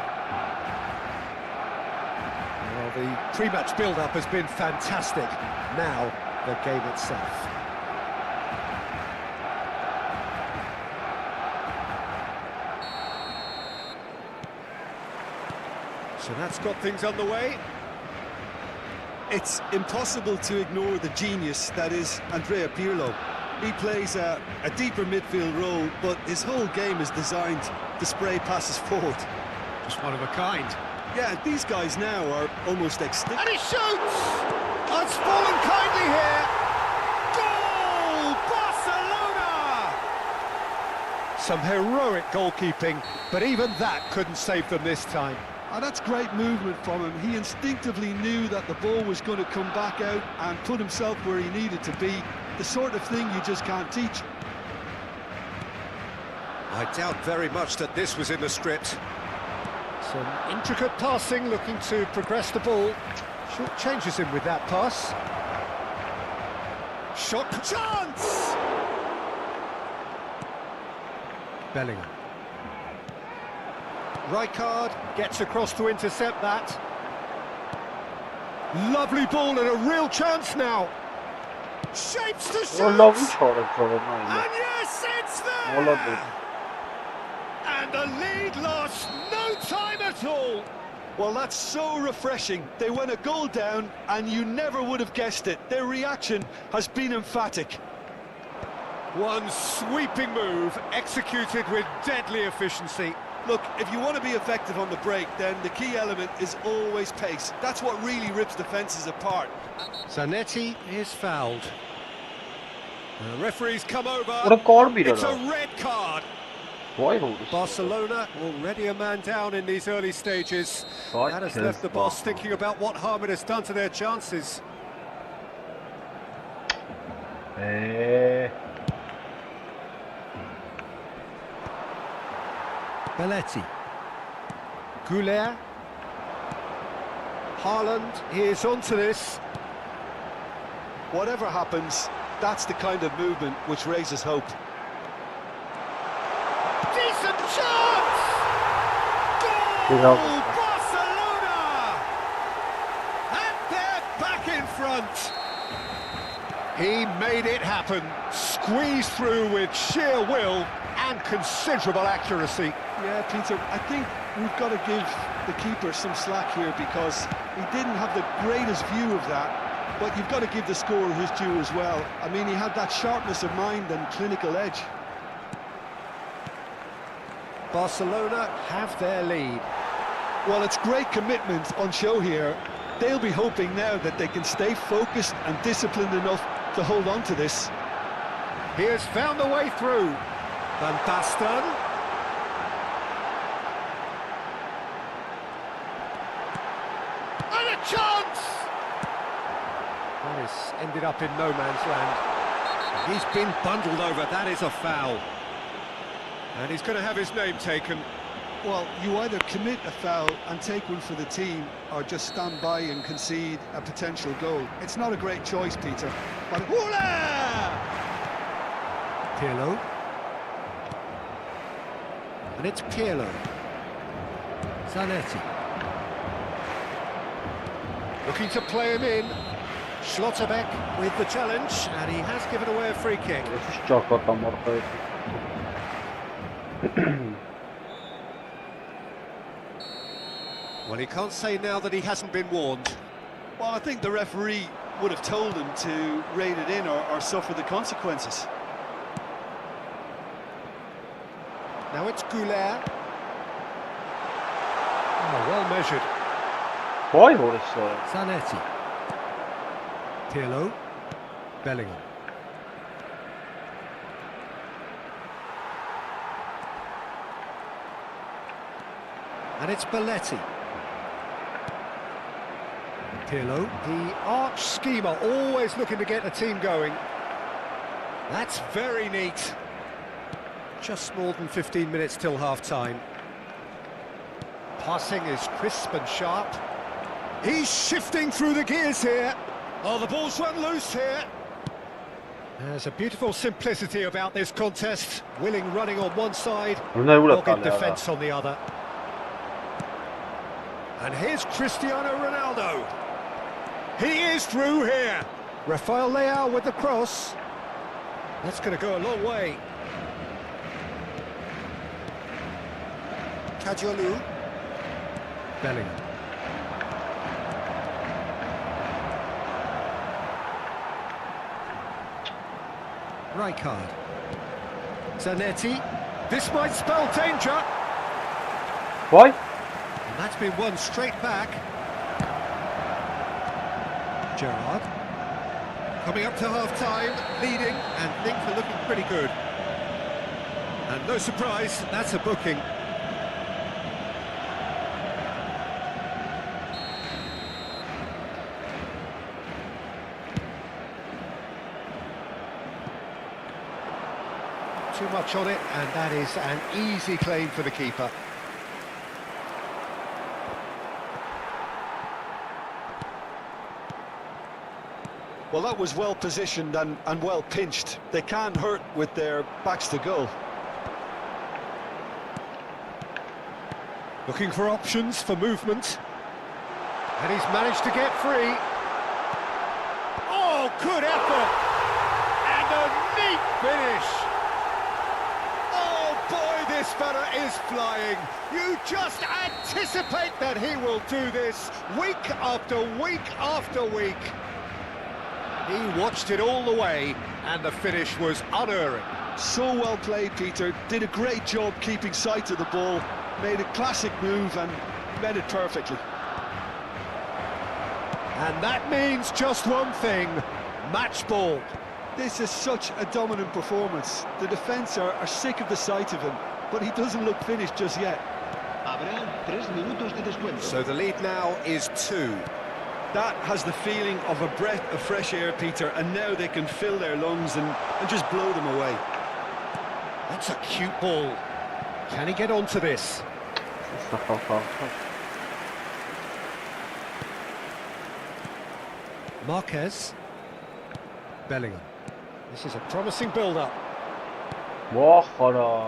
S2: Well, the pre-match build-up has been fantastic. Now, the game itself. So that's got things underway.
S3: It's impossible to ignore the genius that is Andrea Pirlo. He plays a deeper midfield role, but his whole game is designed to spray passes forward.
S2: Just one of a kind.
S3: Yeah, these guys now are almost extinct.
S2: And he shoots! Unspoiled kindly here. Goal! Barcelona! Some heroic goalkeeping, but even that couldn't save them this time.
S3: And that's great movement from him. He instinctively knew that the ball was going to come back out and put himself where he needed to be. The sort of thing you just can't teach.
S2: I doubt very much that this was in the script. Some intricate passing, looking to progress the ball. Short changes him with that pass. Shot chance! Bellingham. Rijkaard gets across to intercept that. Lovely ball and a real chance now. Shapes to shoot!
S1: Vallahi bu çağırdı
S2: And yes, it's there!
S1: Vallahi.
S2: And the lead lost, no time at all.
S3: Well, that's so refreshing. They went a goal down and you never would have guessed it. Their reaction has been emphatic.
S2: One sweeping move, executed with deadly efficiency.
S3: Look, if you want to be effective on the break, then the key element is always pace. That's what really rips defences apart.
S2: Zanetti is fouled. The referee's come over.
S1: What a card bir
S2: It's a
S1: ara.
S2: red card.
S1: Vay oldu.
S2: Barcelona already a man down in these early stages.
S1: Vay
S2: That has
S1: kez
S2: left the boss
S1: bak.
S2: thinking about what harm it has done to their chances. Belletti. Goulet. Haaland, he is onto this.
S3: Whatever happens, that's the kind of movement which raises hope.
S2: Decent chance!
S1: Good
S2: Goal!
S1: help.
S2: Barcelona! And they're back in front. He made it happen. Squeezed through with sheer will and considerable accuracy.
S3: Yeah, Peter, I think we've got to give the keeper some slack here because he didn't have the greatest view of that, but you've got to give the scorer his due as well. I mean, he had that sharpness of mind and clinical edge.
S2: Barcelona have their lead.
S3: Well, it's great commitment on show here. They'll be hoping now that they can stay focused and disciplined enough to hold on to this.
S2: He has found the way through. Van Basten. And a chance! That has ended up in no man's land. He's been bundled over, that is a foul. And he's going to have his name taken.
S3: Well, you either commit a foul and take one for the team or just stand by and concede a potential goal. It's not a great choice, Peter. But
S2: Pirlo. And it's Pirlo. Zanetti. Looking to play him in. Schlotterbeck with the challenge, and he has given away a free kick.
S1: Eşiş çok adam ortaya.
S2: Well, he can't say now that he hasn't been warned.
S3: well, I think the referee would have told him to rein it in or suffer the consequences.
S2: Now it's Goulet. Oh, well measured.
S1: Vay orası.
S2: Zanetti. Pirlo. Bellingham. And it's Belletti. Pirlo, the arch schemer, always looking to get the team going. That's very neat. Just more than 15 minutes till half-time. Passing is crisp and sharp. He's shifting through the gears here. Oh, the ball's run loose here. There's a beautiful simplicity about this contest. Willing running on one side,
S1: Ne vura
S2: dogged
S1: kaldı
S2: defence on the other. And here's Cristiano Ronaldo. He is through here. Rafael Leao with the cross. That's going to go a long way. Kajolu. Bellingham. Rijkaard. Zanetti. This might spell danger.
S1: Why?
S2: And that's been won straight back. Gerrard. Coming up to half-time, leading, and things are looking pretty good. And no surprise, that's a booking. Too much on it, and that is an easy claim for the keeper.
S3: Well, that was well positioned and well pinched. They can't hurt with their backs to goal.
S2: Looking for options for movement. And he's managed to get free. Oh, good effort! And a neat finish! Oh boy, this fella is flying. You just anticipate that he will do this week after week after week. He watched it all the way, and the finish was unerring.
S3: So well played, Peter. Did a great job keeping sight of the ball. Made a classic move and met it perfectly.
S2: And that means just one thing, match ball.
S3: This is such a dominant performance. The defence are sick of the sight of him, but he doesn't look finished just yet.
S5: Habrá 3 minutos de descuento.
S2: So the lead now is 2.
S3: That has the feeling of a breath of fresh air, Peter, and now they can fill their lungs and just blow them away.
S2: That's a cute ball. Can he get onto this? Marquez. Bellingham. This is a promising build-up.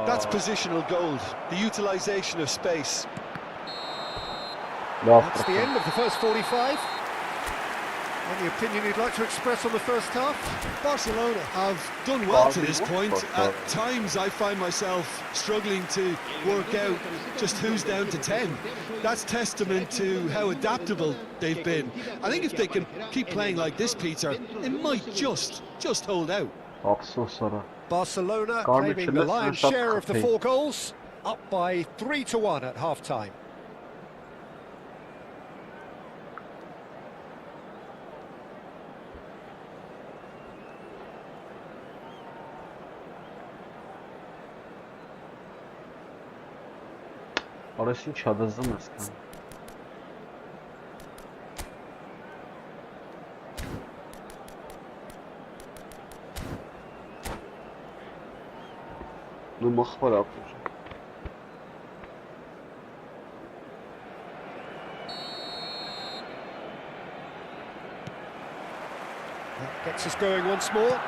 S3: That's positional gold, the utilisation of space.
S2: That's the end of the first 45. Any opinion you'd like to express on the first half?
S3: Barcelona have done well to this point. At times I find myself struggling to work out just who's down to 10. That's testament to how adaptable they've been. I think if they can keep playing like this, Peter, it might just hold out.
S2: Barcelona claiming the lion's share of the 4 goals, up by 3-1 at half-time.
S1: Orası çadızım eskiden. Bu mıhbar yapıyor.
S2: That gets us going once more.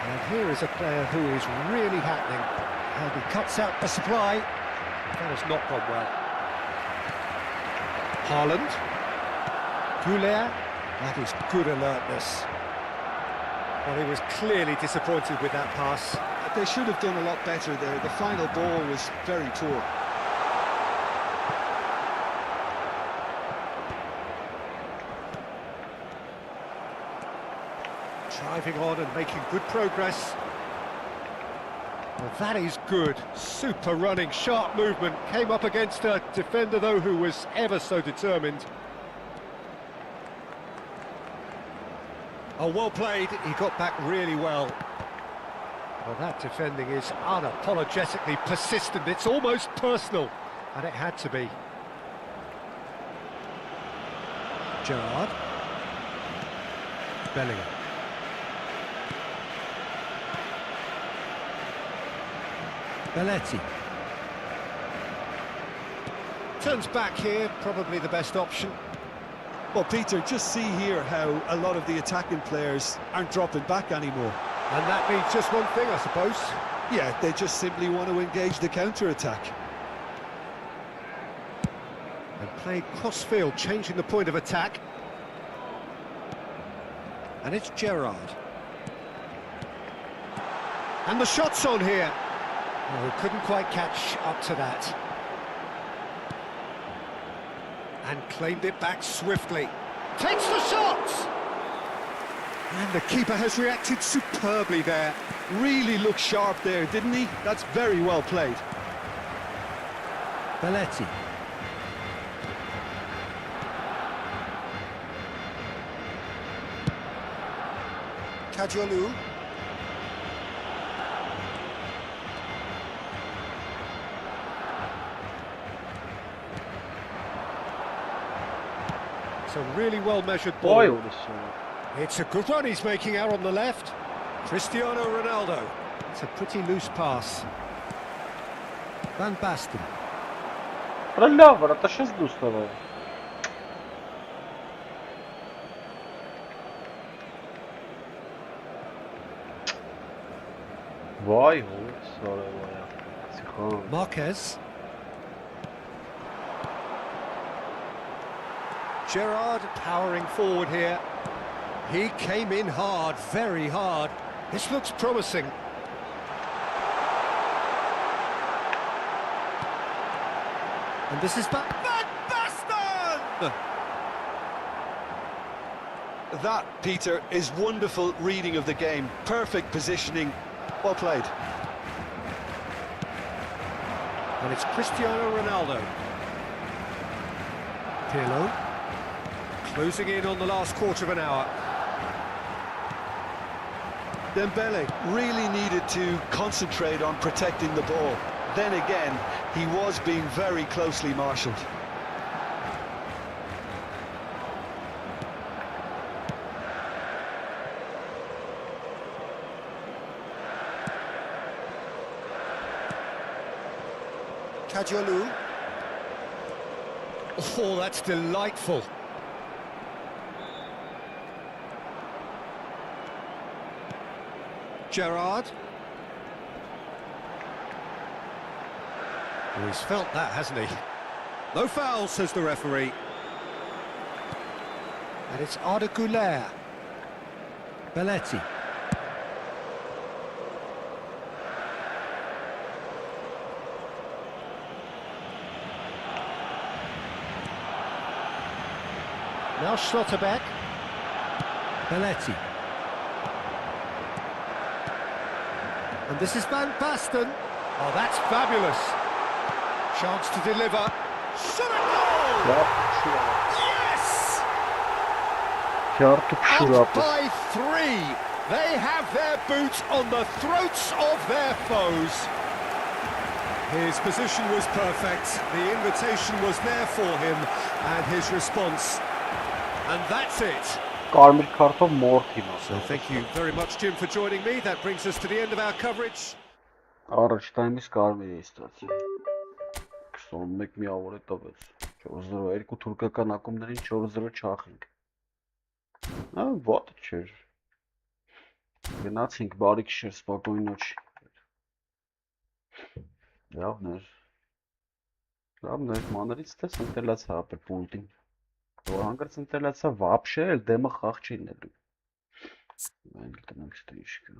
S2: And here is a player who is really happening. And he cuts out the supply. That has not gone well. Haaland. Goulet. That is good alertness. Well, he was clearly disappointed with that pass.
S3: They should have done a lot better there. The final ball was very poor.
S2: Driving on and making good progress. Well, that is good. Super running, sharp movement. Came up against a defender, though, who was ever so determined. Oh, well played. He got back really well. Well, that defending is unapologetically persistent. It's almost personal, and it had to be. Gerrard. Bellingham. Belletti. Turns back here, probably the best option.
S3: Well, Peter, just see here how a lot of the attacking players aren't dropping back anymore.
S2: And that means just one thing, I suppose.
S3: Yeah, they just simply want to engage the counter-attack.
S2: And played cross-field, changing the point of attack. And it's Gerrard. And the shot's on here. Oh, couldn't quite catch up to that. And claimed it back swiftly. Takes the shot! And the keeper has reacted superbly there.
S3: Really looked sharp there, didn't he? That's very well played.
S2: Belletti. Kajolu. It's a really well-measured ball.
S1: Oy.
S2: It's a good run he's making out on the left. Cristiano Ronaldo. It's a pretty loose pass. Van Basten.
S1: Bravo, это сейчас дустало. Vay, sonra vay.
S2: Marquez. Gerrard powering forward here. He came in hard, very hard. This looks promising. And this is Van Basten!
S3: That, Peter, is wonderful reading of the game. Perfect positioning. Well played.
S2: And it's Cristiano Ronaldo. Pirlo. Closing in on the last quarter of an hour.
S3: Dembele really needed to concentrate on protecting the ball. Then again, he was being very closely marshalled.
S2: Kajolu. Oh, that's delightful. Gerrard. Oh, he's felt that, hasn't he? No foul, says the referee. And it's Arda Güler. Belletti. Now Schlotterbeck. Belletti. And this is Van Basten. Oh, that's fabulous. Chance to deliver. Shot a goal! Yes! Up by 3. They have their boots on the throats of their foes. His position was perfect. The invitation was there for him, and his response. And that's it. So thank you very much, Jim, for joining me. That brings us to the end of our coverage.
S1: Առաջ տայմից կարմիր է ստացել։ 21 միավոր է տվեց։ 4-0 երկու թուրքական ակումբներին 4-0 չախինք։ Ա ոտ չէր։ Գնացինք բարի գիշեր, спокойной ночи։ Լավն էր, մանրից տես ընտելացա ապեր պուլտին։ Որ հանգարց ընտելացա вообще էլ դեմը խաղ չի նելու։ Մենք տնանք ստե ինչ կա։